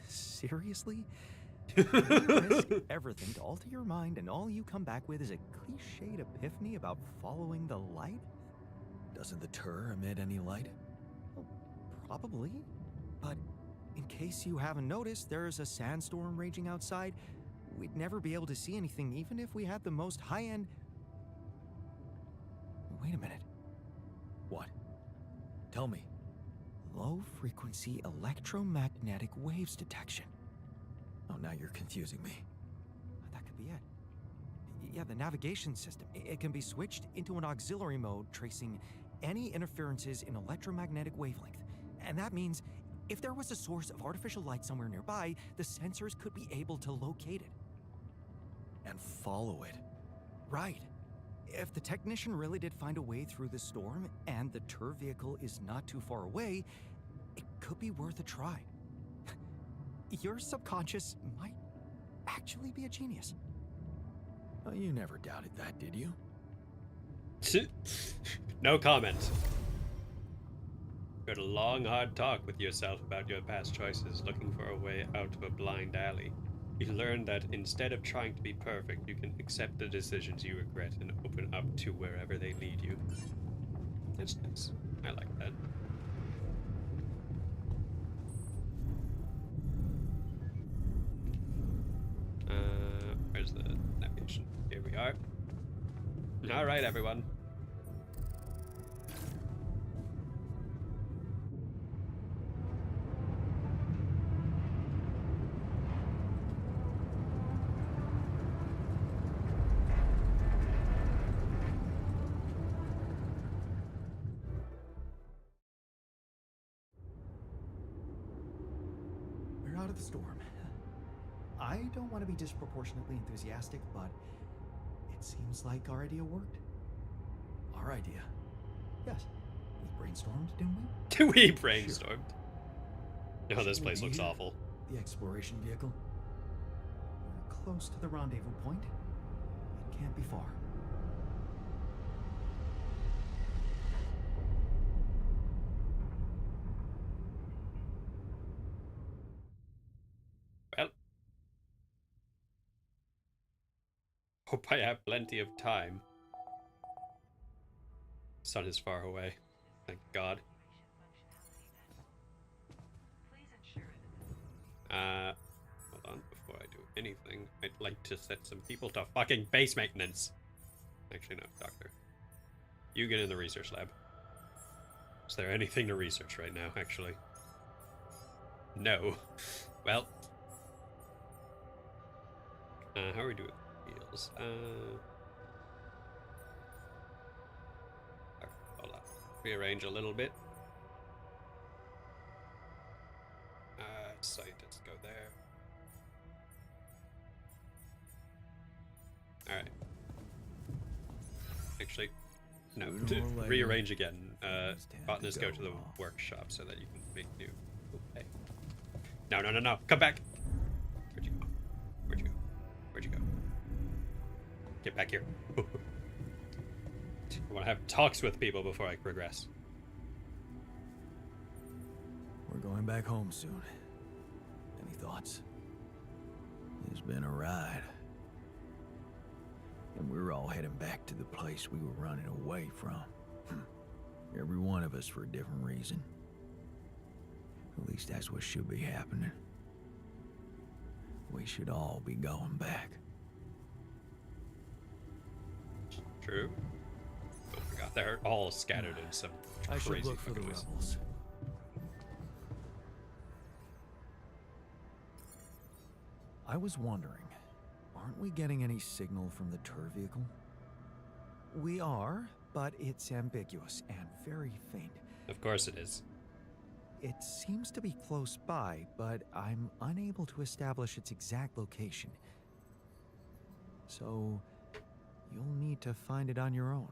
Seriously? You risk everything to alter your mind, and all you come back with is a cliched epiphany about following the light? Doesn't the tur emit any light? Well, probably. But in case you haven't noticed, there's a sandstorm raging outside. We'd never be able to see anything, even if we had the most high-end... Wait a minute. What? Tell me. Low-frequency electromagnetic waves detection. Oh, now you're confusing me. That could be it. Yeah, the navigation system. It can be switched into an auxiliary mode, tracing any interferences in electromagnetic wavelength. And that means if there was a source of artificial light somewhere nearby, the sensors could be able to locate it. And follow it. Right. If the technician really did find a way through the storm, and the tur vehicle is not too far away, it could be worth a try. Your subconscious might actually be a genius. Well, you never doubted that, did you? No comment. You had a long, hard talk with yourself about your past choices, looking for a way out of a blind alley. You learned that instead of trying to be perfect, you can accept the decisions you regret and open up to wherever they lead you. That's nice. I like that. Where's the navigation? Here we are. All right, everyone. We're out of the storm. I don't want to be disproportionately enthusiastic, but it seems like our idea worked. Our idea? Yes. We brainstormed, didn't we? We brainstormed. Sure. Oh, this Should place we looks be awful. The exploration vehicle? We're close to the rendezvous point. It can't be far. Well, hope I have plenty of time. Sun is far away. Thank God. Hold on before I do anything, I'd like to set some people to fucking base maintenance. Actually, no, doctor. You get in the research lab. Is there anything to research right now, actually? No. Well. How are we doing with heals? Hold on. Rearrange a little bit. Scientists go there. Alright. Actually, no. Rearrange again. Botanists go to the workshop so that you can make new. Okay. No, no, no, no. Come back. Where'd you go? Where'd you go? Where'd you go? Get back here. I want to have talks with people before I progress. We're going back home soon. Any thoughts? It's been a ride. And we're all heading back to the place we were running away from. Every one of us for a different reason. At least that's what should be happening. We should all be going back. True. Oh my god, they're all scattered in some I should crazy look for the fucking ways. rebels. I was wondering, aren't we getting any signal from the tour vehicle? We are, but it's ambiguous and very faint. Of course it is. It seems to be close by, but I'm unable to establish its exact location. So, you'll need to find it on your own.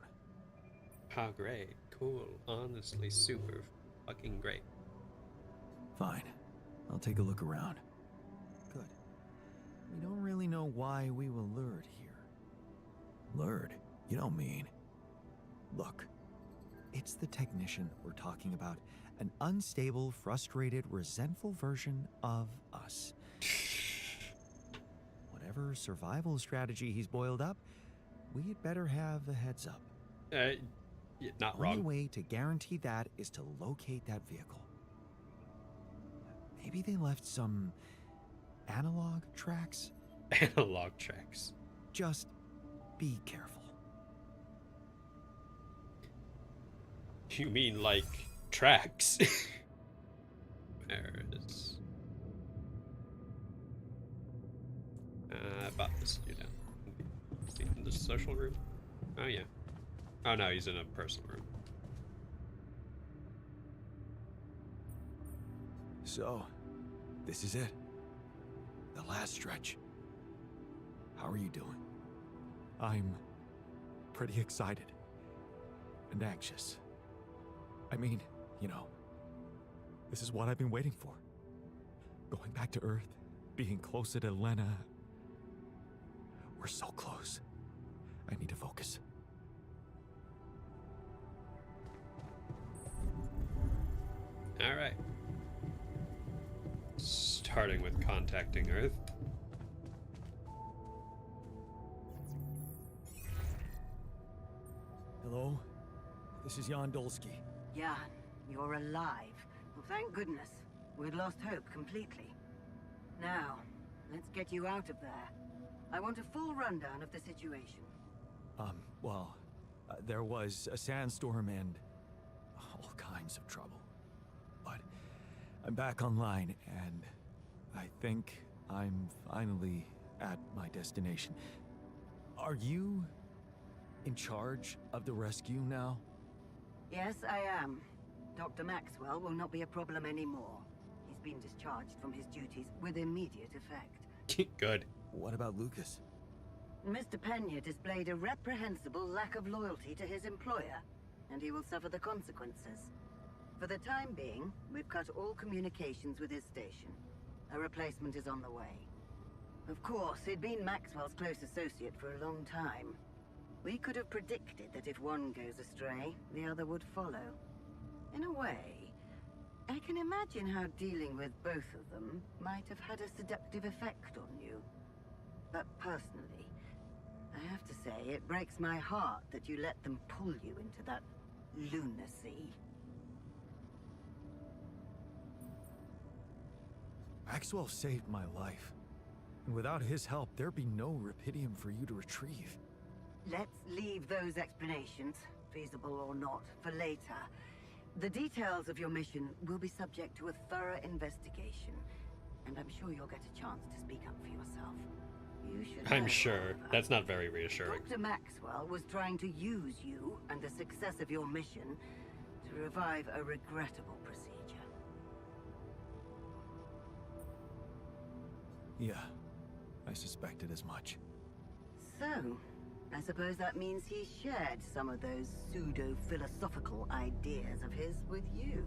Ah, great. Cool. Honestly, super fucking great. Fine. I'll take a look around. Good. We don't really know why we were lured here. Lured? You don't mean... Look. It's the technician we're talking about. An unstable, frustrated, resentful version of us. Whatever survival strategy he's boiled up, we'd better have a heads up. Not The only wrong. way to guarantee that is to locate that vehicle. Maybe they left some analog tracks? Analog tracks. Just be careful. You mean like tracks? There it is. About this student. Is he in the social room? Oh yeah. Oh no, he's in a personal room. So, this is it. The last stretch. How are you doing? I'm pretty excited. And anxious. I mean, you know, this is what I've been waiting for. Going back to Earth, being closer to Lena. We're so close. I need to focus. Alright. Starting with contacting Earth. Hello? This is Jan Dolsky. Jan, you're alive. Well, thank goodness. We'd lost hope completely. Now, let's get you out of there. I want a full rundown of the situation. Well, there was a sandstorm and all kinds of trouble. But I'm back online, and I think I'm finally at my destination. Are you in charge of the rescue now? Yes, I am. Dr. Maxwell will not be a problem anymore. He's been discharged from his duties with immediate effect. Good. What about Lucas? Mr. Pena displayed a reprehensible lack of loyalty to his employer, and he will suffer the consequences. For the time being, we've cut all communications with his station. A replacement is on the way. Of course, he'd been Maxwell's close associate for a long time. We could have predicted that if one goes astray, the other would follow. In a way, I can imagine how dealing with both of them might have had a seductive effect on you. But personally, I have to say it breaks my heart that you let them pull you into that lunacy. Maxwell saved my life. Without his help, there'd be no Rapidium for you to retrieve. Let's leave those explanations, feasible or not, for later. The details of your mission will be subject to a thorough investigation, and I'm sure you'll get a chance to speak up for yourself. You should I'm know, sure. however, That's not very reassuring. Dr. Maxwell was trying to use you and the success of your mission to revive a regrettable procedure. Yeah, I suspected as much. So, I suppose that means he shared some of those pseudo-philosophical ideas of his with you.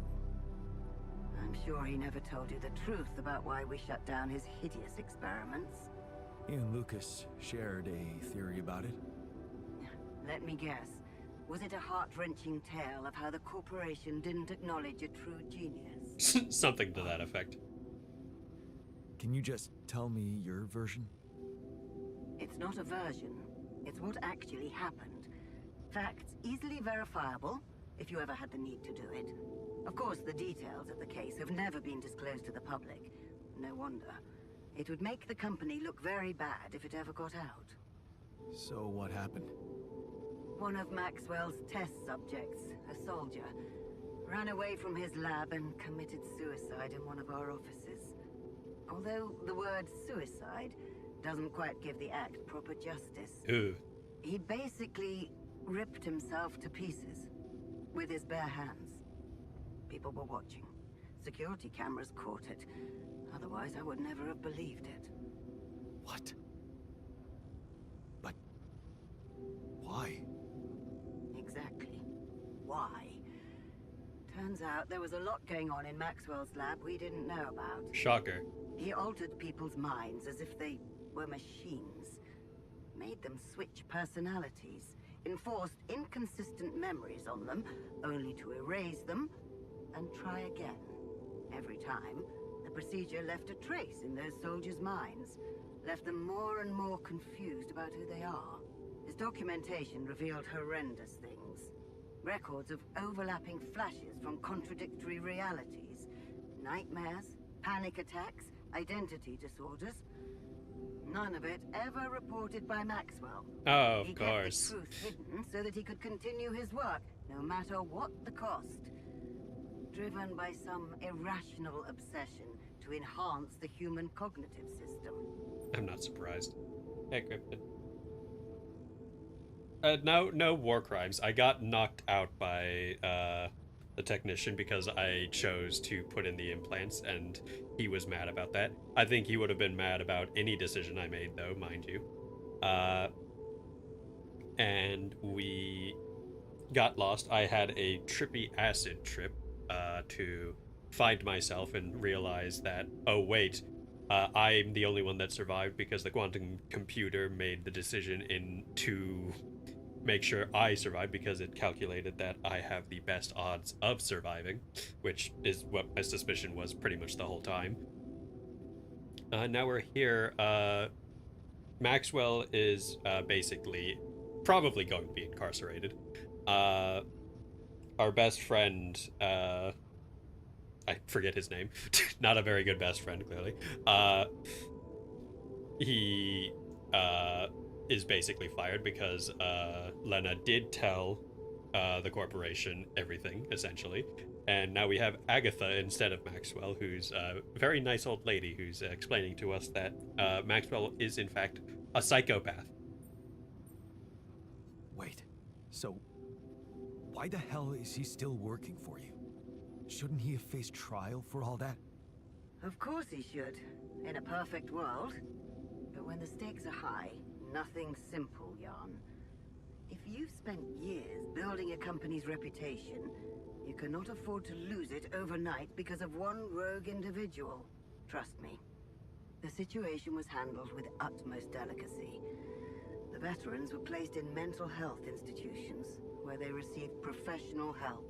I'm sure he never told you the truth about why we shut down his hideous experiments. He and Lucas shared a theory about it. Let me guess. Was it a heart-wrenching tale of how the corporation didn't acknowledge a true genius? Something to that effect. Can you just tell me your version? It's not a version. It's what actually happened. Facts easily verifiable, if you ever had the need to do it. Of course, the details of the case have never been disclosed to the public. No wonder. It would make the company look very bad if it ever got out. So what happened? One of Maxwell's test subjects, a soldier, ran away from his lab and committed suicide in one of our offices. Although the word suicide doesn't quite give the act proper justice. Ooh. He basically ripped himself to pieces with his bare hands. People were watching. Security cameras caught it. Otherwise, I would never have believed it. What? But why? Exactly. Why? Turns out there was a lot going on in Maxwell's lab we didn't know about. Shocker. He altered people's minds as if they were machines. Made them switch personalities. Enforced inconsistent memories on them, only to erase them and try again. Every time, the procedure left a trace in those soldiers' minds. Left them more and more confused about who they are. His documentation revealed horrendous things. Records of overlapping flashes from contradictory realities. Nightmares, panic attacks, identity disorders. None of it ever reported by Maxwell. Oh, of He course. kept the truth hidden so that he could continue his work, no matter what the cost. Driven by some irrational obsession to enhance the human cognitive system. I'm not surprised. Hey, Griffin. No war crimes. I got knocked out by the technician because I chose to put in the implants, and he was mad about that. I think he would have been mad about any decision I made, though, mind you. And we got lost. I had a trippy acid trip to find myself and realize that, oh wait, I'm the only one that survived because the quantum computer made the decision to make sure I survive because it calculated that I have the best odds of surviving, which is what my suspicion was pretty much the whole time. Now we're here. Maxwell is basically probably going to be incarcerated. Our best friend, I forget his name. Not a very good best friend, clearly. He is basically fired because Lena did tell the corporation everything, essentially. And now we have Agatha instead of Maxwell, who's a very nice old lady who's explaining to us that Maxwell is, in fact, a psychopath. Wait, so why the hell is he still working for you? Shouldn't he have faced trial for all that? Of course he should, in a perfect world. But when the stakes are high, nothing's simple, Jan. If you've spent years building a company's reputation, you cannot afford to lose it overnight because of one rogue individual. Trust me. The situation was handled with utmost delicacy. The veterans were placed in mental health institutions, where they received professional help,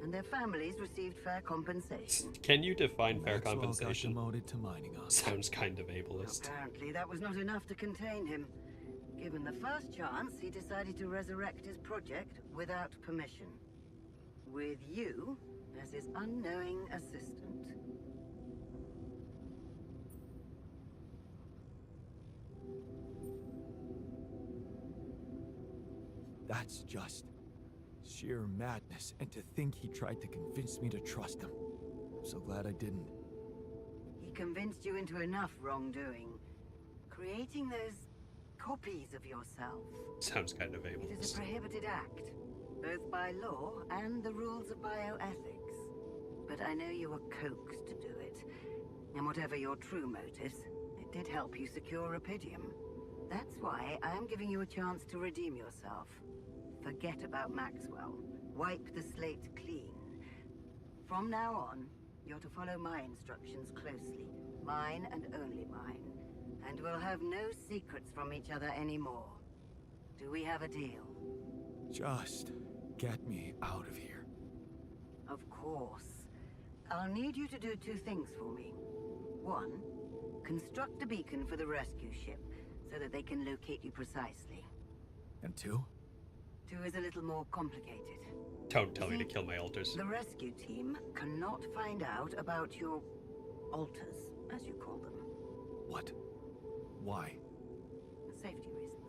and their families received fair compensation. Can you define fair Maxwell compensation? got demoted to mining ops. Sounds kind of ableist. Apparently, that was not enough to contain him. Given the first chance, he decided to resurrect his project without permission. With you as his unknowing assistant. That's just sheer madness, and to think he tried to convince me to trust him. I'm so glad I didn't. He convinced you into enough wrongdoing. Creating those copies of yourself. Sounds kind of It is aimless. a prohibited act, both by law and the rules of bioethics. But I know you were coaxed to do it. And whatever your true motives, it did help you secure Rapidium. That's why I am giving you a chance to redeem yourself. Forget about Maxwell. Wipe the slate clean. From now on, you're to follow my instructions closely. Mine and only mine. And we'll have no secrets from each other anymore. Do we have a deal? Just get me out of here. Of course. I'll need you to do two things for me. One, construct a beacon for the rescue ship, so that they can locate you precisely. And two? Two is a little more complicated. Don't tell me to kill my altars. The rescue team cannot find out about your altars, as you call them. What? Why? Safety reasons.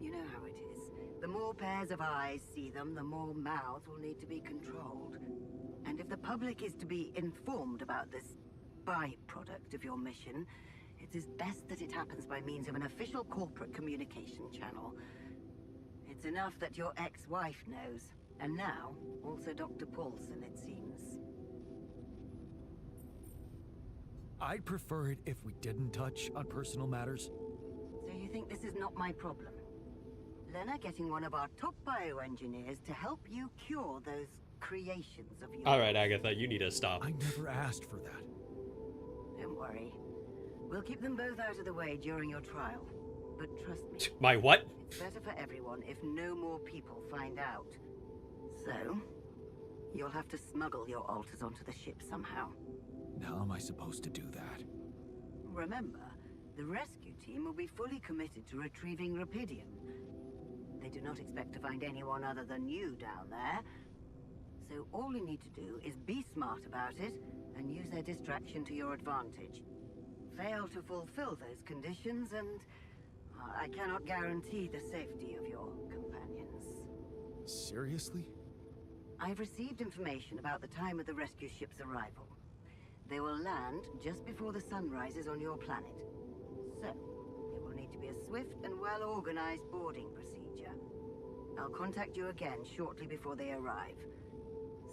You know how it is. The more pairs of eyes see them, the more mouths will need to be controlled. And if the public is to be informed about this byproduct of your mission, it is best that it happens by means of an official corporate communication channel. It's enough that your ex-wife knows, and now also Dr. Paulson, it seems. I'd prefer it if we didn't touch on personal matters. So you think this is not my problem? Lena getting one of our top bioengineers to help you cure those creations of yours. Alright, Agatha, you need to stop. I never asked for that. Don't worry. We'll keep them both out of the way during your trial. But trust me, My what? it's better for everyone if no more people find out. So, you'll have to smuggle your altars onto the ship somehow. How am I supposed to do that? Remember, the rescue team will be fully committed to retrieving Rapidium. They do not expect to find anyone other than you down there. So all you need to do is be smart about it and use their distraction to your advantage. Fail to fulfill those conditions and I cannot guarantee the safety of your companions. Seriously? I've received information about the time of the rescue ship's arrival. They will land just before the sun rises on your planet. So, it will need to be a swift and well-organized boarding procedure. I'll contact you again shortly before they arrive.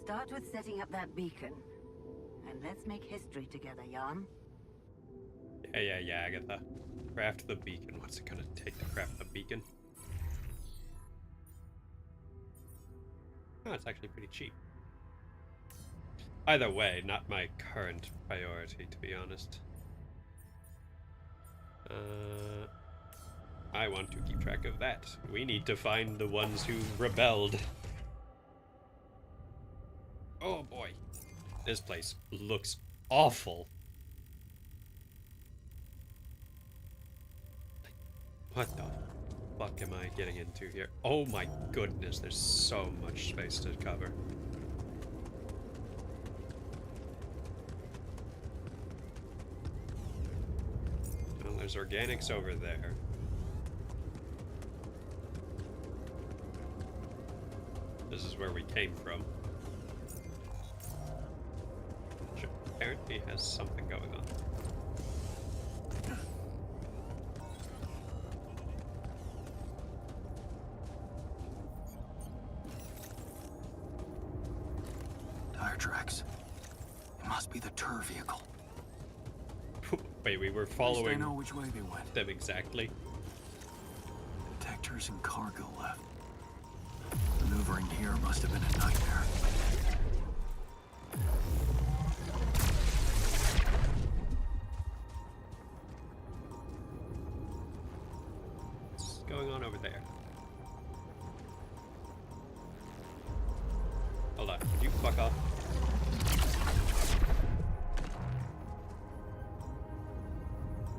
Start with setting up that beacon. And let's make history together, Jan. Yeah, Agatha. Craft the beacon. What's it gonna take to craft the beacon? Oh, it's actually pretty cheap. Either way, not my current priority, to be honest. I want to keep track of that. We need to find the ones who rebelled. Oh boy. This place looks awful. What the fuck am I getting into here? Oh my goodness, there's so much space to cover. Well, there's organics over there. This is where we came from. Which apparently has something going on. Tire tracks. It must be the tour vehicle. Wait, we were At least I following know which way they went. them exactly. Detectors and cargo left. Maneuvering here must have been a nightmare. What's going on over there? Hold on, could you fuck off?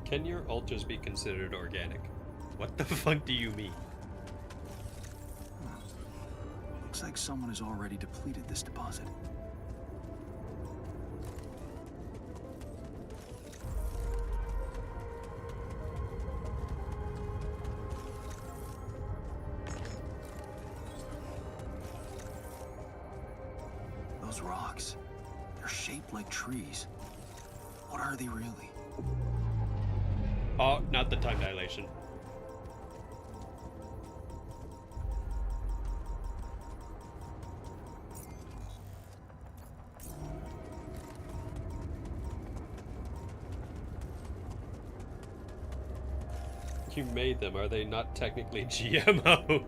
Can your altars be considered organic? What the fuck do you mean? Looks like someone has already depleted this deposit. those rocks. They're shaped like trees. What are they really? Oh, not the time dilation. You made them. Are they not technically GMO?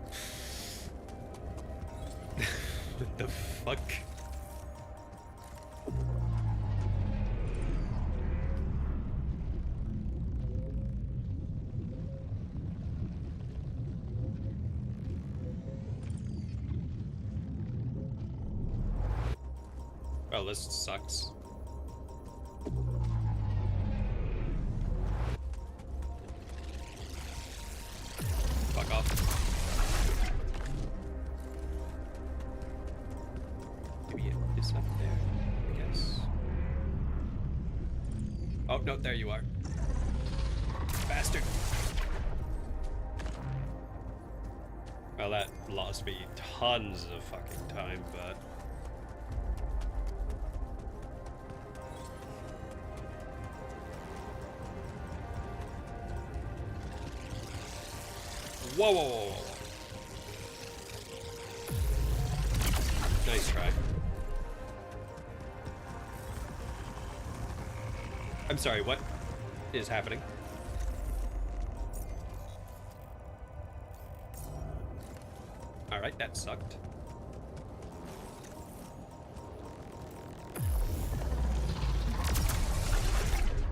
What the fuck? Well, this sucks. Fuck off. Maybe it is up there, I guess. Oh, no, there you are. Bastard. Well, that lost me tons of fucking time, but... Whoa, whoa, whoa, whoa. Nice try. I'm sorry, what is happening? Alright, that sucked.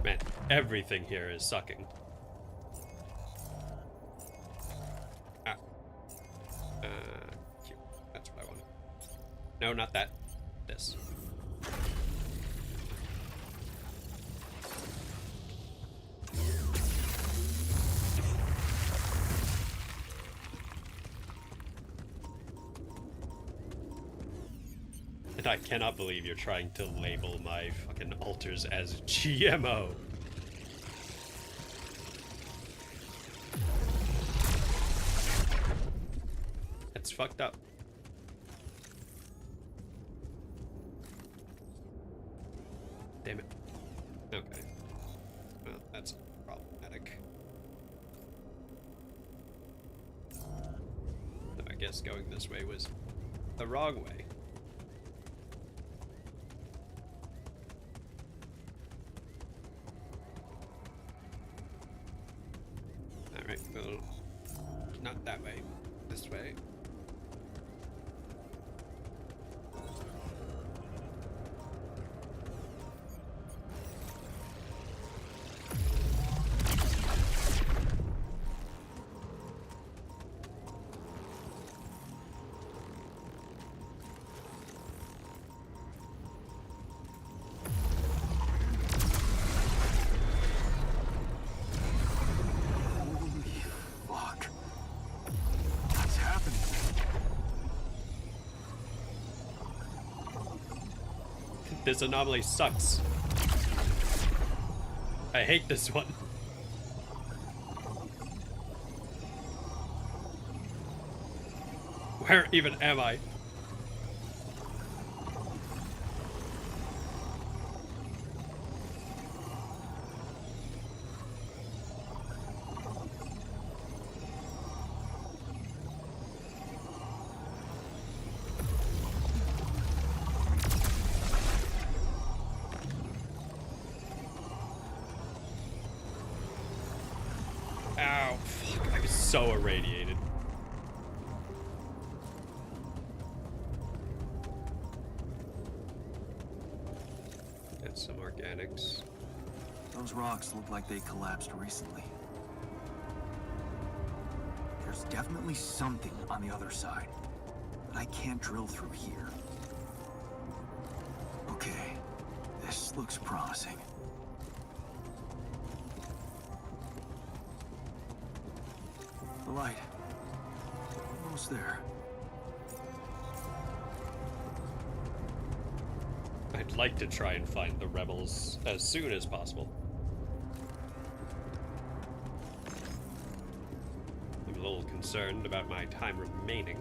Man, everything here is sucking. Here. That's what I wanted. No, not that. This. And I cannot believe you're trying to label my fucking altars as GMO. That's fucked up. Damn it. Okay. Well, that's problematic. I guess going this way was the wrong way. Alright, well, not that way. This way. This anomaly sucks. I hate this one. Where even am I? Ow, fuck, I'm so irradiated. And some organics. Those rocks look like they collapsed recently. There's definitely something on the other side, but I can't drill through here. Okay, this looks promising. The light. Almost there. I'd like to try and find the rebels as soon as possible. I'm a little concerned about my time remaining.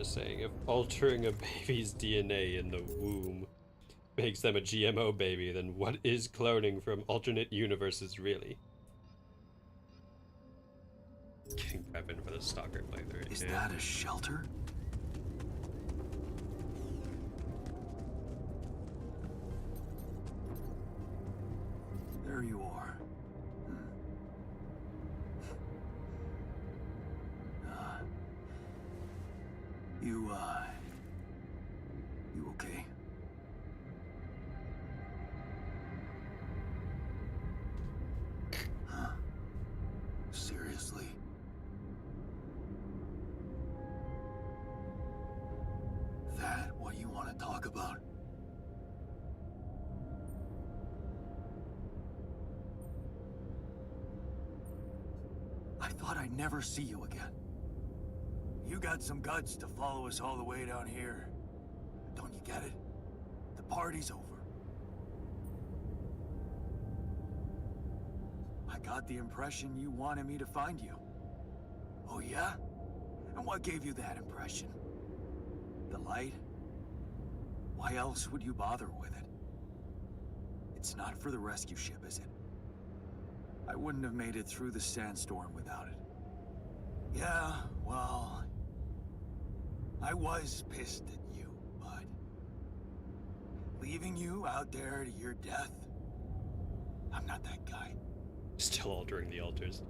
just saying, if altering a baby's DNA in the womb makes them a GMO baby, then what is cloning from alternate universes really? Getting prepping for the Stalker playthrough. Is that a shelter? There you are. You okay? Huh? Seriously? That what you want to talk about? I thought I'd never see you again. You got some guts to follow us all the way down here. Don't you get it? The party's over. I got the impression you wanted me to find you. Oh yeah? And what gave you that impression? The light? Why else would you bother with it? It's not for the rescue ship, is it? I wouldn't have made it through the sandstorm without it. Yeah, well, I was pissed at you, but leaving you out there to your death, I'm not that guy. Still altering the altars.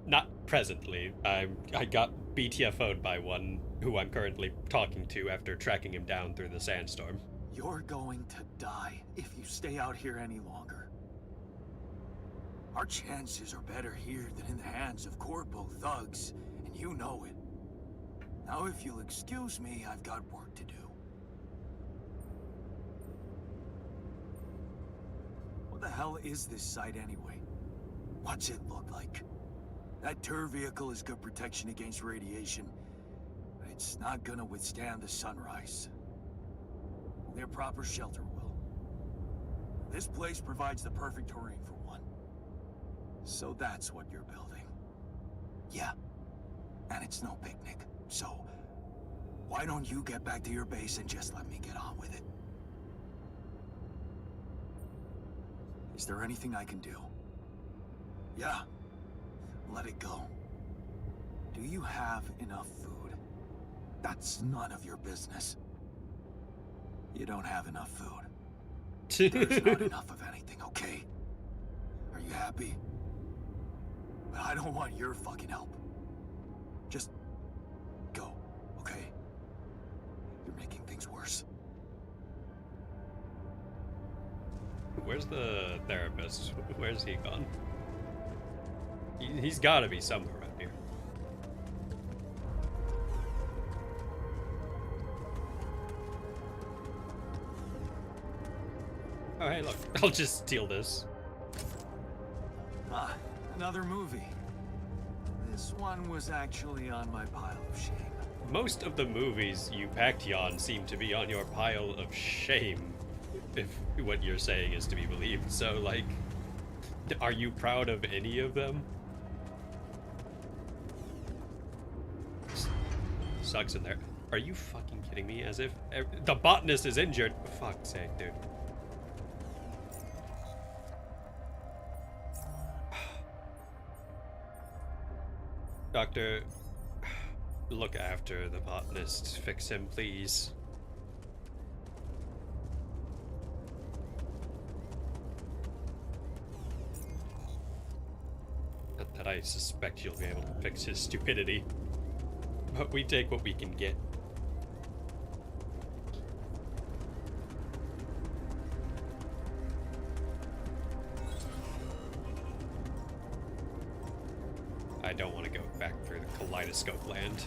Not presently. I got BTFO'd by one who I'm currently talking to after tracking him down through the sandstorm. You're going to die if you stay out here any longer. Our chances are better here than in the hands of corpo thugs, and you know it. Now, if you'll excuse me, I've got work to do. What the hell is this site anyway? What's it look like? That tour vehicle is good protection against radiation, but it's not gonna withstand the sunrise. Only a proper shelter will. This place provides the perfect terrain for one. So that's what you're building. Yeah. And it's no picnic. So, why don't you get back to your base and just let me get on with it? Is there anything I can do? Yeah. Let it go. Do you have enough food? That's none of your business. You don't have enough food. There's not enough of anything, okay? Are you happy? But I don't want your fucking help. Just go, okay? You're making things worse. Where's the therapist? Where's he gone? He's gotta be somewhere around here. Oh, hey, look. I'll just steal this. Ah, another movie. This one was actually on my pile of shame. Most of the movies you packed on seem to be on your pile of shame, if what you're saying is to be believed. So, like, are you proud of any of them? Sucks in there. Are you fucking kidding me? As if the botanist is injured. For fuck's sake, dude. Doctor, look after the botanist. Fix him, please. Not that I suspect you'll be able to fix his stupidity. But we take what we can get. I don't want to go back through the kaleidoscope land.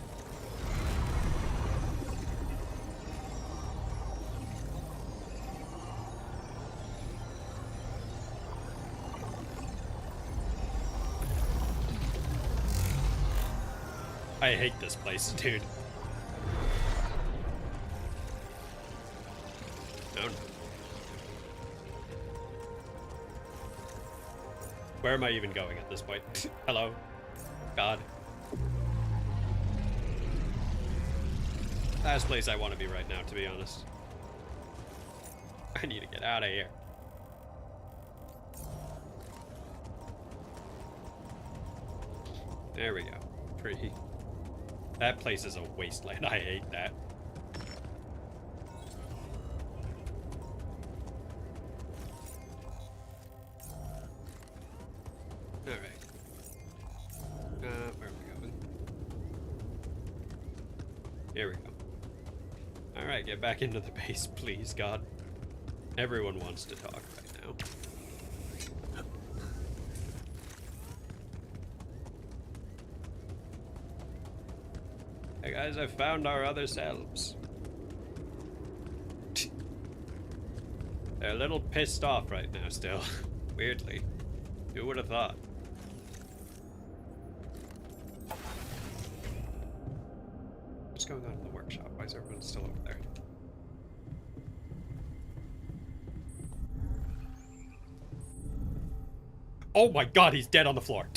I hate this place, dude. No, no. Where am I even going at this point? Hello? God. Last place I want to be right now, to be honest. I need to get out of here. There we go. Tree. That place is a wasteland. I hate that. Alright. Where are we going? Here we go. Alright, get back into the base, please, God. Everyone wants to talk right now. Hey guys, I found our other selves. They're a little pissed off right now still. Weirdly. Who would have thought? What's going on in the workshop? Why is everyone still over there? Oh my god, he's dead on the floor.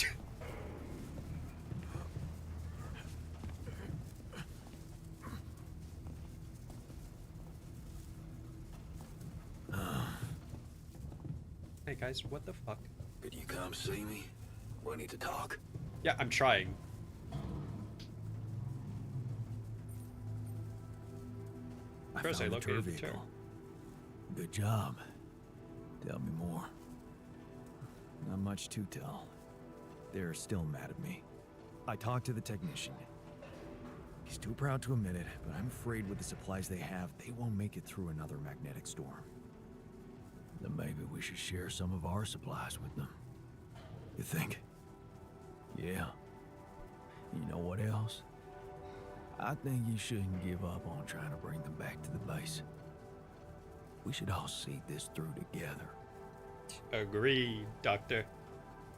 Hey guys, what the fuck? Could you come see me? We need to talk. Yeah, I'm trying. Chris, I found the tour located the chair. vehicle. Good job. Tell me more. Not much to tell. They're still mad at me. I talked to the technician. He's too proud to admit it, but I'm afraid with the supplies they have, they won't make it through another magnetic storm. Then maybe we should share some of our supplies with them. You think? Yeah. You know what else? I think you shouldn't give up on trying to bring them back to the base. We should all see this through together. Agreed, Doctor.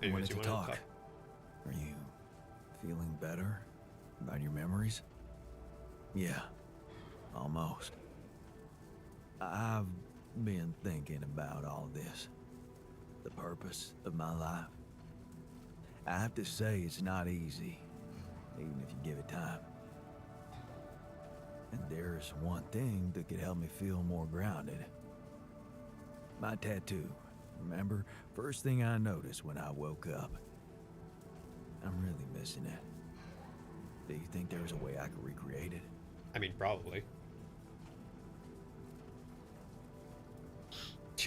I Anyways, wanted to you wanna talk. Are you feeling better about your memories? Yeah, almost. I've been thinking about all this. The purpose of my life. I have to say it's not easy, even if you give it time. And there's one thing that could help me feel more grounded. My tattoo. Remember? First thing I noticed when I woke up. I'm really missing it. Do you think there's a way I could recreate it? I mean, probably.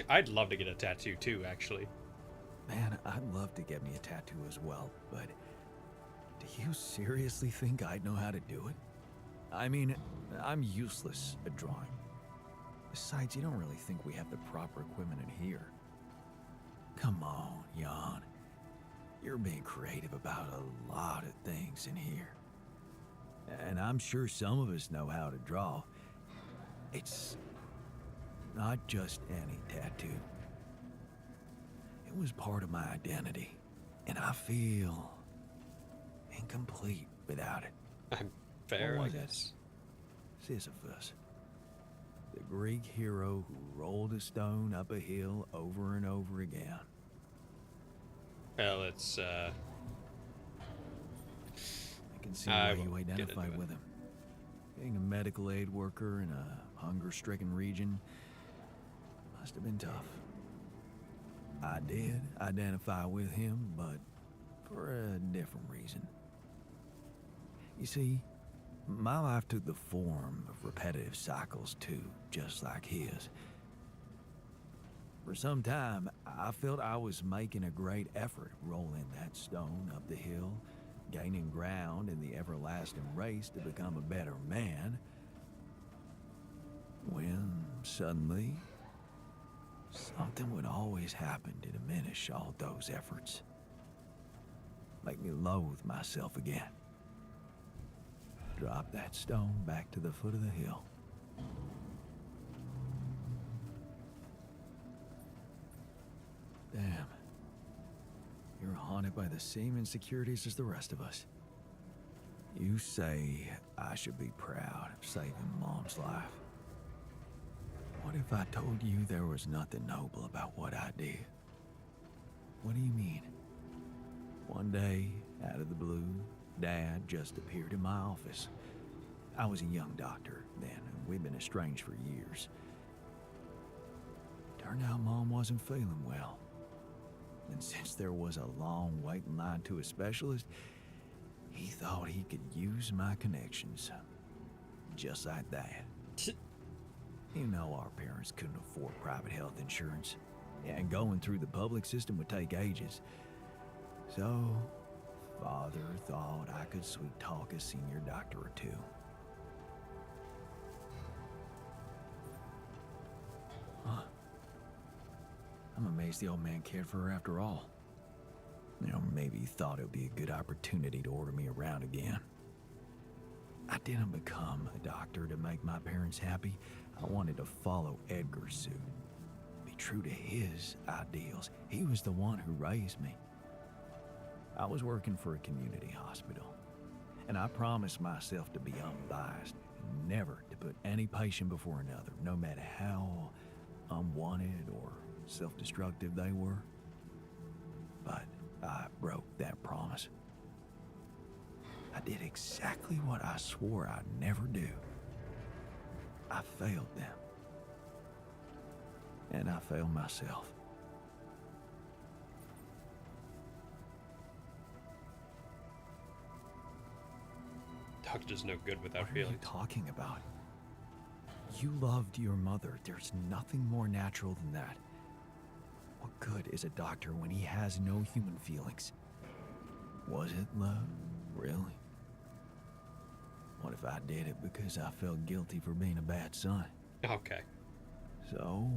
I'd love to get a tattoo too, actually. Man, I'd love to get me a tattoo as well, but do you seriously think I'd know how to do it? I mean, I'm useless at drawing. Besides, you don't really think we have the proper equipment in here. Come on, Jan. You're being creative about a lot of things in here. And I'm sure some of us know how to draw. It's not just any tattoo. It was part of my identity, and I feel incomplete without it. I'm fair, What I was it? guess. Sisyphus, the Greek hero who rolled a stone up a hill over and over again. Well, it's, I can see I why you won't get identified into it. with him. Being a medical aid worker in a hunger-stricken region must have been tough. I did identify with him, but for a different reason. You see, my life took the form of repetitive cycles too, just like his. For some time, I felt I was making a great effort rolling that stone up the hill, gaining ground in the everlasting race to become a better man, when suddenly something would always happen to diminish all those efforts. Make me loathe myself again. Drop that stone back to the foot of the hill. Damn. You're haunted by the same insecurities as the rest of us. You say I should be proud of saving Mom's life. What if I told you there was nothing noble about what I did? What do you mean? One day, out of the blue, Dad just appeared in my office. I was a young doctor then, and we'd been estranged for years. Turned out Mom wasn't feeling well. And since there was a long waiting line to a specialist, he thought he could use my connections. Just like that. You know our parents couldn't afford private health insurance, and going through the public system would take ages. So, Father thought I could sweet talk a senior doctor or two. Huh. I'm amazed the old man cared for her after all. You know, maybe he thought it would be a good opportunity to order me around again. I didn't become a doctor to make my parents happy. I wanted to follow Edgar's suit. Be true to his ideals. He was the one who raised me. I was working for a community hospital, and I promised myself to be unbiased, never to put any patient before another, no matter how unwanted or self-destructive they were. But I broke that promise. I did exactly what I swore I'd never do. I failed them. And I failed myself. Doctor's no good without What are you feelings. talking about? You loved your mother. There's nothing more natural than that. What good is a doctor when he has no human feelings? Was it love? Really? What if I did it because I felt guilty for being a bad son? Okay. So,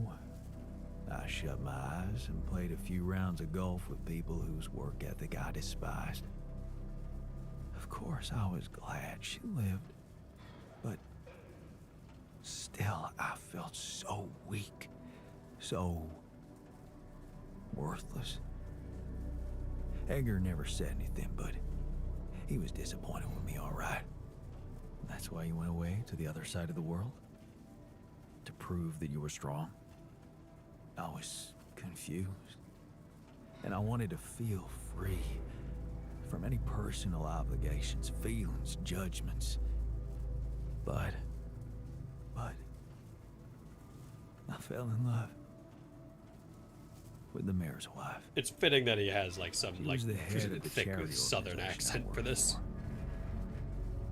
I shut my eyes and played a few rounds of golf with people whose work ethic I despised. Of course, I was glad she lived, but still, I felt so weak, so worthless. Edgar never said anything, but he was disappointed with me, all right. That's why you went away to the other side of the world? To prove that you were strong? I was confused, and I wanted to feel free from any personal obligations, feelings, judgments. But I fell in love with the mayor's wife. It's fitting that he has like some She like was the head of the thick charity southern organization I accent for worked this.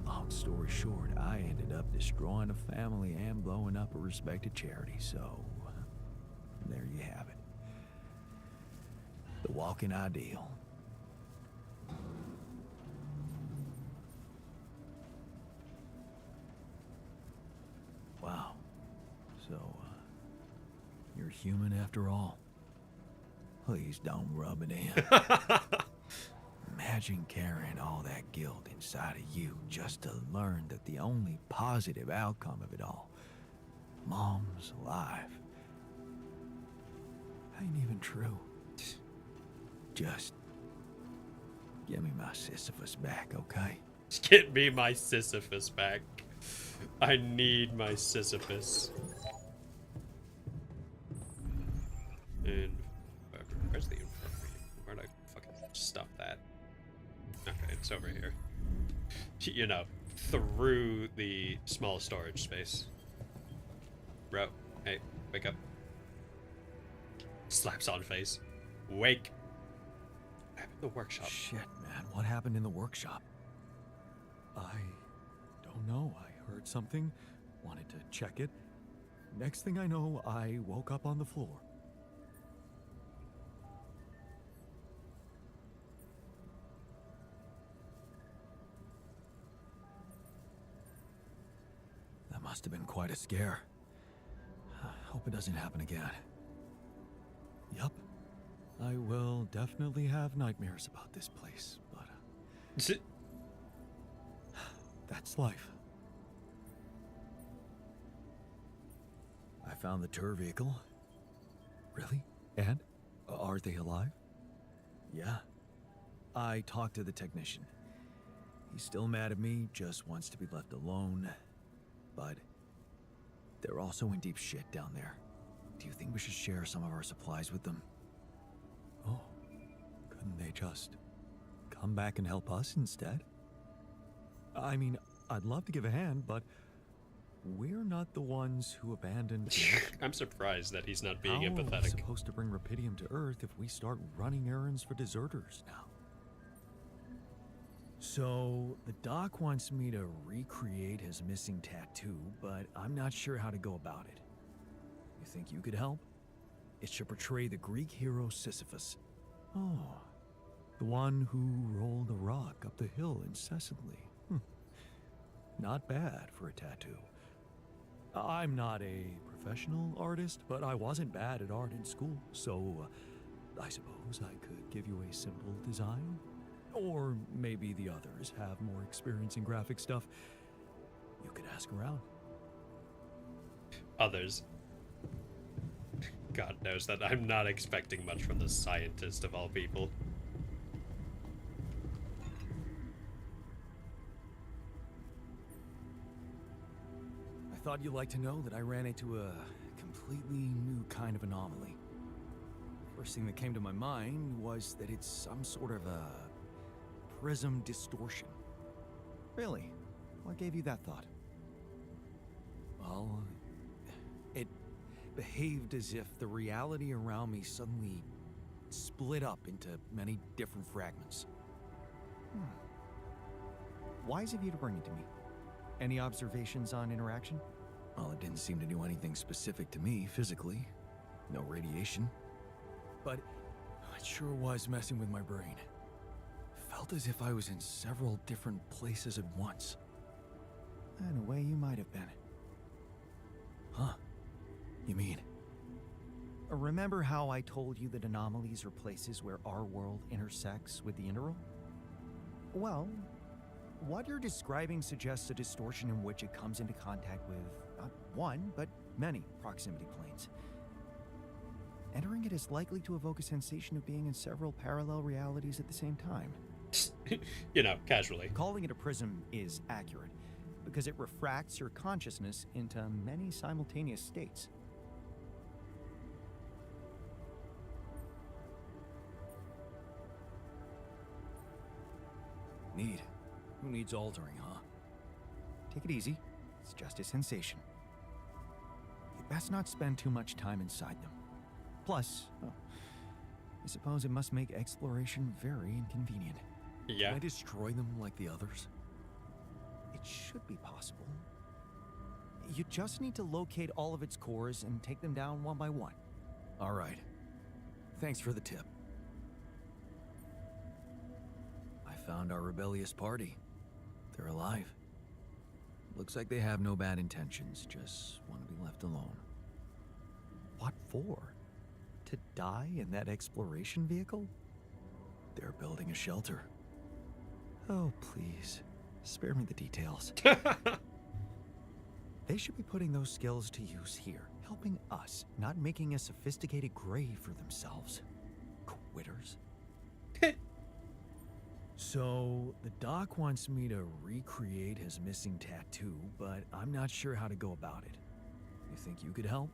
Long story short, I ended up destroying a family and blowing up a respected charity, so there you have it. The walking ideal. Wow. So, you're human after all. Please don't rub it in. Imagine carrying all that guilt inside of you just to learn that the only positive outcome of it all, Mom's life, ain't even true. Just give me my Sisyphus back, okay? Get me my Sisyphus back. I need my Sisyphus. And where's the infirmary? Where'd I fucking stuff that? Okay, it's over here. You know, through the small storage space. Bro, hey, wake up. Slaps on face. Wake. I'm in the workshop. Shit, man, what happened in the workshop? I don't know. I heard something, wanted to check it. Next thing I know, I woke up on the floor. That must have been quite a scare. I hope it doesn't happen again. Yup. I will definitely have nightmares about this place, but that's life. I found the tour vehicle. Really? And? Are they alive? Yeah. I talked to the technician. He's still mad at me, just wants to be left alone. But they're also in deep shit down there. Do you think we should share some of our supplies with them? Oh, couldn't they just come back and help us instead? I mean, I'd love to give a hand, but we're not the ones who abandoned him. I'm surprised that he's not being How are we empathetic. supposed to bring Rapidium to Earth if we start running errands for deserters now? So, the doc wants me to recreate his missing tattoo, but I'm not sure how to go about it. You think you could help? It should portray the Greek hero Sisyphus. Oh, the one who rolled a rock up the hill incessantly. Not bad for a tattoo. I'm not a professional artist, but I wasn't bad at art in school, so I suppose I could give you a simple design. Or maybe the others have more experience in graphic stuff. You could ask around. Others. God knows that I'm not expecting much from the scientist of all people. I thought you'd like to know that I ran into a completely new kind of anomaly. First thing that came to my mind was that it's some sort of a prism distortion. Really? What gave you that thought? Well, it behaved as if the reality around me suddenly split up into many different fragments. Wise of you to bring it to me. Any observations on interaction? Well, it didn't seem to do anything specific to me physically. No radiation. But it sure was messing with my brain. Felt as if I was in several different places at once. In a way, you might have been. Huh? You mean? Remember how I told you that anomalies are places where our world intersects with the interworld? Well, what you're describing suggests a distortion in which it comes into contact with not one, but many proximity planes. Entering it is likely to evoke a sensation of being in several parallel realities at the same time. You know, casually. Calling it a prism is accurate, because it refracts your consciousness into many simultaneous states. Neat. Who needs altering, huh? Take it easy. It's just a sensation. You'd best not spend too much time inside them. Plus, I suppose it must make exploration very inconvenient. Yeah. Can I destroy them like the others? It should be possible. You just need to locate all of its cores and take them down one by one. All right. Thanks for the tip. I found our rebellious party. They're alive. Looks like they have no bad intentions, just want to be left alone. What for? To die in that exploration vehicle? They're building a shelter. Oh, please. Spare me the details. They should be putting those skills to use here, helping us, not making a sophisticated grave for themselves. Quitters. So, the doc wants me to recreate his missing tattoo, but I'm not sure how to go about it. You think you could help?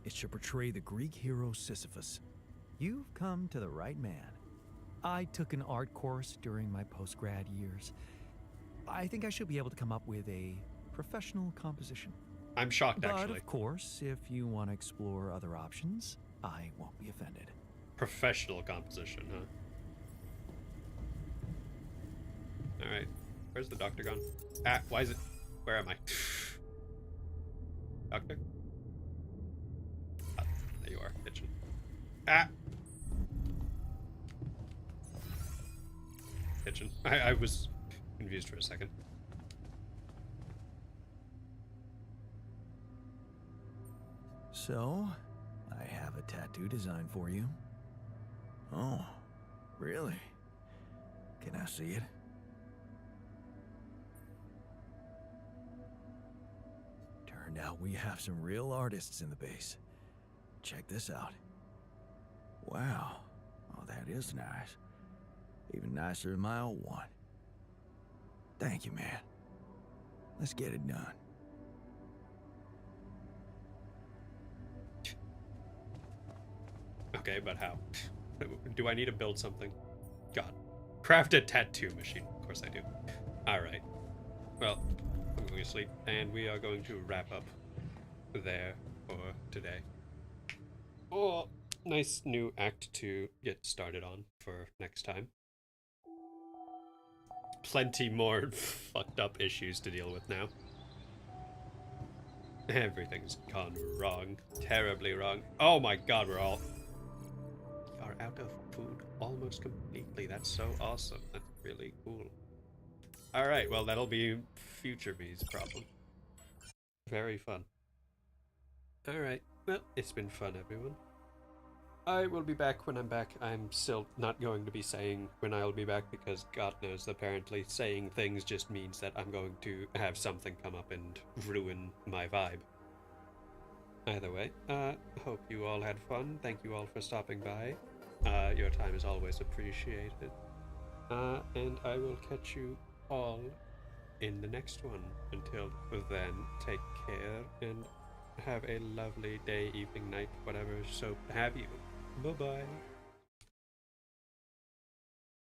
It should portray the Greek hero Sisyphus. You've come to the right man. I took an art course during my post-grad years. I think I should be able to come up with a professional composition. I'm shocked, But actually. of course, if you want to explore other options, I won't be offended. Professional composition, huh? Alright. Where's the doctor gone? Ah, why is it... Where am I? Doctor? Ah, there you are, kitchen. Ah! Kitchen. I was confused for a second. So, I have a tattoo design for you. Oh, really? Can I see it? Turned out we have some real artists in the base. Check this out. Wow. Oh, that is nice. Even nicer than my old one. Thank you, man. Let's get it done. Okay, but how? Do I need to build something? God. Craft a tattoo machine. Of course I do. Alright. well, I'm going to sleep, and we are going to wrap up there for today. Oh, nice new act to get started on for next time. Plenty more fucked up issues to deal with now. Everything's gone wrong. Terribly wrong. Oh my god, we are out of food almost completely. That's so awesome. That's really cool. Alright, well, that'll be future me's problem. Very fun. Alright, well, it's been fun, everyone. I will be back when I'm back. I'm still not going to be saying when I'll be back because God knows apparently saying things just means that I'm going to have something come up and ruin my vibe. Either way, hope you all had fun. Thank you all for stopping by. Your time is always appreciated. And I will catch you all in the next one. Until then, take care and have a lovely day, evening, night, whatever, so have you. Bye-bye.